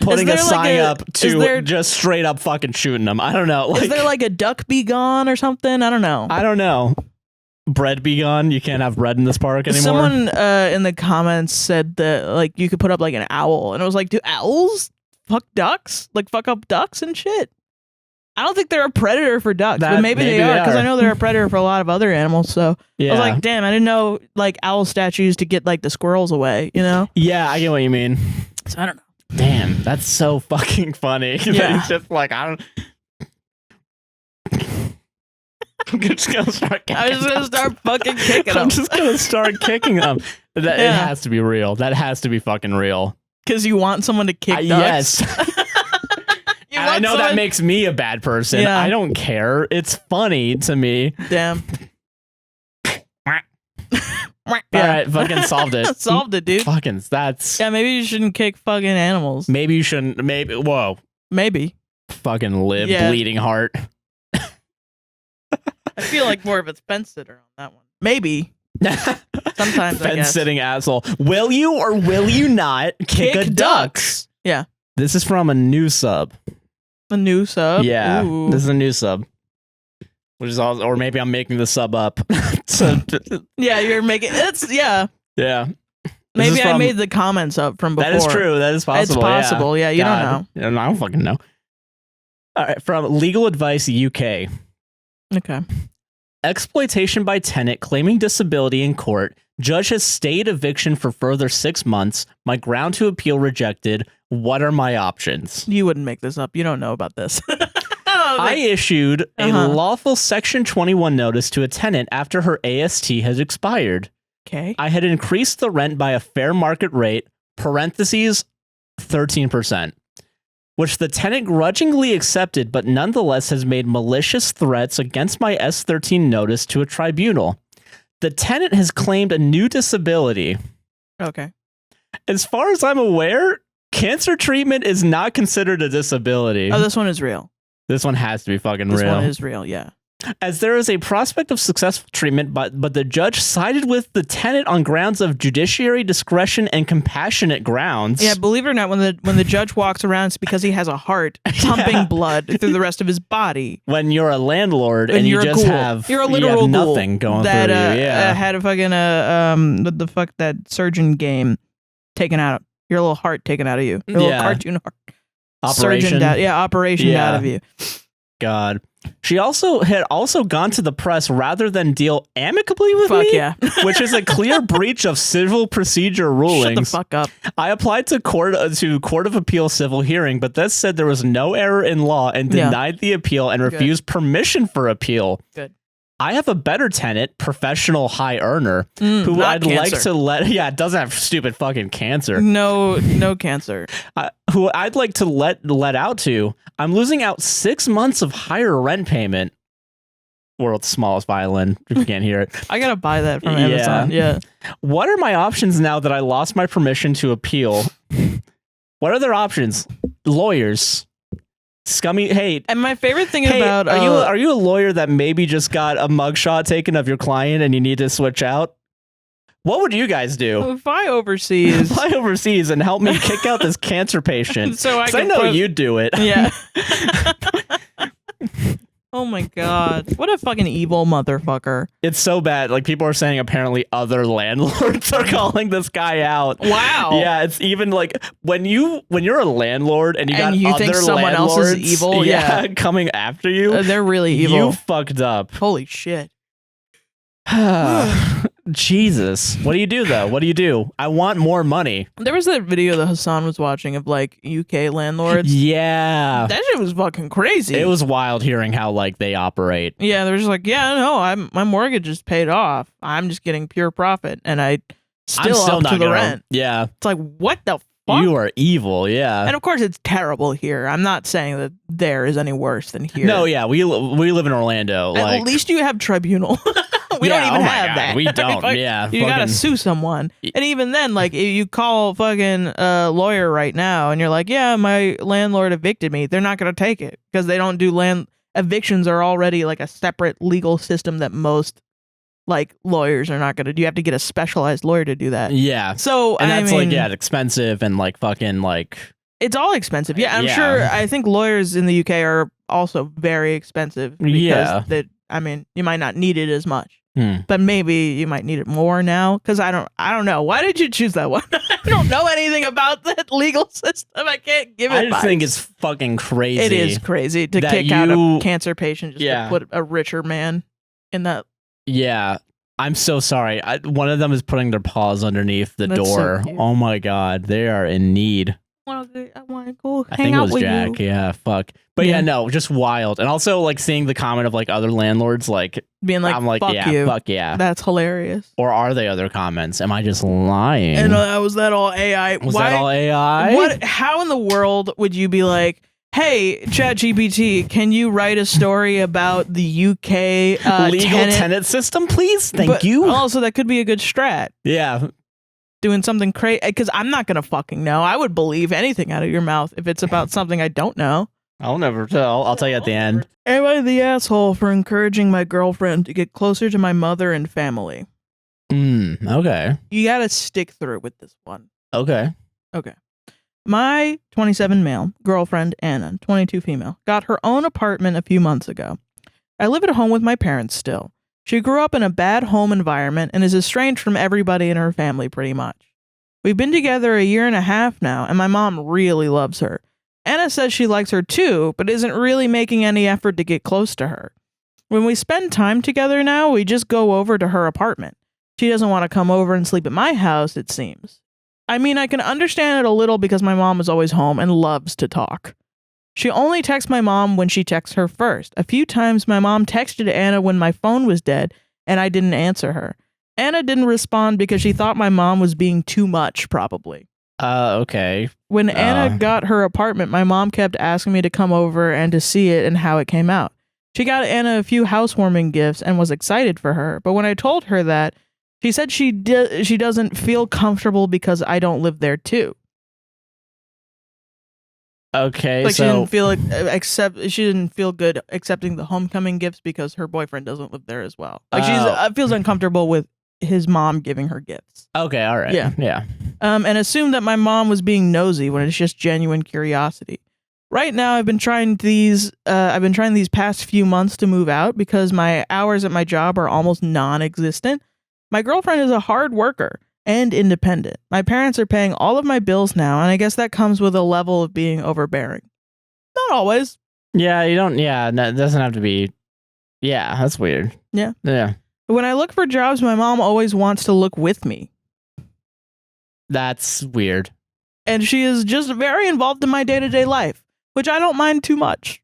Putting a sign up to just straight up fucking shooting them. I don't know. Is there like a duck be gone or something? I don't know. I don't know. Bread be gone. You can't have bread in this park anymore. Someone in the comments said that like you could put up like an owl, and I was like, do owls fuck ducks? Like fuck up ducks and shit? I don't think they're a predator for ducks, but maybe they are, because I know they're a predator for a lot of other animals. So I was like, damn, I didn't know like owl statues to get like the squirrels away, you know? Yeah, I get what you mean. So I don't know. Damn, that's so fucking funny. Yeah. It's just like, I don't. I'm just gonna start kicking I was gonna start fucking kicking them. I'm just gonna start kicking them. It has to be real. That has to be fucking real. Because you want someone to kick ducks? Yes. I know that makes me a bad person. Yeah. I don't care. It's funny to me. Damn. All right, fucking solved it. Solved it, dude. Fucking, that's... Yeah, maybe you shouldn't kick fucking animals. Maybe you shouldn't... Maybe... Whoa. Maybe. Fucking live, bleeding heart. I feel like more of a fence sitter on that one. Maybe. Sometimes, I guess. Fence-sitting asshole. Will you or will you not kick a ducks? Yeah. This is from a new sub. A new sub? Yeah. Ooh. This is a new sub. Which is all, or maybe I'm making the sub up. So, yeah, you're making it's yeah. Maybe I made the comments up from before. That is true. That is possible. It's possible. Yeah, you don't know. I don't fucking know. All right, from Legal Advice UK. Okay. Exploitation by tenant claiming disability in court. Judge has stayed eviction for further 6 months. My ground to appeal rejected. What are my options? You wouldn't make this up. You don't know about this. I issued a lawful Section 21 notice to a tenant after her AST has expired. Okay. I had increased the rent by a fair market rate, parentheses, 13%, which the tenant grudgingly accepted, but nonetheless has made malicious threats against my S13 notice to a tribunal. The tenant has claimed a new disability. Okay. As far as I'm aware, cancer treatment is not considered a disability. Oh, this one is real. This one has to be fucking real. This one is real, yeah. As there is a prospect of successful treatment, but the judge sided with the tenant on grounds of judiciary discretion and compassionate grounds. Yeah, believe it or not, when the judge walks around, it's because he has a heart pumping blood through the rest of his body. When you're a landlord and you just have you're a literal nothing going that, through you. Yeah, had a fucking what the fuck, that surgeon game taken out, your little heart taken out of you, your little cartoon heart. Operation. Operation out of you. God. She had gone to the press rather than deal amicably with me. Yeah. Which is a clear breach of civil procedure rulings. Shut the fuck up. I applied to Court of Appeal civil hearing, but this said there was no error in law and denied the appeal and refused permission for appeal. Good. I have a better tenant, professional high earner, who I'd like to let... Yeah, it doesn't have stupid fucking cancer. No cancer. Who I'd like to let out to. I'm losing out 6 months of higher rent payment. World's smallest violin, if you can't hear it. I gotta buy that from Amazon. Yeah. What are my options now that I lost my permission to appeal? What are their options? Lawyers. Scummy. Hey, and my favorite thing about are you a lawyer that maybe just got a mugshot taken of your client and you need to switch out? What would you guys do? Fly overseas. Fly overseas and help me kick out this cancer patient. So I know you'd do it. Yeah. Oh my god. What a fucking evil motherfucker. It's so bad. Like, people are saying apparently other landlords are calling this guy out. Wow. Yeah, it's even like when you're a landlord and you got you other think someone else is evil, yeah, coming after you. They're really evil. You fucked up. Holy shit. Jesus. What do you do though? What do you do? I want more money. There was that video that Hassan was watching of like UK landlords. Yeah. That shit was fucking crazy. It was wild hearing how like they operate. Yeah, they're just like, yeah, no, my mortgage is paid off. I'm just getting pure profit and I'm still up not to the gonna, rent. Yeah. It's like, what the fuck? You are evil, yeah. And of course it's terrible here. I'm not saying that there is any worse than here. No, yeah, we live in Orlando. At least you have tribunal. We don't even have that. We don't. Yeah. You gotta sue someone. And even then, like, if you call fucking lawyer right now and you're like, yeah, my landlord evicted me, they're not gonna take it because they don't do evictions are already like a separate legal system that most like lawyers are not gonna do. You have to get a specialized lawyer to do that. Yeah. So and that's I mean, like, yeah, it's expensive and like fucking like it's all expensive. Yeah, I'm sure. I think lawyers in the UK are also very expensive because I mean, you might not need it as much. But maybe you might need it more now because I don't know. Why did you choose that one? I don't know anything about that legal system. I can't give it. I just think it's fucking crazy. It is crazy to kick out a cancer patient just to put a richer man in that. Yeah, I'm so sorry. One of them is putting their paws underneath the door. So oh my god, they are in need. I want to go I hang think it out was with Jack. you. Yeah, fuck. But yeah, no, just wild. And also like seeing the comment of like other landlords like being like, I'm like, fuck yeah, you. fuck yeah. That's hilarious. Or are they other comments? Am I just lying? And was that all AI? Was that all AI? What? How in the world would you be like, hey, ChatGPT, can you write a story about the UK legal tenant system, please? Thank you. Also, that could be a good strat. Yeah. Doing something crazy, because I'm not gonna fucking know. I would believe anything out of your mouth if it's about something I don't know. I'll never tell. I'll tell you at the end. Am I the asshole for encouraging my girlfriend to get closer to my mother and family? Okay. You gotta stick through with this one. Okay. My 27 male girlfriend, Anna, 22 female, got her own apartment a few months ago. I live at home with my parents still. She grew up in a bad home environment and is estranged from everybody in her family pretty much. We've been together 1.5 years now, and my mom really loves her. Anna says she likes her too, but isn't really making any effort to get close to her. When we spend time together now, we just go over to her apartment. She doesn't want to come over and sleep at my house, it seems. I mean, I can understand it a little because my mom is always home and loves to talk. She only texts my mom when she texts her first. A few times my mom texted Anna when my phone was dead and I didn't answer her. Anna didn't respond because she thought my mom was being too much, probably. Okay. When Anna got her apartment, my mom kept asking me to come over and to see it and how it came out. She got Anna a few housewarming gifts and was excited for her, but when I told her that, she said she doesn't feel comfortable because I don't live there too. Okay, like so she didn't feel good accepting the homecoming gifts because her boyfriend doesn't live there as well. Like she feels uncomfortable with his mom giving her gifts. Okay, all right. Yeah. And assumed that my mom was being nosy when it's just genuine curiosity. Right now, I've been trying these past few months to move out because my hours at my job are almost non-existent. My girlfriend is a hard worker and independent. My parents are paying all of my bills now, and I guess that comes with a level of being overbearing. Not always. Yeah, you don't. Yeah, no, it doesn't have to be. Yeah, that's weird. Yeah. Yeah. When I look for jobs, my mom always wants to look with me. That's weird. And she is just very involved in my day-to-day life, which I don't mind too much.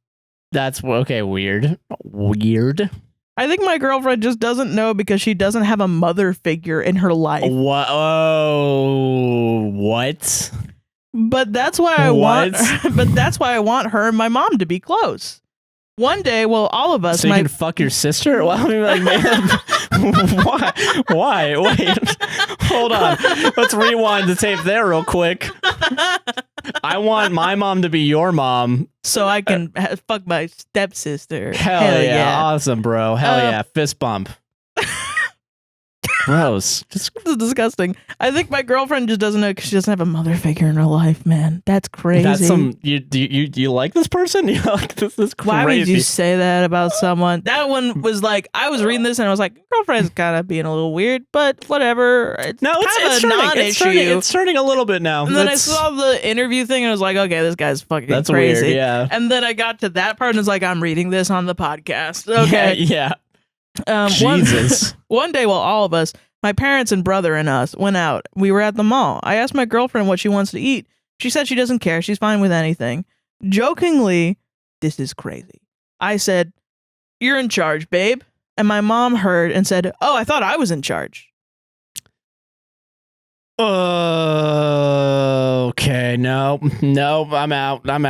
That's okay. Weird. I think my girlfriend just doesn't know because she doesn't have a mother figure in her life. What? Oh, what? But that's why I want. But that's why I want her and my mom to be close. One day, well, all of us. So you can fuck your sister? Well, I mean, like, man, why? Wait, hold on. Let's rewind the tape there real quick. I want my mom to be your mom, so I can fuck my stepsister. Hell yeah, awesome, bro. Hell yeah, fist bump. Gross. This is disgusting. I think my girlfriend just doesn't know because she doesn't have a mother figure in her life, man. That's crazy. That's you like this person? You like this is crazy. Why would you say that about someone? That one was like, I was reading this and I was like, girlfriend's kind of being a little weird, but whatever. It's turning a little bit now. And then I saw the interview thing and I was like, okay, this guy's fucking that's crazy. Weird, yeah. And then I got to that part and it's like, I'm reading this on the podcast. Okay. Yeah. Jesus. One day while all of us, my parents and brother and us, went out, we were at the mall. I asked my girlfriend what she wants to eat. She said she doesn't care. She's fine with anything. Jokingly, this is crazy. I said, you're in charge, babe. And my mom heard and said, oh, I thought I was in charge. Okay, no, I'm out. I'm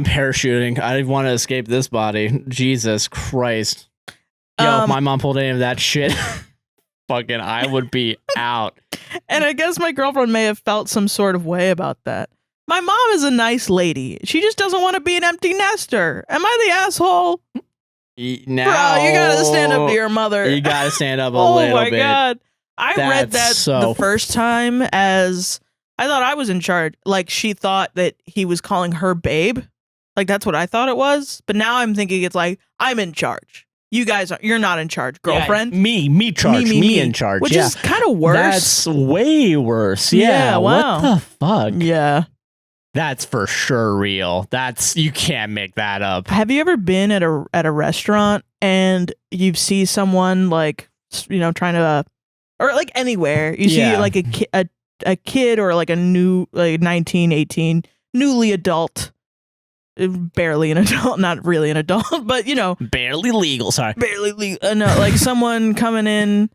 parachuting. I want to escape this body. Jesus Christ. Yo, if my mom pulled any of that shit, fucking, I would be out. And I guess my girlfriend may have felt some sort of way about that. My mom is a nice lady. She just doesn't want to be an empty nester. Am I the asshole? Now, bro, you gotta stand up to your mother. You gotta stand up a little bit. Oh my God. I read that the first time as I thought I was in charge. Like she thought that he was calling her babe. Like that's what I thought it was. But now I'm thinking it's like, I'm in charge. You guys you're not in charge, girlfriend. Yeah, me in charge. Which is kind of worse. That's way worse. Yeah. Wow. What the fuck? Yeah. That's for sure real. You can't make that up. Have you ever been at a restaurant and you see someone like, you know, trying to, or like anywhere, you see like a kid or like a new, like 19, 18, newly adult, barely an adult, not really an adult, but you know. Barely legal, sorry. Barely legal. No, like someone coming in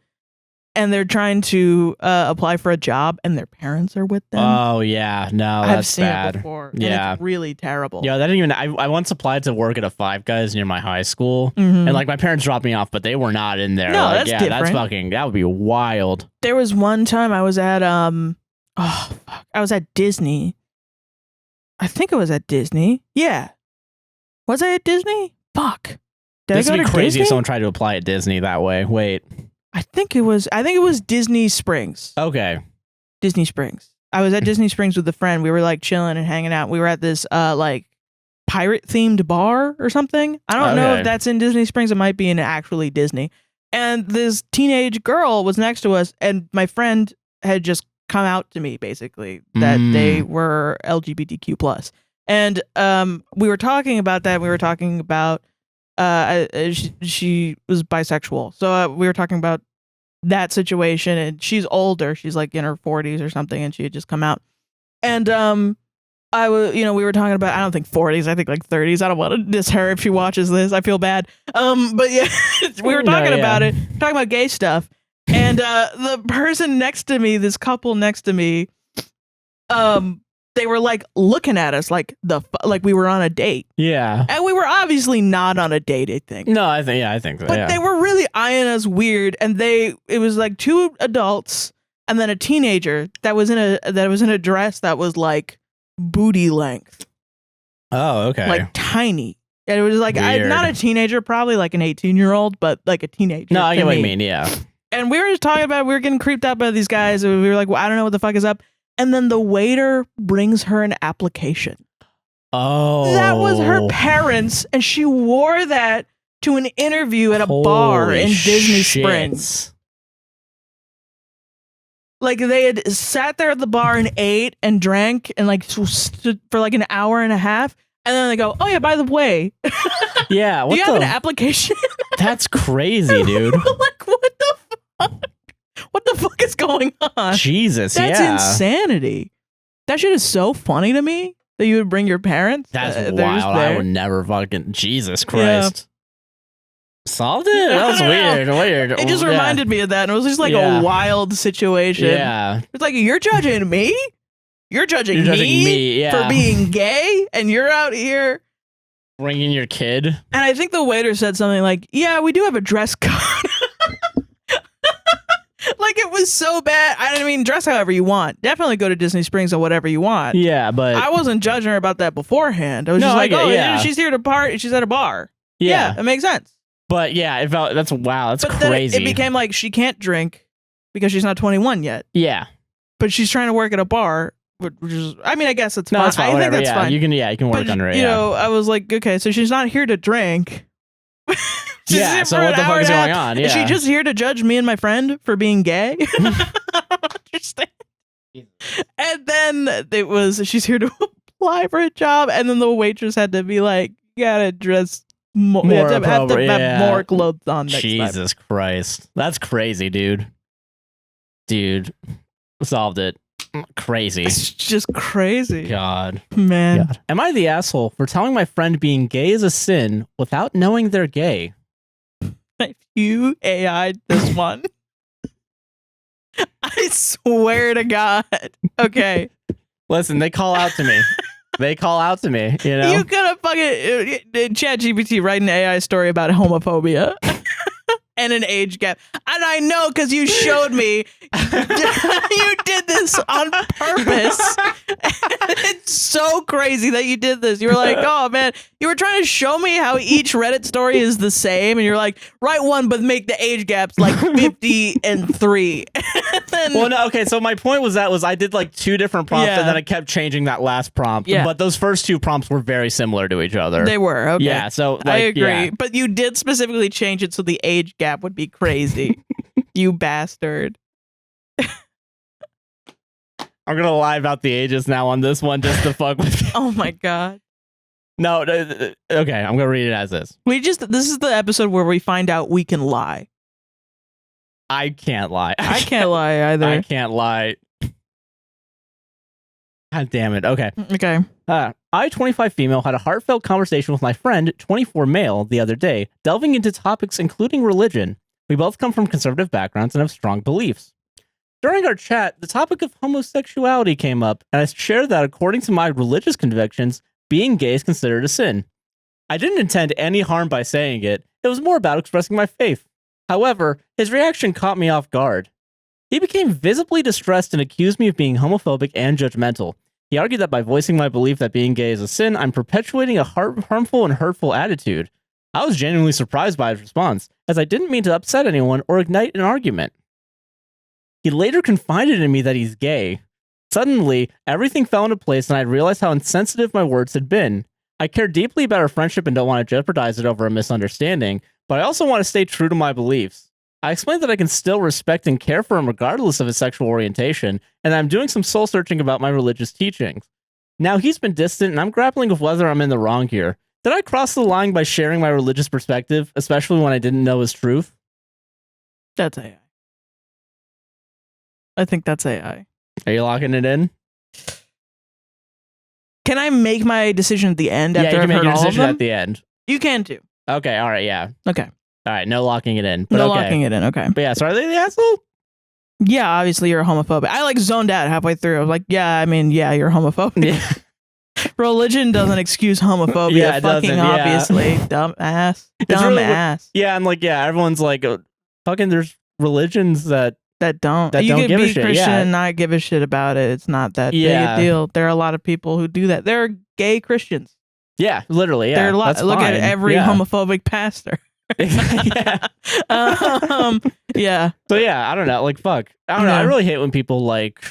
and they're trying to apply for a job and their parents are with them. Oh, yeah. No, that's I've seen bad. it before. Yeah. And it's really terrible. Yeah, that didn't even. I once applied to work at a Five Guys near my high school. And like my parents dropped me off, but they were not in there. No, like, that's different. That's fucking, that would be wild. There was one time I was at, I was at Disney. I think I was at Disney. Yeah. Was I at Disney? Fuck. This would be crazy if someone tried to apply at Disney that way. Wait. I think it was Disney Springs. Okay. Disney Springs. I was at Disney Springs with a friend. We were like chilling and hanging out. We were at this like pirate themed bar or something. I don't know if that's in Disney Springs. It might be in actually Disney. And this teenage girl was next to us and my friend had just come out to me basically that they were LGBTQ+. And we were talking about that. We were talking about she was bisexual. So we were talking about that situation and she's older. She's like in her 40s or something and she had just come out. And we were talking about, I don't think 40s, I think like 30s. I don't want to diss her if she watches this. I feel bad. But yeah, we were talking about it, talking about gay stuff. And the person next to me, this couple next to me, they were like looking at us like like we were on a date. Yeah. And we were obviously not on a date, I think. No, I think so. But they were really eyeing us weird. And it was like two adults and then a teenager that was in a dress that was like booty length. Oh, okay. Like tiny. And it was like not a teenager, probably like an 18-year-old, but like a teenager. No, I get what you mean, yeah. And we were just talking about, we were getting creeped out by these guys. And we were like, well, I don't know what the fuck is up. And then the waiter brings her an application. Oh. That was her parents. And she wore that to an interview at a bar in Disney Springs. Like they had sat there at the bar and ate and drank and like stood for like an hour and a half. And then they go, oh yeah, by the way. Yeah. Do you have an application? That's crazy, dude. Like, what the fuck? What the fuck is going on? Jesus, That's insanity. That shit is so funny to me that you would bring your parents. That's wild. I would never fucking... Jesus Christ. Yeah. Solved it? That was weird. It just reminded me of that. And it was just like a wild situation. Yeah. It's like, you're judging me? You're judging me for being gay? And you're out here... bringing your kid? And I think the waiter said something like, yeah, we do have a dress code. Like, it was so bad. I mean, dress however you want. Definitely go to Disney Springs or whatever you want. Yeah, but... I wasn't judging her about that beforehand. I was just like, she's here to party. She's at a bar. Yeah, it makes sense. But yeah, it felt... That's crazy. Then it became like, she can't drink. because she's not 21 yet. Yeah. But she's trying to work at a bar, which is, I mean, I guess it's No, fine. that's fine. I Whatever. think that's fine. You can work under it. You know, I was like, okay, so she's not here to drink. Yeah, so what the fuck is going on? Yeah. Is she just here to judge me and my friend for being gay? I don't understand. And then she's here to apply for a job, and then the waitress had to be like, you gotta dress more, you have to have more clothes on next time. Jesus Christ. That's crazy, dude. Dude. Solved it. Crazy. It's just crazy. God. Man. God. Am I the asshole for telling my friend being gay is a sin without knowing they're gay? If you AI'd this one, I swear to God. Okay. Listen, they call out to me. They call out to me, you know? You could have fucking ChatGPT write an AI story about homophobia and an age gap. And I know because you showed me you did this on purpose. It's so crazy that you did this. You were like, oh man, you were trying to show me how each Reddit story is the same. And you're like, write one, but make the age gaps like 50 and 3. Well, no, okay. So my point was I did like 2 different prompts and then I kept changing that last prompt. Yeah. But those first 2 prompts were very similar to each other. They were. Okay. Yeah. So like, I agree. Yeah. But you did specifically change it so the age gap would be crazy. You bastard. I'm going to lie about the ages now on this one just to fuck with you. Oh my God. No, okay. I'm going to read it as is. This is the episode where we find out we can lie. I can't lie. I can't lie either. I can't lie. God damn it. Okay. Okay. I, 25 female, had a heartfelt conversation with my friend, 24 male, the other day, delving into topics including religion. We both come from conservative backgrounds and have strong beliefs. During our chat, the topic of homosexuality came up, and I shared that according to my religious convictions, being gay is considered a sin. I didn't intend any harm by saying it. It was more about expressing my faith. However, his reaction caught me off guard. He became visibly distressed and accused me of being homophobic and judgmental. He argued that by voicing my belief that being gay is a sin, I'm perpetuating a harmful and hurtful attitude. I was genuinely surprised by his response, as I didn't mean to upset anyone or ignite an argument. He later confided in me that he's gay. Suddenly, everything fell into place and I realized how insensitive my words had been. I care deeply about our friendship and don't want to jeopardize it over a misunderstanding, but I also want to stay true to my beliefs. I explained that I can still respect and care for him regardless of his sexual orientation, and that I'm doing some soul searching about my religious teachings. Now he's been distant and I'm grappling with whether I'm in the wrong here. Did I cross the line by sharing my religious perspective, especially when I didn't know his truth? That's AI. I think that's AI. Are you locking it in? Can I make my decision at the end after you I've can make heard your all of decision them? at the end. You can too. Okay, all right, yeah. Okay. All right, no locking it in. But No okay. locking it in, okay. But yeah, so are they the asshole? Yeah, obviously you're homophobic. I like zoned out halfway through. I was like, yeah, I mean, yeah, you're homophobic. Yeah. Religion doesn't excuse homophobia. Yeah, it fucking doesn't, yeah. obviously. Dumbass. It's really Dumbass. Yeah, and like, yeah, everyone's like, fucking there's religions that don't. That You don't could give a be shit, Christian yeah. and not give a shit about it. It's not that Yeah. big a deal. There are a lot of people who do that. There are gay Christians. yeah, literally, yeah. There are a lot. That's Look fine. at every yeah. homophobic pastor. Yeah. Yeah. So yeah, I don't know. Like, fuck. I don't know. I really hate when people like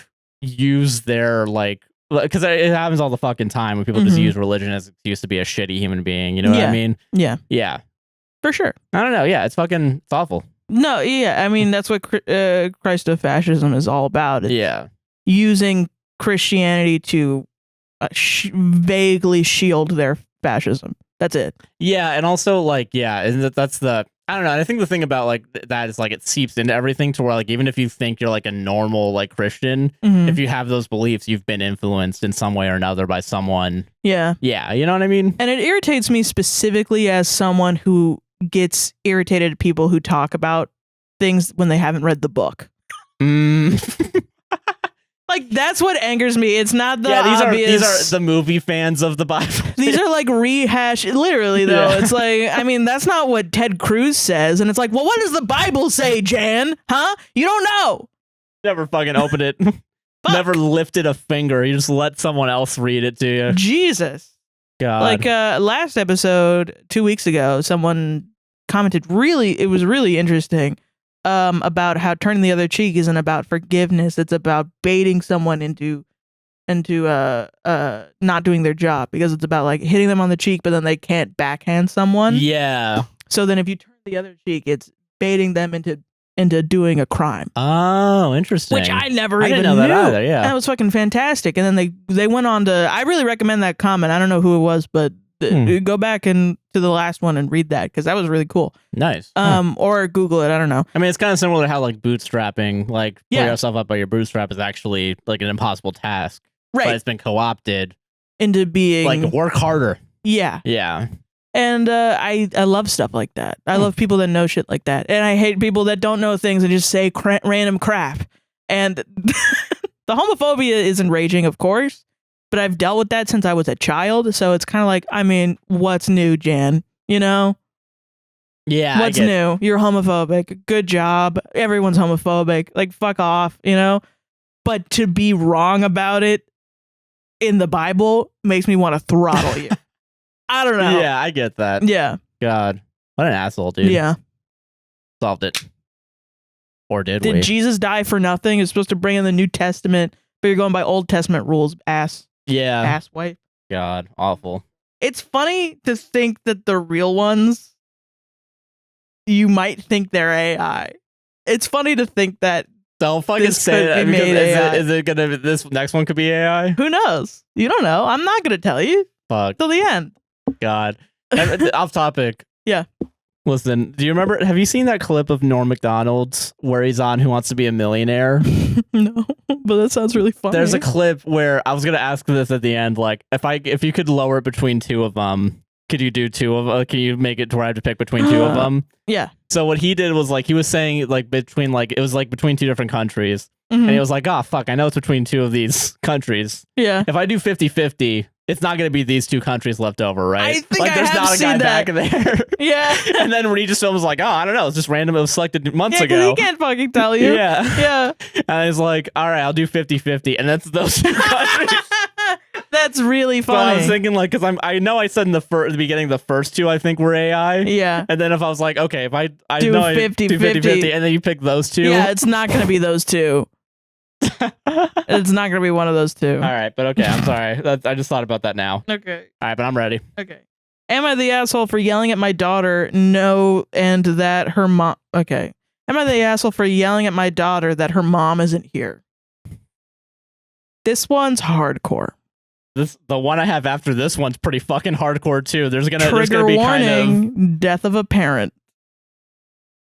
use their like, because it happens all the fucking time when people just use religion as an excuse to be a shitty human being. You know what I mean? Yeah. Yeah. For sure. I don't know. Yeah, it's awful. No, yeah. I mean, that's what Christofascism is all about. It's Yeah. using Christianity to vaguely shield their fascism. That's it. Yeah, and also like, yeah, and that's the, I don't know. I think the thing about like that is like it seeps into everything to where like even if you think you're like a normal like Christian, if you have those beliefs, you've been influenced in some way or another by someone. Yeah. Yeah, you know what I mean? And it irritates me specifically as someone who gets irritated at people who talk about things when they haven't read the book. Like, that's what angers me. It's not the obvious. These are the movie fans of the Bible. These are like rehash. Literally, though, it's like, I mean, that's not what Ted Cruz says. And it's like, well, what does the Bible say, Jan? Huh? You don't know. Never fucking opened it. Never lifted a finger. You just let someone else read it to you. Jesus. God. Like last episode, 2 weeks ago, someone commented it was really interesting. about how turning the other cheek isn't about forgiveness. It's about baiting someone into not doing their job, because it's about like hitting them on the cheek, but then they can't backhand someone. Yeah. So then if you turn the other cheek, it's baiting them into doing a crime. Oh, interesting. Which I didn't know knew. that either. Yeah. That was fucking fantastic. And then they went on to, I really recommend that comment. I don't know who it was, but go back to the last one and read that, because that was really cool. Nice. Or Google it. I don't know. I mean, it's kind of similar to how like bootstrapping, like pull Yeah. yourself up by your bootstrap, is actually like an impossible task. Right. But it's been co-opted. Into being Like work harder. Yeah. Yeah. And I love stuff like that. I love people that know shit like that. And I hate people that don't know things and just say random crap. And the homophobia is enraging, of course, but I've dealt with that since I was a child. So it's kind of like, I mean, what's new, Jan? You know? Yeah. What's new? You're homophobic. Good job. Everyone's homophobic. Like, fuck off, you know? But to be wrong about it in the Bible makes me want to throttle you. I don't know. Yeah, I get that. Yeah. God. What an asshole, dude. Yeah. Solved it. Or did we? Did Jesus die for nothing? It's supposed to bring in the New Testament, but you're going by Old Testament rules, ass wife. God. Awful. It's funny to think that the real ones, you might think they're AI. It's funny to think that. Don't fucking say that. Because is it gonna? This next one could be AI. Who knows? You don't know. I'm not gonna tell you. Fuck. Till the end. God. Off topic. Yeah. Listen, do you remember? Have you seen that clip of Norm Macdonald's where he's on Who Wants to Be a Millionaire? No, but that sounds really funny. There's a clip where I was gonna ask this at the end, like if you could lower it between two of them, could you do two of? Can you make it to where I have to pick between two of them? Yeah. So what he did was like he was saying like between two different countries, and he was like, oh fuck, I know it's between two of these countries. Yeah. If I do 50-50, it's not going to be these two countries left over, right? I think like, there's not a guy back there. Yeah. And then Regis film was like, oh, I don't know. It's just random. It was selected months ago. Yeah, he can't fucking tell you. Yeah. Yeah. And he's like, all right, I'll do 50-50. And that's those two countries. That's really funny. So I was thinking, like, because I know I said in the beginning the first two I think were AI. Yeah. And then if I was like, okay, if I do know 50-50, and then you pick those two. Yeah, it's not going to be those two. It's not going to be one of those two. All right, but okay, I'm sorry. I just thought about that now. Okay. All right, but I'm ready. Okay. Am I the asshole for yelling at my daughter? No, and that her mom. Okay. Am I the asshole for yelling at my daughter that her mom isn't here? This one's hardcore. The one I have after this one's pretty fucking hardcore too. There's gonna Trigger be warning, kind of death of a parent.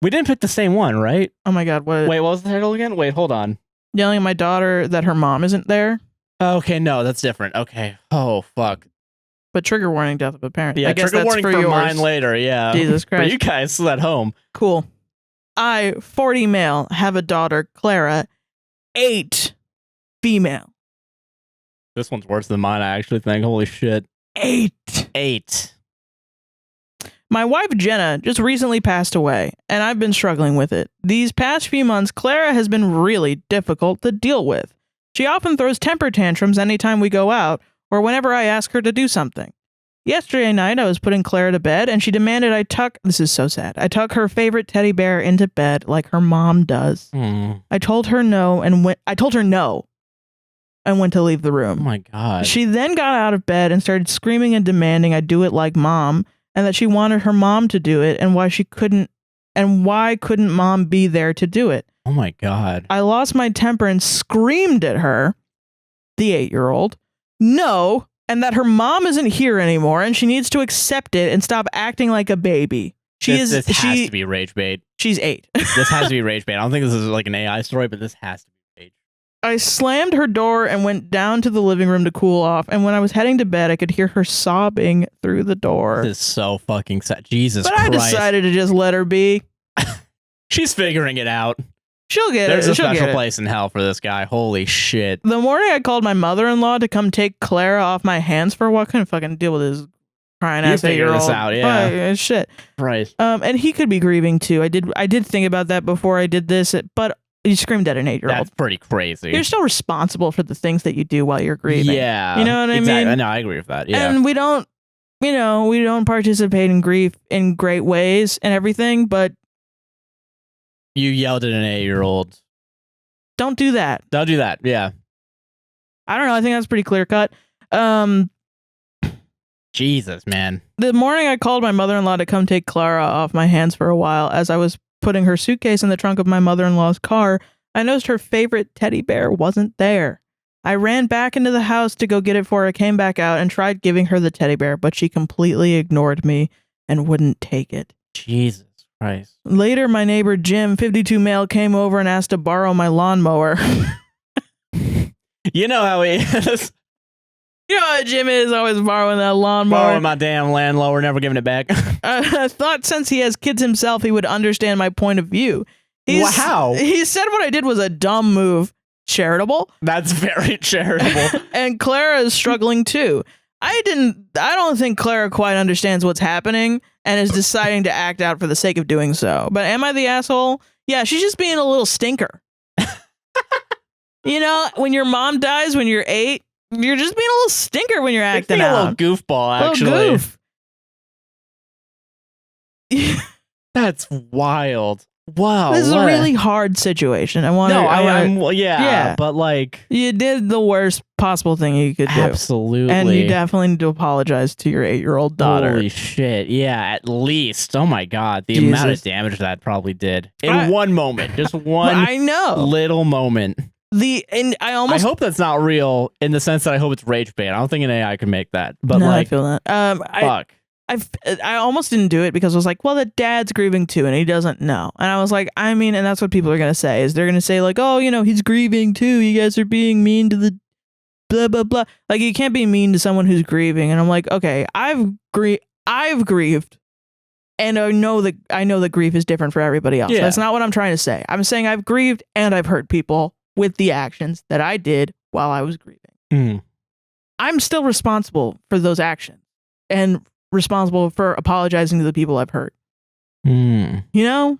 We didn't pick the same one, right? Oh my god, what? Wait, what was the title again? Wait, hold on. Yelling at my daughter that her mom isn't there. Okay, no, that's different. Okay. Oh fuck. But trigger warning, death of a parent. Yeah, I guess trigger that's warning for yours. mine later. Yeah. Jesus Christ. For you guys still at home. Cool. I, 40 male, have a daughter, Clara, 8 female. This one's worse than mine, I actually think. Holy shit. 8. My wife, Jenna, just recently passed away, and I've been struggling with it. These past few months, Clara has been really difficult to deal with. She often throws temper tantrums anytime we go out, or whenever I ask her to do something. Yesterday night, I was putting Clara to bed, and she demanded I tuck... This is so sad. I tuck her favorite teddy bear into bed like her mom does. I told her no, and went to leave the room. Oh my god. She then got out of bed and started screaming and demanding I do it like mom, and that she wanted her mom to do it, and why couldn't mom be there to do it. Oh my god. I lost my temper and screamed at her, the 8-year-old, no, and that her mom isn't here anymore, and she needs to accept it and stop acting like a baby. This has to be rage bait. She's 8. This has to be rage bait. I don't think this is like an AI story, but this has to be rage. I slammed her door and went down to the living room to cool off, and when I was heading to bed, I could hear her sobbing through the door. This is so fucking sad. Jesus But Christ. I decided to just let her be. She's figuring it out. She'll get There's it. a She'll special get place in hell for this guy. Holy shit. The morning I called my mother-in-law to come take Clara off my hands for a while. I couldn't fucking deal with this crying ass 8-year-old. This out, yeah. Shit. Right. And he could be grieving too. I did think about that before I did this, but you screamed at an 8-year-old. That's pretty crazy. You're still responsible for the things that you do while you're grieving. Yeah. You know what I mean? No, I agree with that. Yeah. And we don't participate in grief in great ways and everything, but You yelled at an 8-year-old. Don't do that. Don't do that. Yeah. I don't know. I think that's pretty clear cut. Jesus, man. The morning I called my mother-in-law to come take Clara off my hands for a while, as I was putting her suitcase in the trunk of my mother-in-law's car, I noticed her favorite teddy bear wasn't there. I ran back into the house to go get it for her, came back out, and tried giving her the teddy bear, but she completely ignored me and wouldn't take it. Jesus Christ. Later, my neighbor Jim, 52 male, came over and asked to borrow my lawnmower. You know how he is. You know how Jim is, always borrowing that lawnmower. Borrowing my damn landlord, never giving it back. I thought since he has kids himself, he would understand my point of view. Wow. He said what I did was a dumb move. Charitable? That's very charitable. And Clara is struggling too. I don't think Clara quite understands what's happening and is deciding to act out for the sake of doing so. But am I the asshole? Yeah, she's just being a little stinker. You know, when your mom dies when you're 8, you're just being a little stinker when you're acting out. A little goofball, actually. A little goof. That's wild. Wow. This is a really hard situation. Yeah, but like, you did the worst possible thing you could do. Absolutely. And you definitely need to apologize to your 8-year-old daughter. Holy shit. Yeah, at least. Oh my God. The amount of damage that probably did. In one moment. Just one I know. little moment. I hope that's not real in the sense that I hope it's rage bait. I don't think an AI could make that. But no, like, I feel that. Fuck. I almost didn't do it because I was like, well, the dad's grieving too, and he doesn't know. And I was like, I mean, and that's what people are going to say, is they're going to say like, oh, you know, he's grieving too. You guys are being mean to the blah, blah, blah. Like, you can't be mean to someone who's grieving. And I'm like, okay, I've grieved. And I know that grief is different for everybody else. Yeah. That's not what I'm trying to say. I'm saying I've grieved and I've hurt people with the actions that I did while I was grieving. Mm. I'm still responsible for those actions and responsible for apologizing to the people I've hurt. Mm. You know?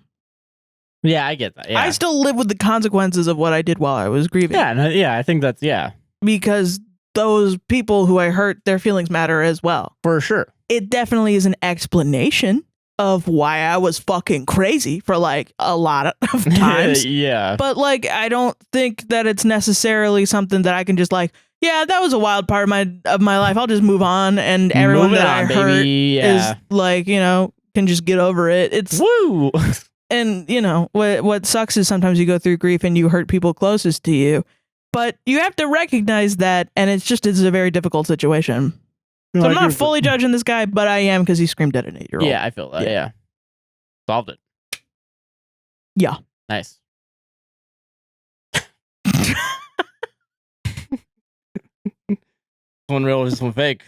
Yeah, I get that. Yeah. I still live with the consequences of what I did while I was grieving. Yeah, I think that's, yeah. Because those people who I hurt, their feelings matter as well. For sure. It definitely is an explanation of why I was fucking crazy for like a lot of times. Yeah. But like, I don't think that it's necessarily something that I can just like, yeah, that was a wild part of my life. I'll just move on, and everyone that I hurt is like, you know, can just get over it. It's woo. And you know what sucks is sometimes you go through grief and you hurt people closest to you, but you have to recognize that, and it's a very difficult situation. So I'm not fully judging this guy, but I am because he screamed at an 8-year-old. Yeah, I feel that. Yeah. Solved it. Yeah. Nice. One real, this one fake.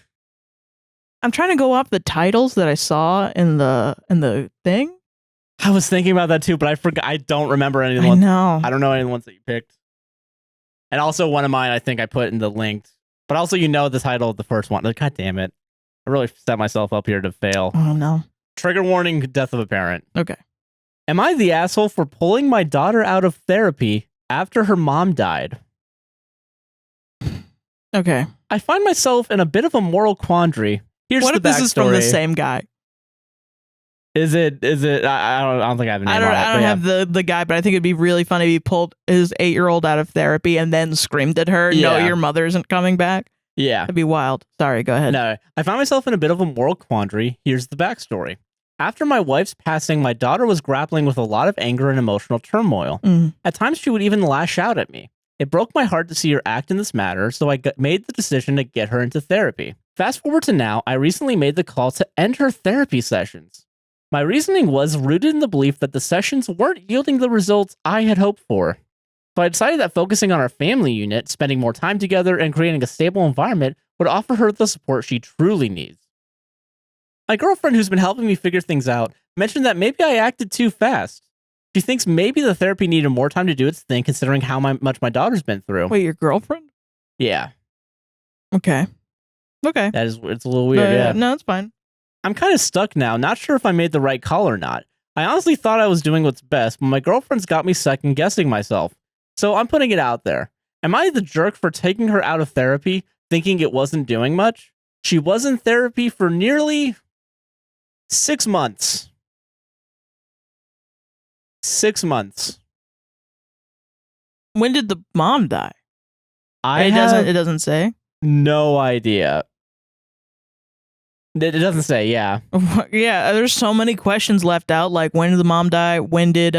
I'm trying to go off the titles that I saw in the thing. I was thinking about that too, but I forgot. I don't remember any of the I ones. know. I don't know any of the ones that you picked. And also one of mine, I think I put in the linked. But also, you know the title of the first one. God damn it. I really set myself up here to fail. Oh, no. Trigger warning, death of a parent. Okay. Am I the asshole for pulling my daughter out of therapy after her mom died? Okay. I find myself in a bit of a moral quandary. Here's what the if this is from the same guy? Is it? I don't think I have a name on it. I don't have the guy, but I think it'd be really funny if he pulled his 8-year-old out of therapy and then screamed at her, no, your mother isn't coming back. Yeah. That'd be wild. Sorry, go ahead. No, I found myself in a bit of a moral quandary. Here's the backstory. After my wife's passing, my daughter was grappling with a lot of anger and emotional turmoil. Mm. At times, she would even lash out at me. It broke my heart to see her act in this matter, so I made the decision to get her into therapy. Fast forward to now, I recently made the call to end her therapy sessions. My reasoning was rooted in the belief that the sessions weren't yielding the results I had hoped for. So I decided that focusing on our family unit, spending more time together, and creating a stable environment would offer her the support she truly needs. My girlfriend, who's been helping me figure things out, mentioned that maybe I acted too fast. She thinks maybe the therapy needed more time to do its thing, considering how much my daughter's been through. Wait, your girlfriend? Yeah. Okay. It's a little weird, yeah. No, it's fine. I'm kind of stuck now, not sure if I made the right call or not. I honestly thought I was doing what's best, but my girlfriend's got me second guessing myself. So I'm putting it out there. Am I the jerk for taking her out of therapy, thinking it wasn't doing much? She was in therapy for nearly 6 months. 6 months. When did the mom die? It doesn't say. No idea. It doesn't say, yeah. Yeah, there's so many questions left out. Like, when did the mom die? When did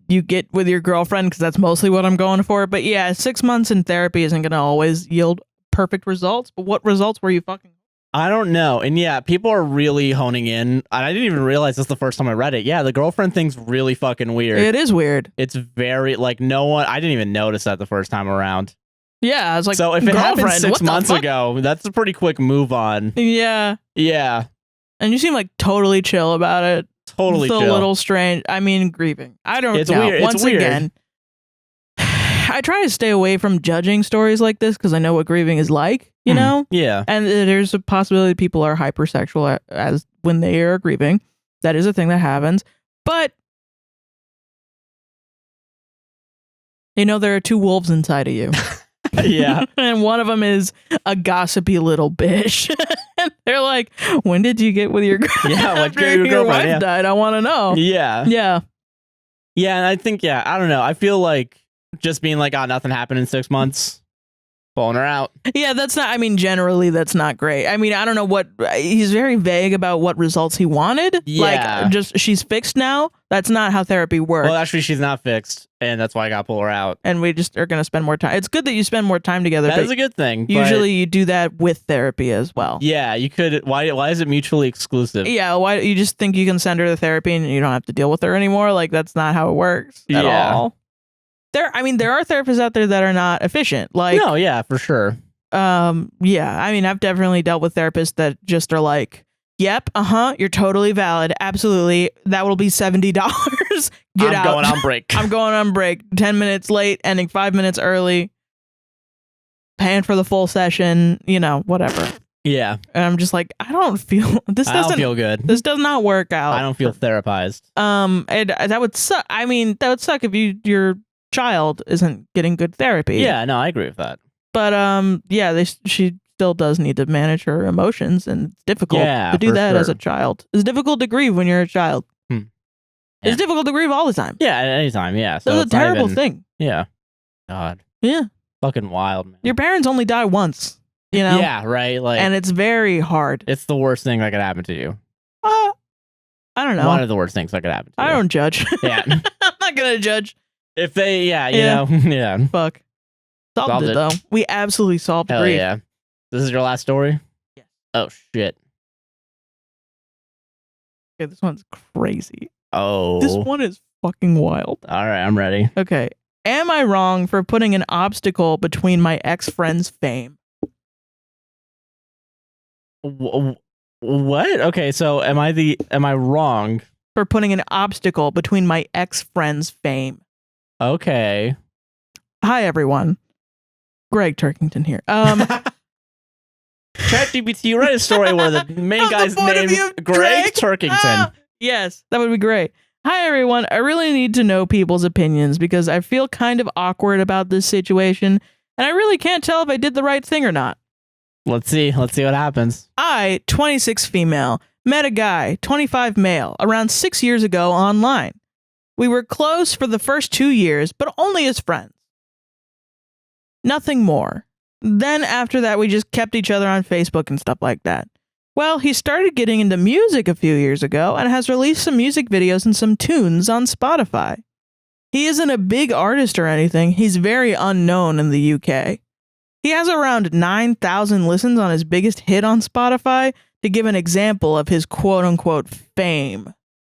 you get with your girlfriend? Because that's mostly what I'm going for. But yeah, 6 months in therapy isn't going to always yield perfect results. But what results were you fucking? I don't know. And yeah, people are really honing in. I didn't even realize this the first time I read it. Yeah, the girlfriend thing's really fucking weird. It is weird. It's very, like, I didn't even notice that the first time around. Yeah, I was like, so if it happened 6 months ago, that's a pretty quick move on. Yeah. Yeah. And you seem like totally chill about it. Totally it's chill. a little strange. I mean, grieving. I don't know. It's weird. Once again, I try to stay away from judging stories like this because I know what grieving is like, you know? Yeah. And there's a possibility people are hypersexual as when they are grieving. That is a thing that happens. But, you know, there are two wolves inside of you. Yeah. And one of them is a gossipy little bitch. And they're like, when did you get with your girlfriend? Yeah, after your wife died? I want to know. Yeah. Yeah. Yeah, and I think, I don't know. I feel like just being like, nothing happened in 6 months, pulling her out. Yeah, generally that's not great. I mean, I don't know he's very vague about what results he wanted. Yeah. Like, just, she's fixed now. That's not how therapy works. Well, actually, she's not fixed, and that's why I got to pull her out. And we just are going to spend more time. It's good that you spend more time together. That is a good thing. Usually you do that with therapy as well. Yeah, you could. Why is it mutually exclusive? Yeah, why you just think you can send her to therapy and you don't have to deal with her anymore? Like, that's not how it works at all. There are therapists out there that are not efficient. Like, no, yeah, for sure. Yeah, I mean, I've definitely dealt with therapists that just are like, yep, you're totally valid. Absolutely. That will be $70. Get out. I'm going on break. I'm going on break. 10 minutes late, ending 5 minutes early, paying for the full session, whatever. Yeah. And I'm just like, I don't feel good. This does not work out. I don't feel therapized. And that would suck. I mean, that would suck if your child isn't getting good therapy. Yeah, no, I agree with that. But she still does need to manage her emotions, and it's difficult to do that as a child. It's difficult to grieve when you're a child. Yeah. It's difficult to grieve all the time. Yeah, at any time, yeah. So it's a terrible thing. Yeah. God. Yeah. Fucking wild, man. Your parents only die once, Yeah, right? Like, and it's very hard. It's the worst thing that could happen to you. I don't know. One of the worst things that could happen to you. I don't judge. Yeah. I'm not going to judge. If they, yeah. Fuck. Solved it, though. We absolutely solved Hell grief. Yeah. This is your last story? Yes. Oh, shit. Okay, this one's crazy. Oh. This one is fucking wild. All right, I'm ready. Okay. Am I wrong for putting an obstacle between my ex-friend's fame? What? Okay, so am I wrong? For putting an obstacle between my ex-friend's fame. Okay. Hi, everyone. Greg Turkington here. ChatGPT, write a story where the main guy's name Greg Turkington. Yes, that would be great. Hi, everyone. I really need to know people's opinions because I feel kind of awkward about this situation, and I really can't tell if I did the right thing or not. Let's see what happens. I, 26 female, met a guy, 25 male, around 6 years ago online. We were close for the first 2 years, but only as friends. Nothing more. Then after that, we just kept each other on Facebook and stuff like that. Well, he started getting into music a few years ago and has released some music videos and some tunes on Spotify. He isn't a big artist or anything. He's very unknown in the UK. He has around 9,000 listens on his biggest hit on Spotify, to give an example of his quote-unquote fame.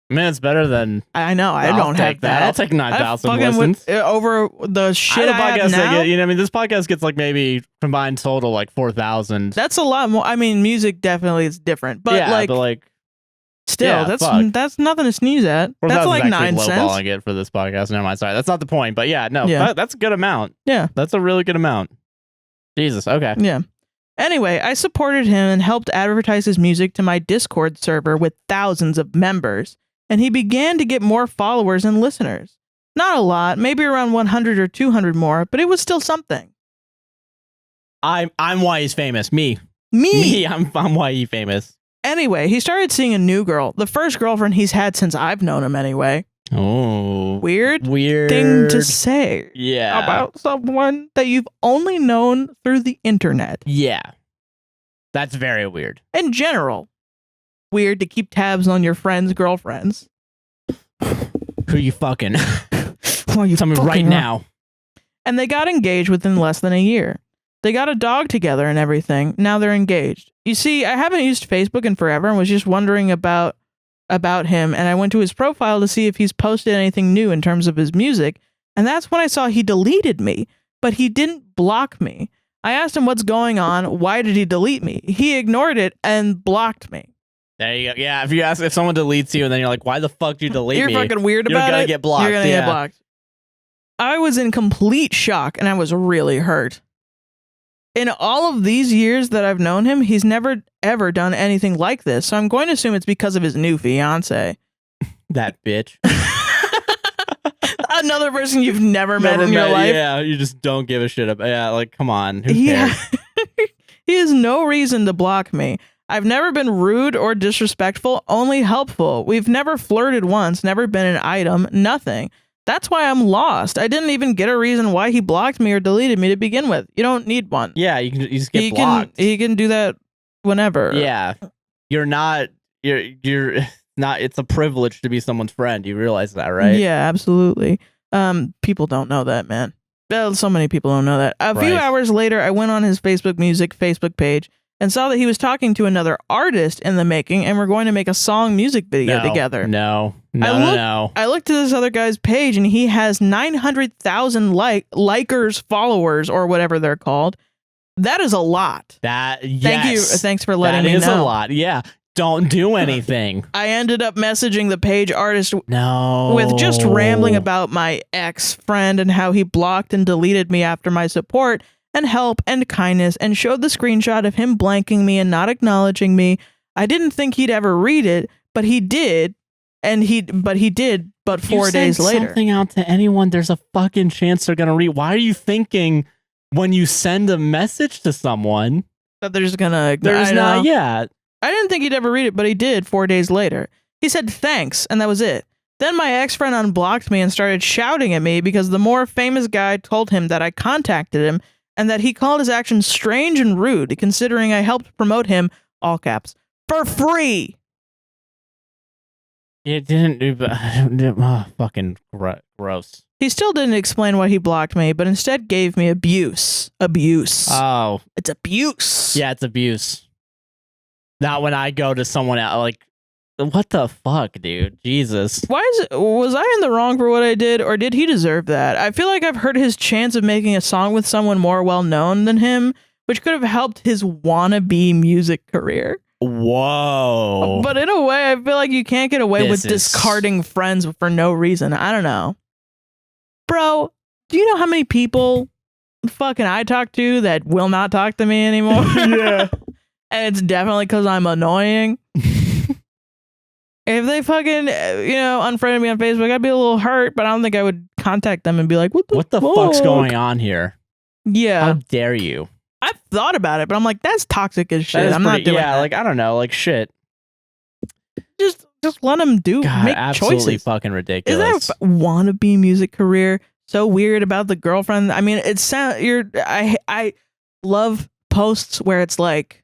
Man, it's better than... I know, I don't have that. I'll take 9,000 listens. Over the shit I have now. This podcast gets like maybe combined total like 4,000. That's a lot more. I mean, music definitely is different. But still, that's nothing to sneeze at. That's like 9 cents. Lowballing it for this podcast. Never mind, sorry. That's not the point. But that's a good amount. Yeah. That's a really good amount. Jesus, okay. Yeah. Anyway, I supported him and helped advertise his music to my Discord server with thousands of members, and he began to get more followers and listeners. Not a lot, maybe around 100 or 200 more, but it was still something. I'm why he's famous. Me, I'm why he's famous. Anyway, he started seeing a new girl, the first girlfriend he's had since I've known him anyway. Oh, Weird weird thing to say. Yeah. About someone that you've only known through the internet. Yeah. That's very weird. In general, weird to keep tabs on your friends' girlfriends. Who you fucking? Tell me right now. And they got engaged within less than a year. They got a dog together and everything. Now they're engaged. You see, I haven't used Facebook in forever and was just wondering about him. And I went to his profile to see if he's posted anything new in terms of his music. And that's when I saw he deleted me, but he didn't block me. I asked him what's going on. Why did he delete me? He ignored it and blocked me. There you go. Yeah, if someone deletes you and then you're like, why the fuck do you delete me? You're fucking weird about it. You're gonna get blocked. You're gonna get blocked. I was in complete shock and I was really hurt. In all of these years that I've known him, he's never ever done anything like this. So I'm going to assume it's because of his new fiance. That bitch. Another person you've never met in your life. Yeah, you just don't give a shit about. Yeah, like come on. Who cares? He has no reason to block me. I've never been rude or disrespectful, only helpful. We've never flirted once, never been an item, nothing. That's why I'm lost. I didn't even get a reason why he blocked me or deleted me to begin with. You don't need one. Yeah, you just get blocked. He can do that whenever. Yeah. You're not it's a privilege to be someone's friend. You realize that, right? Yeah, absolutely. People don't know that, man. So many people don't know that. A few hours later, I went on his Facebook Music Facebook page and saw that he was talking to another artist in the making and we're going to make a song music video together. No. I looked at this other guy's page and he has 900,000 likers, followers, or whatever they're called. That is a lot. Thank you. Thanks for letting me know. That is a lot. Yeah. Don't do anything. I ended up messaging the page artist with just rambling about my ex-friend and how he blocked and deleted me after my support and help and kindness and showed the screenshot of him blanking me and not acknowledging me. I didn't think he'd ever read it, but he did. But 4 days later. Something out to anyone, there's a fucking chance they're gonna read. Why are you thinking when you send a message to someone that they're just gonna I didn't think he'd ever read it, but he did 4 days later. He said thanks, and that was it. Then my ex-friend unblocked me and started shouting at me because the more famous guy told him that I contacted him and that he called his actions strange and rude, considering I helped promote him, all caps, for free. It didn't do fucking gross. He still didn't explain why he blocked me, but instead gave me abuse. Abuse. Oh. It's abuse. Yeah, it's abuse. Not when I go to someone else, like, what the fuck, dude? Jesus. Was I in the wrong for what I did, or did he deserve that? I feel like I've heard his chance of making a song with someone more well-known than him, which could have helped his wannabe music career. Whoa. But in a way, I feel like you can't get away with discarding friends for no reason. I don't know. Bro, do you know how many people fucking I talk to that will not talk to me anymore? Yeah. And it's definitely because I'm annoying. If they fucking, unfriended me on Facebook, I'd be a little hurt, but I don't think I would contact them and be like, what the fuck's going on here? Yeah. How dare you? I've thought about it, but I'm like, that's toxic as shit. I'm not doing that. Yeah, like, I don't know, like, shit. Just let them make absolutely choices. Fucking ridiculous. Is that a wannabe music career so weird about the girlfriend? I mean, I love posts where it's like,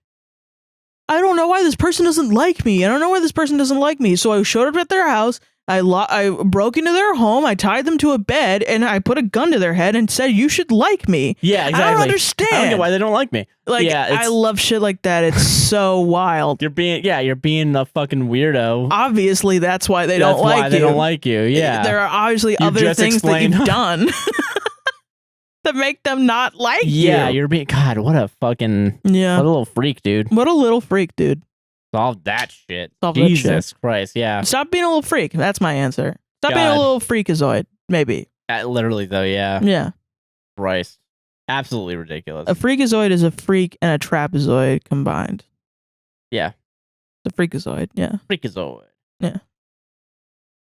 I don't know why this person doesn't like me. I don't know why this person doesn't like me. So I showed up at their house. I broke into their home. I tied them to a bed and I put a gun to their head and said, you should like me. Yeah, exactly. I don't understand. I don't get why they don't like me. Like, yeah, I love shit like that. It's so wild. You're being a fucking weirdo. Obviously, that's why they don't like you. That's why they don't like you. Yeah. There are obviously other things that you've done that make them not like you. Yeah, you're being, God, what a fucking, what a little freak, dude. What a little freak, dude. Solve that shit. Jesus Christ, yeah. Stop being a little freak. That's my answer. Stop being a little freakazoid, maybe. Literally, though, yeah. Yeah. Christ. Absolutely ridiculous. A freakazoid is a freak and a trapezoid combined. Yeah. The freakazoid, yeah. Freakazoid. Yeah.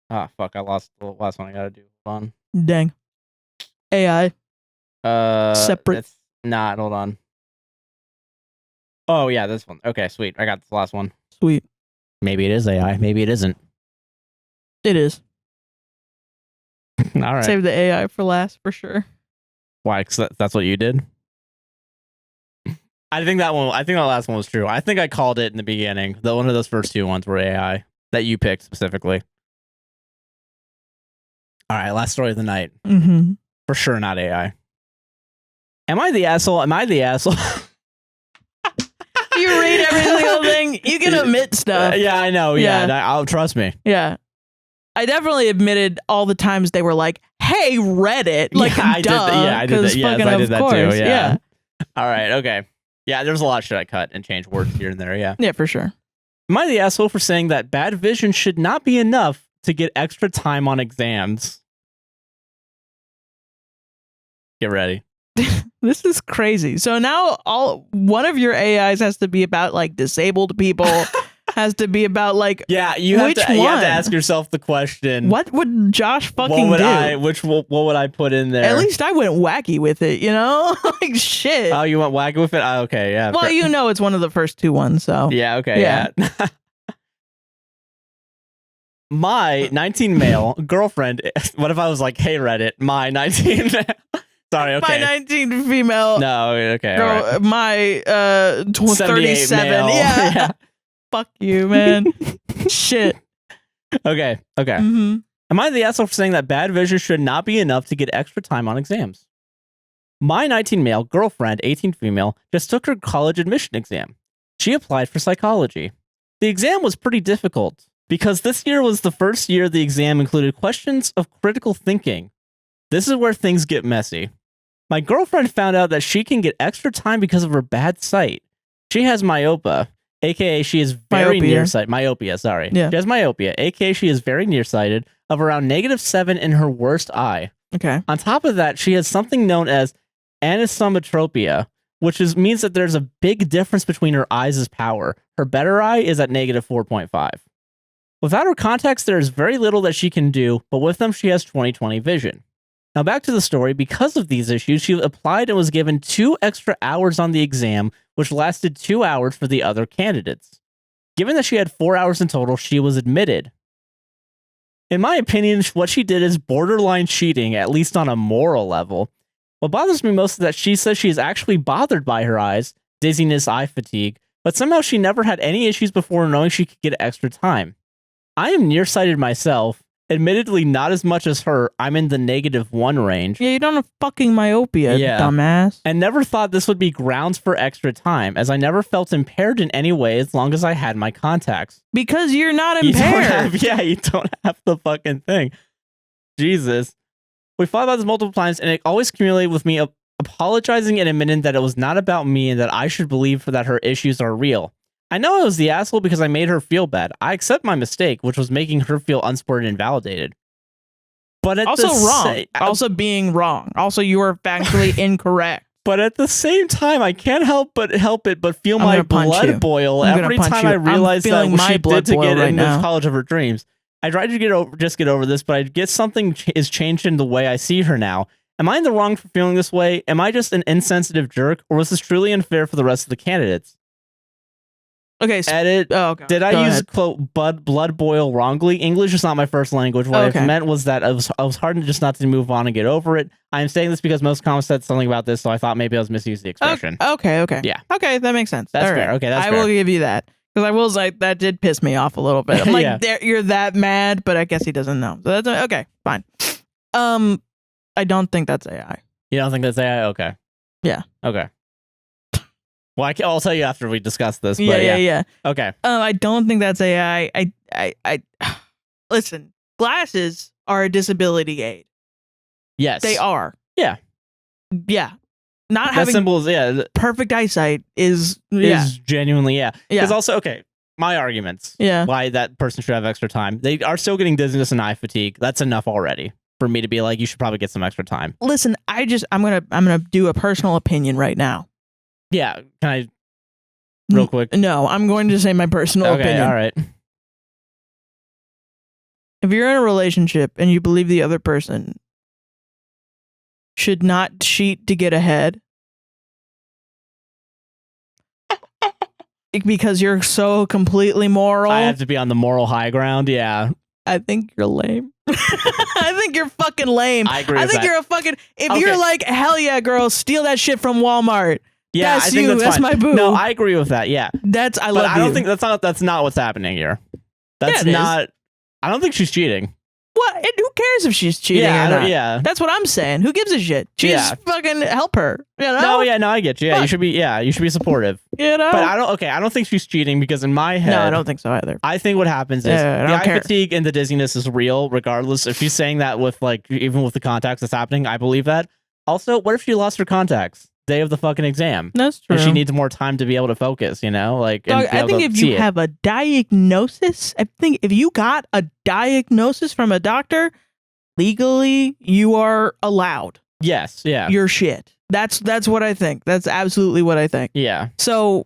Ah, fuck, I lost the last one I gotta do. Hold on. Dang. AI. Separate. Not, hold on. Oh, yeah, this one. Okay, sweet. I got this last one. Sweet. Maybe it is AI. Maybe it isn't. It is. All right. Save the AI for last for sure. Why? Because that's what you did? I think that last one was true. I think I called it in the beginning. One of those first two ones were AI that you picked specifically. All right, last story of the night. Mm-hmm. For sure not AI. Am I the asshole? Am I the asshole? You read every single thing. You can admit stuff. Yeah, I know. Yeah, I'll trust me. Yeah. I definitely admitted all the times they were like, hey, Reddit. Like, I did that. I did that. Yes, I did that too. Yeah. All right. Okay. Yeah, there's a lot of shit I cut and changed words here and there. Yeah. Yeah, for sure. Am I the asshole for saying that bad vision should not be enough to get extra time on exams? Get ready. This is crazy. So now one of your AIs has to be about like disabled people. Has to be about like you have to ask yourself the question. What would Josh fucking do? What would I put in there? At least I went wacky with it, you know? Like shit. Oh, you went wacky with it? Oh, okay, yeah. Well, you know it's one of the first two ones, so. Yeah, okay, yeah. My 19 male girlfriend, what if I was like, hey Reddit, my 19 Sorry, okay. My 19 female. No, okay. Girl, right. My 37. Male. Yeah. Fuck you, man. Shit. Okay. Mm-hmm. Am I the asshole for saying that bad vision should not be enough to get extra time on exams? My 19 male girlfriend, 18 female, just took her college admission exam. She applied for psychology. The exam was pretty difficult because this year was the first year the exam included questions of critical thinking. This is where things get messy. My girlfriend found out that she can get extra time because of her bad sight. She has myopia. AKA she is very nearsighted. Myopia, sorry. Yeah. She has myopia. AKA she is very nearsighted of around -7 in her worst eye. Okay. On top of that, she has something known as anisometropia, which means that there's a big difference between her eyes' power. Her better eye is at -4.5. Without her contacts, there is very little that she can do, but with them, she has 20/20 vision. Now back to the story. Because of these issues, she applied and was given 2 extra hours on the exam, which lasted 2 hours for the other candidates. Given that she had 4 hours in total, she was admitted. In my opinion, what she did is borderline cheating, at least on a moral level. What bothers me most is that she says she is actually bothered by her eyes, dizziness, eye fatigue, but somehow she never had any issues before knowing she could get extra time. I am nearsighted myself. Admittedly, not as much as her. I'm in the -1 range. Yeah, you don't have fucking myopia, dumbass. And never thought this would be grounds for extra time, as I never felt impaired in any way as long as I had my contacts. Because you're not impaired. You don't have the fucking thing. Jesus. We thought about this multiple times, and it always accumulated with me apologizing and admitting that it was not about me and that I should believe that her issues are real. I know I was the asshole because I made her feel bad. I accept my mistake, which was making her feel unsupported and validated. But at also wrong. Also being wrong. Also, you are factually incorrect. But at the same time, I can't help it but feel my blood boil every time I realize that what she did to get into the college of her dreams. I tried to get over this, but I guess something is changed in the way I see her now. Am I in the wrong for feeling this way? Am I just an insensitive jerk, or was this truly unfair for the rest of the candidates? Okay. Edit. Oh, okay. Did I use quote blood boil wrongly? English is not my first language. What I meant was that I was hardened just not to move on and get over it. I am saying this because most comments said something about this, so I thought maybe I was misusing the expression. Okay. Yeah. Okay, that makes sense. That's fair. Okay, that's fair. I will give you that. Because I will say that did piss me off a little bit. I'm like, you're that mad, but I guess he doesn't know. So that's okay. Fine. I don't think that's AI. You don't think that's AI? Okay. Yeah. Okay. Well, I'll tell you after we discuss this. But yeah. Okay. I don't think that's AI. I listen. Glasses are a disability aid. Yes, they are. Yeah. Not that having simple is perfect eyesight is genuinely Because also my arguments. Yeah. Why that person should have extra time. They are still getting dizziness and eye fatigue. That's enough already for me to be like, you should probably get some extra time. Listen, I'm gonna do a personal opinion right now. Yeah, can I real quick? No, I'm going to say my personal opinion. All right. If you're in a relationship and you believe the other person should not cheat to get ahead because you're so completely moral. I have to be on the moral high ground, yeah. I think you're lame. I think you're fucking lame. I agree. I think you're a fucking. If you're like, hell yeah, girl, steal that shit from Walmart. Yeah, that's I think you. that's my boo. No, I agree with that. Yeah, but I don't think that's not what's happening here. That's not. I don't think she's cheating. What? And who cares if she's cheating or not? Yeah. That's what I'm saying. Who gives a shit? She's fucking help her. You know? No, I get you. Yeah, you should be supportive. You know? But I don't think she's cheating because in my head, no, I don't think so either. I think what happens is the eye fatigue and the dizziness is real, regardless. If she's saying that with like even with the contacts that's happening, I believe that. Also, what if she lost her contacts day of the fucking exam? That's true. And she needs more time to be able to focus. You know, like Dog, I think if you have a diagnosis, I think if you got a diagnosis from a doctor, legally you are allowed. Yes. Yeah. Your shit. That's what I think. That's absolutely what I think. Yeah. So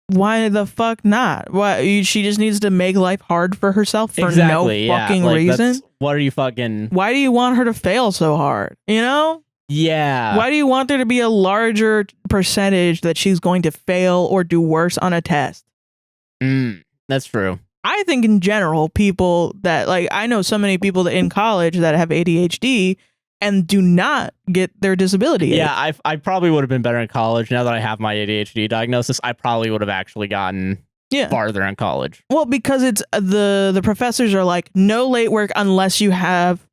why the fuck not? Why she just needs to make life hard for herself for no fucking reason? What are you fucking? Why do you want her to fail so hard? You know? Yeah. Why do you want there to be a larger percentage that she's going to fail or do worse on a test? That's true. I think in general, people that like I know so many people in college that have ADHD and do not get their disability. Yeah, I probably would have been better in college. Now that I have my ADHD diagnosis, I probably would have actually gotten farther in college. Well, because it's the professors are like, no late work unless you have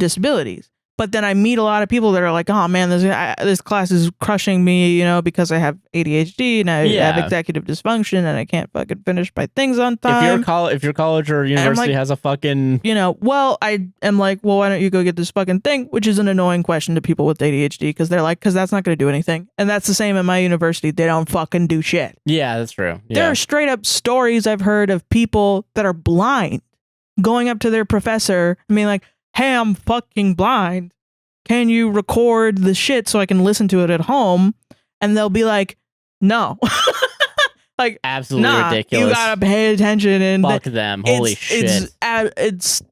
disabilities. But then I meet a lot of people that are like, oh man, this class is crushing me, you know, because I have ADHD and I have executive dysfunction and I can't fucking finish my things on time. If your college or university has a fucking, you know, well, I am like, well, why don't you go get this fucking thing? Which is an annoying question to people with ADHD because they're like, because that's not going to do anything. And that's the same at my university. They don't fucking do shit. Yeah, that's true. Yeah. There are straight up stories I've heard of people that are blind going up to their professor and being like, hey, I'm fucking blind. Can you record the shit so I can listen to it at home? And they'll be like, no. Like, absolutely ridiculous. You gotta pay attention and fuck them. Holy shit.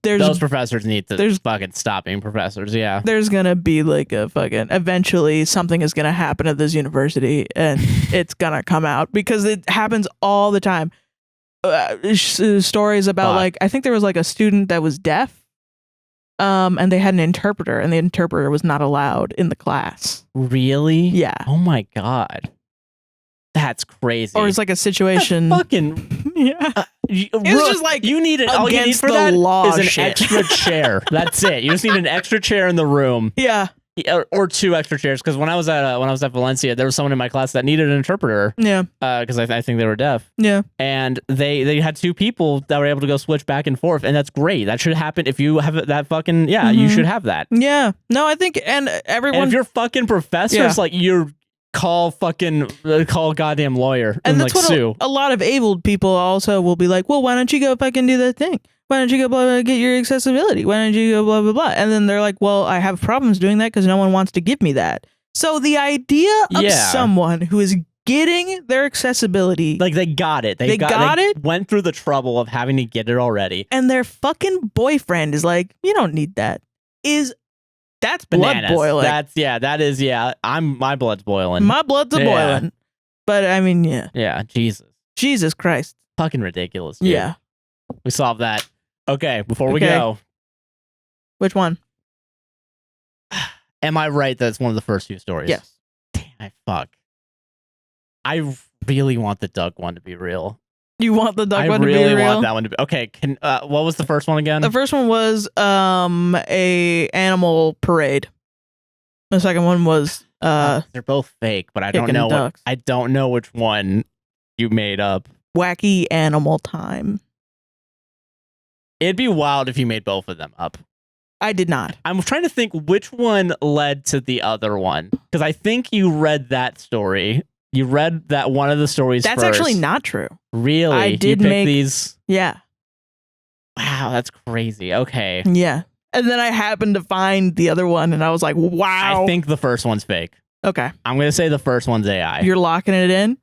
Those professors need to fucking stop being professors. Yeah. There's gonna be like a fucking eventually something is gonna happen at this university and it's gonna come out because it happens all the time. Stories about like I think there was like a student that was deaf. And they had an interpreter, and the interpreter was not allowed in the class. Really? Yeah. Oh my god, that's crazy. Or it's like a situation. That's fucking it's just like you need it. All you need for that is an extra chair. That's it. You just need an extra chair in the room. Yeah. Or two extra chairs because when I was at Valencia, there was someone in my class that needed an interpreter. Yeah. Because I think they were deaf. Yeah. And they had two people that were able to go switch back and forth, and that's great. That should happen if you have that fucking you should have that. Yeah. No, I think and everyone. And if you're fucking professors, like you're call goddamn lawyer and that's like what sue. A lot of abled people also will be like, well, why don't you go fucking do that thing? Why don't you go blah, blah, get your accessibility? Why don't you go blah, blah, blah? And then they're like, well, I have problems doing that because no one wants to give me that. So the idea of someone who is getting their accessibility. Like they got it. They got it. Went through the trouble of having to get it already. And their fucking boyfriend is like, you don't need that. That's blood boiling. My blood's boiling. My blood's boiling. But I mean, yeah. Yeah, Jesus Christ. Fucking ridiculous, dude. Yeah. We solved that. Okay, before we go. Which one? Am I right that it's one of the first few stories? Yes. Damn, fuck. I really want the duck one to be real. You want the duck one to be real? I really want that one to be. Okay, what was the first one again? The first one was a animal parade. The second one was they're both fake, but I don't know I don't know which one you made up. Wacky animal time. It'd be wild if you made both of them up. I did not. I'm trying to think which one led to the other one. Because I think you read that story. You read that one of the stories That's first. actually not true. Really? I did make these. Yeah. Wow, that's crazy. Okay. Yeah. And then I happened to find the other one and I was like, wow. I think the first one's fake. Okay. I'm going to say the first one's AI. You're locking it in?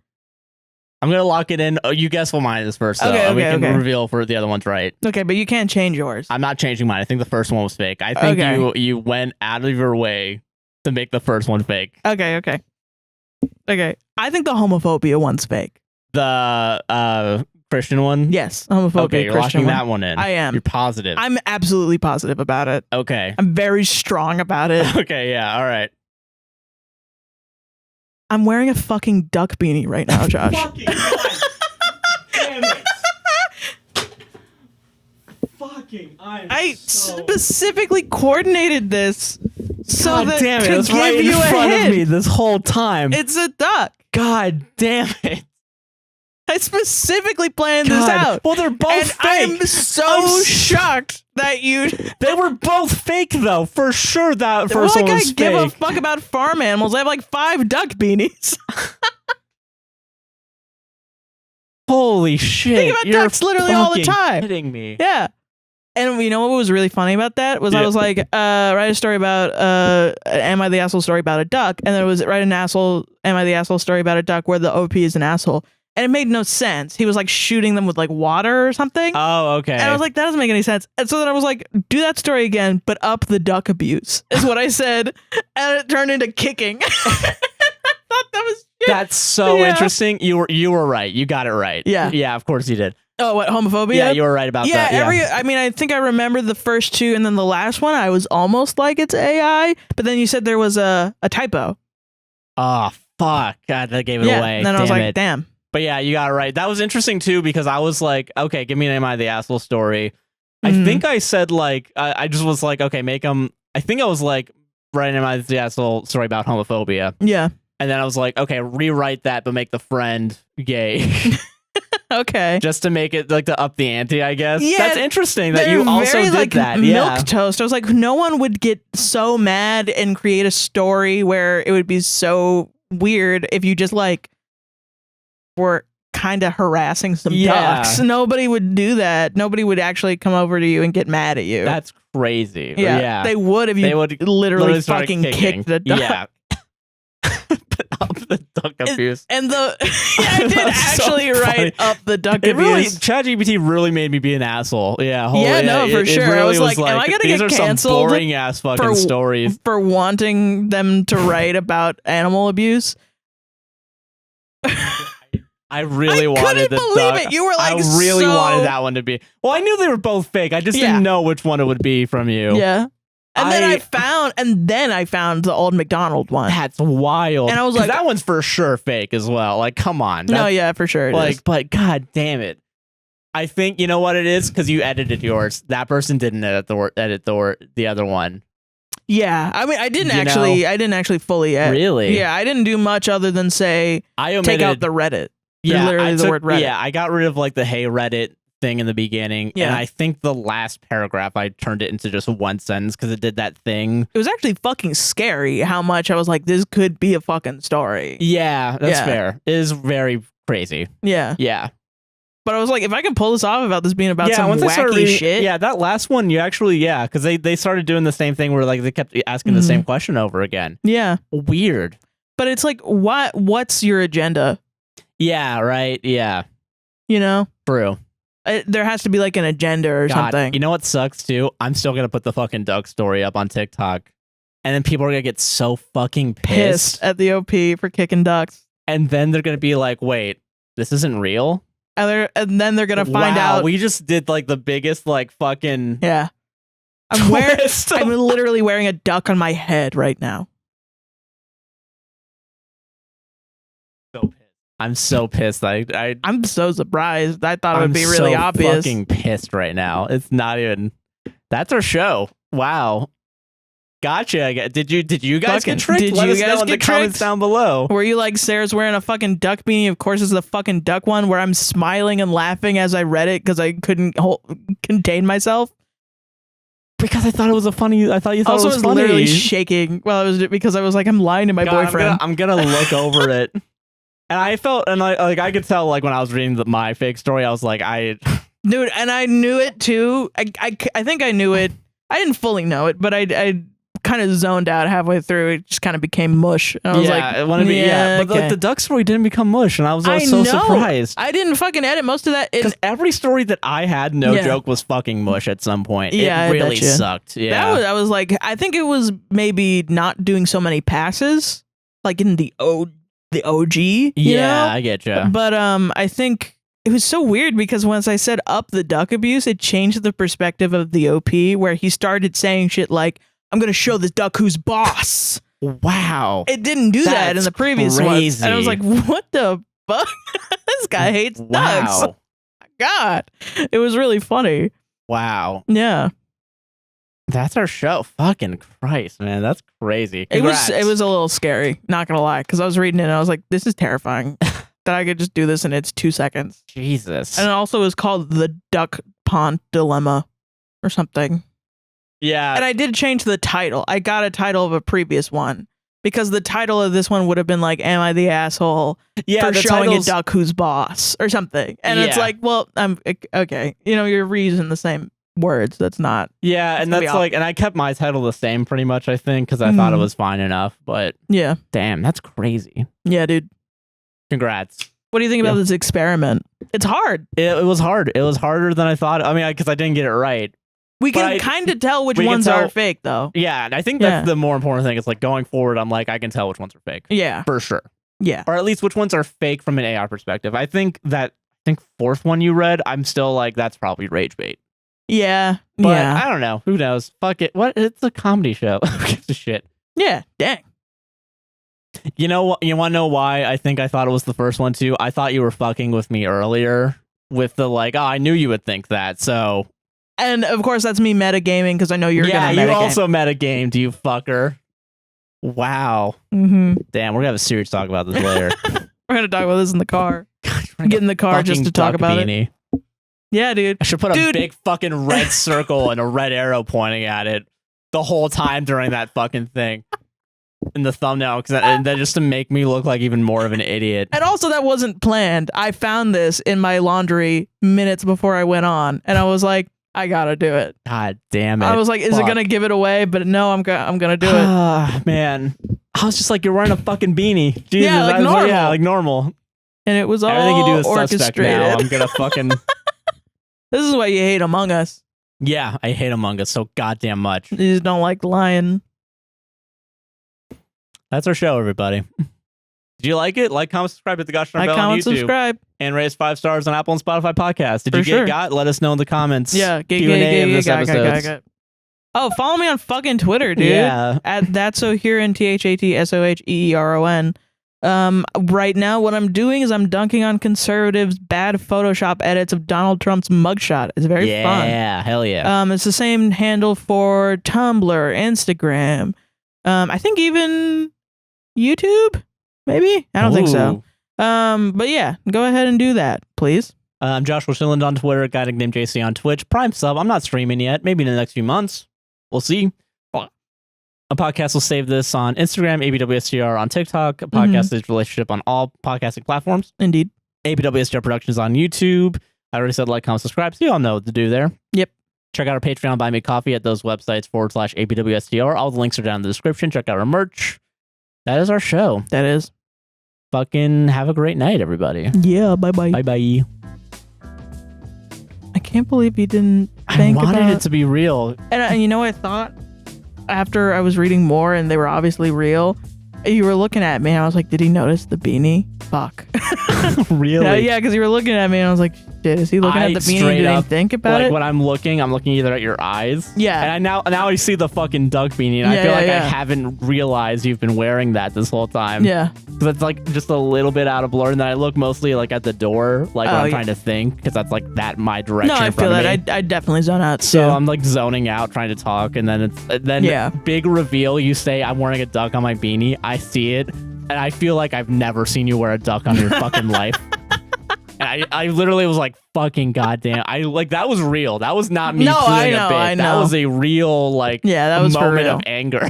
I'm going to lock it in. Oh, you guess what mine is first, though. We can reveal if the other one's right. Okay, but you can't change yours. I'm not changing mine. I think the first one was fake. I think you went out of your way to make the first one fake. Okay. I think the homophobia one's fake. The Christian one? Yes, homophobia. Okay, you're Christian locking one. that one in. I am. You're positive. I'm absolutely positive about it. Okay. I'm very strong about it. Okay, yeah, all right. I'm wearing a fucking duck beanie right now, Josh. Fucking God. Damn it. Fucking I specifically coordinated this so God that damn it, to it was give right in you a front hint. of me this whole time. It's a duck. God damn it. I specifically planned this God. out. Well, they're both And fake. I'm so shocked that you. They were both fake, though. For sure, that Well, first like one I was give a fake. fuck about farm animals. I have like 5 duck beanies. Holy shit! Think about You're ducks literally all the fucking time. Kidding me? Yeah. And you know what was really funny about that was I Yeah. was like, write a story about am I the asshole story about a duck, and then it was write an asshole am I the asshole story about a duck where the OP is an asshole, and it made no sense. He was like shooting them with like water or something. Oh, okay. And I was like, that doesn't make any sense. And so then I was like, do that story again, but up the duck abuse is what I said, and it turned into kicking. I thought that was shit. That's so Yeah. interesting. You were right. You got it right. Yeah. Yeah. Of course you did. Oh, what, homophobia? Yeah, you were right about that. Yeah. I mean, I think I remember the first 2, and then the last one, I was almost like it's AI, but then you said there was a typo. Oh fuck! God, that gave it away. And then I was Damn like, it. damn. But yeah, you got it right. That was interesting too because I was like, okay, give me an Am I the Asshole story. I Mhm. think I said like, I just was like, okay, make them. I think I was like, write an Am I the Asshole story about homophobia. Yeah. And then I was like, okay, rewrite that, but make the friend gay. Okay. Just to make it like to up the ante, I guess. Yeah, That's interesting that They're you also very, did like, that. milk Yeah. toast. I was like, no one would get so mad and create a story where it would be so weird if you just like were kind of harassing some Yeah. ducks. Nobody would do that. Nobody would actually come over to you and get mad at you. That's crazy. yeah. They would if you They would literally start fucking kicking. kicked the duck. Yeah. Up the duck abuse. And the I did That's so actually funny. write up the duck It really, abuse. ChatGPT really made me be an asshole. Yeah. Yeah, no, for sure. I Really was like, am I gonna these get are some canceled boring ass fucking for- stories. for wanting them to write about animal abuse. I really I wanted couldn't the believe duck. it. You were like, I really so- wanted that one to be. Well, I knew they were both fake. I just Yeah. didn't know which one it would be from you. Yeah. And then I- I found the old McDonald one. That's wild. And I was 'Cause like- that one's for sure fake as well. Like, come on. No, That's- yeah, for sure. It like, is. but god damn it. I think you know what it is because you edited yours. That person didn't edit the other one. Yeah. I mean, I didn't You actually fully edit. Really? Yeah, I didn't do much other than say I omitted. take out the Reddit. yeah, literally I the took- word Reddit. Yeah, I got rid of like the hey Reddit thing in the beginning. Yeah. And I think the last paragraph I turned it into just one sentence because it did that thing. It was actually fucking scary how much I was like, this could be a fucking story. Yeah, that's Yeah. fair. It is very crazy. Yeah. Yeah. But I was like, if I can pull this off about this being about some once I started wacky reading, shit. yeah, that last one you actually because they started doing the same thing where like they kept asking the same question over again. Yeah. Weird. But it's like, what's your agenda? Yeah, right. Yeah. You know? True. There has to be like an agenda or God, something. you know what sucks too? I'm still gonna put the fucking duck story up on TikTok. And then people are gonna get so fucking pissed. at the OP for kicking ducks. And then they're gonna be like, wait, this isn't real? And then they're going to find Wow, out. we just did like the biggest like fucking Yeah. I'm twist. I'm literally wearing a duck on my head right now. I'm so pissed. I'm so surprised. I thought it I'm would be really so obvious. fucking pissed right now. It's not even. That's our show. Wow. Gotcha. Did you guys Fucking- get tricked? did Let you us guys know in the get comments tricked? down below. Were you like, Sarah's wearing a fucking duck beanie? Of course, it's the fucking duck one where I'm smiling and laughing as I read it because I couldn't contain myself. Because I thought it was a funny. I thought you thought Also, it was I was funny. literally shaking. Well, it was because I was like, I'm lying to my God, boyfriend. I'm gonna look over it. And I felt, and I could tell, like when I was reading my fake story, I was like, Dude, and I knew it too. I think I knew it. I didn't fully know it, but I kind of zoned out halfway through. It just kind of became mush. And I was like, it wanted to be, yeah, But okay. the duck story didn't become mush, and I was so know. surprised. I didn't fucking edit most of that. Because every story that I had, no Yeah. joke, was fucking mush at some point. Yeah, I it really betcha. sucked. Yeah. I was like, I think it was maybe not doing so many passes, like in the OG. you Yeah, know? I get you. But I think it was so weird because once I said up the duck abuse, it changed the perspective of the OP where he started saying shit like, I'm going to show this duck who's boss. Wow. It didn't do that in the previous one. And I was like, what the fuck? This guy hates ducks. Oh, God. It was really funny. Wow. Yeah. That's our show. Fucking Christ, man. That's crazy. Congrats. It was a little scary, not going to lie, because I was reading it and I was like, this is terrifying. That I could just do this in its 2 seconds. Jesus. And it also was called the Duck Pond Dilemma or something. Yeah. And I did change the title. I got a title of a previous one because the title of this one would have been like, Am I the asshole for showing a duck who's boss or something? And it's like, well, I'm okay. You know, you're reusing the same words. That's not. Yeah. And that's like, and I kept my title the same pretty much, I think, because I thought it was fine enough. But yeah. Damn, that's crazy. Yeah, dude. Congrats. What do you think about this experiment? It's hard. It was hard. It was harder than I thought. I mean, because I didn't get it right. We can kind of tell which ones are fake, though. Yeah, and I think that's the more important thing. It's like going forward, I'm like, I can tell which ones are fake. Yeah. For sure. Yeah. Or at least which ones are fake from an AI perspective. I think fourth one you read, I'm still like, that's probably rage bait. Yeah. But I don't know. Who knows? Fuck it. What? It's a comedy show. Who gives a shit? Yeah. Dang. You know what? You want to know why I think I thought it was the first one too? I thought you were fucking with me earlier with the like, oh, I knew you would think that. So, and of course that's me metagaming because I know you're gonna metagame. Yeah, you also metagamed, you fucker. Wow. Mm-hmm. Damn, we're gonna have a serious talk about this later. We're gonna talk about this in the car. Get in the car just to talk about it. Yeah, dude. I should put a big fucking red circle and a red arrow pointing at it the whole time during that fucking thing. In the thumbnail, and then just to make me look like even more of an idiot. And also, that wasn't planned. I found this in my laundry minutes before I went on, and I was like, I gotta do it. God damn it! I was like, is it gonna give it away? But no, I'm gonna do it. Man, I was just like, you're wearing a fucking beanie. Jesus, yeah, like normal. Like, yeah, like normal. And it was all everything you do is suspect orchestrated. now. I'm gonna fucking. This is why you hate Among Us. Yeah, I hate Among Us so goddamn much. You just don't like lying. That's our show, everybody. Did you like it? Like, comment, subscribe, hit the gosh darn bell on YouTube. Subscribe. And raise 5 stars on Apple and Spotify podcasts. Did you get? Let us know in the comments. Yeah, Q&A of this episode. Oh, follow me on fucking Twitter, dude. Yeah. At That's So Heron, ThatSoHeeron. Right now, what I'm doing is I'm dunking on conservatives' bad Photoshop edits of Donald Trump's mugshot. It's very fun. Yeah, hell yeah. It's the same handle for Tumblr, Instagram. I think even YouTube, maybe? I don't think so. But yeah, go ahead and do that, please. I'm Josh Hutcherson on Twitter, a guy named JC on Twitch. Prime sub. I'm not streaming yet. Maybe in the next few months. We'll see. A podcast will save this on Instagram, APWSTR on TikTok. A podcast is relationship on all podcasting platforms. Indeed. APWSTR Productions on YouTube. I already said like, comment, subscribe, so you all know what to do there. Yep. Check out our Patreon, Buy Me Coffee at those websites /APWSTR. All the links are down in the description. Check out our merch. That is our show. That is. Fucking have a great night, everybody. Yeah, bye-bye. Bye-bye. I can't believe you didn't think about... I wanted it to be real. And you know what I thought? After I was reading more and they were obviously real, you were looking at me and I was like, did he notice the beanie? Fuck. Really? Yeah, because you were looking at me and I was like, shit, is he looking at the beanie and didn't think about it? When I'm looking either at your eyes. Yeah. And now I see the fucking duck beanie and I feel like I haven't realized you've been wearing that this whole time. Yeah. Because it's like just a little bit out of blur, and then I look mostly like at the door, like when I'm trying to think, because that's like my direction. No, I feel that. I definitely zone out. So I'm like zoning out trying to talk, and then big reveal. You say I'm wearing a duck on my beanie. I see it, and I feel like I've never seen you wear a duck on your fucking life. And I literally was like, fucking goddamn. That was real. That was not me playing a bit. I know. That was a real that was moment for real. of anger.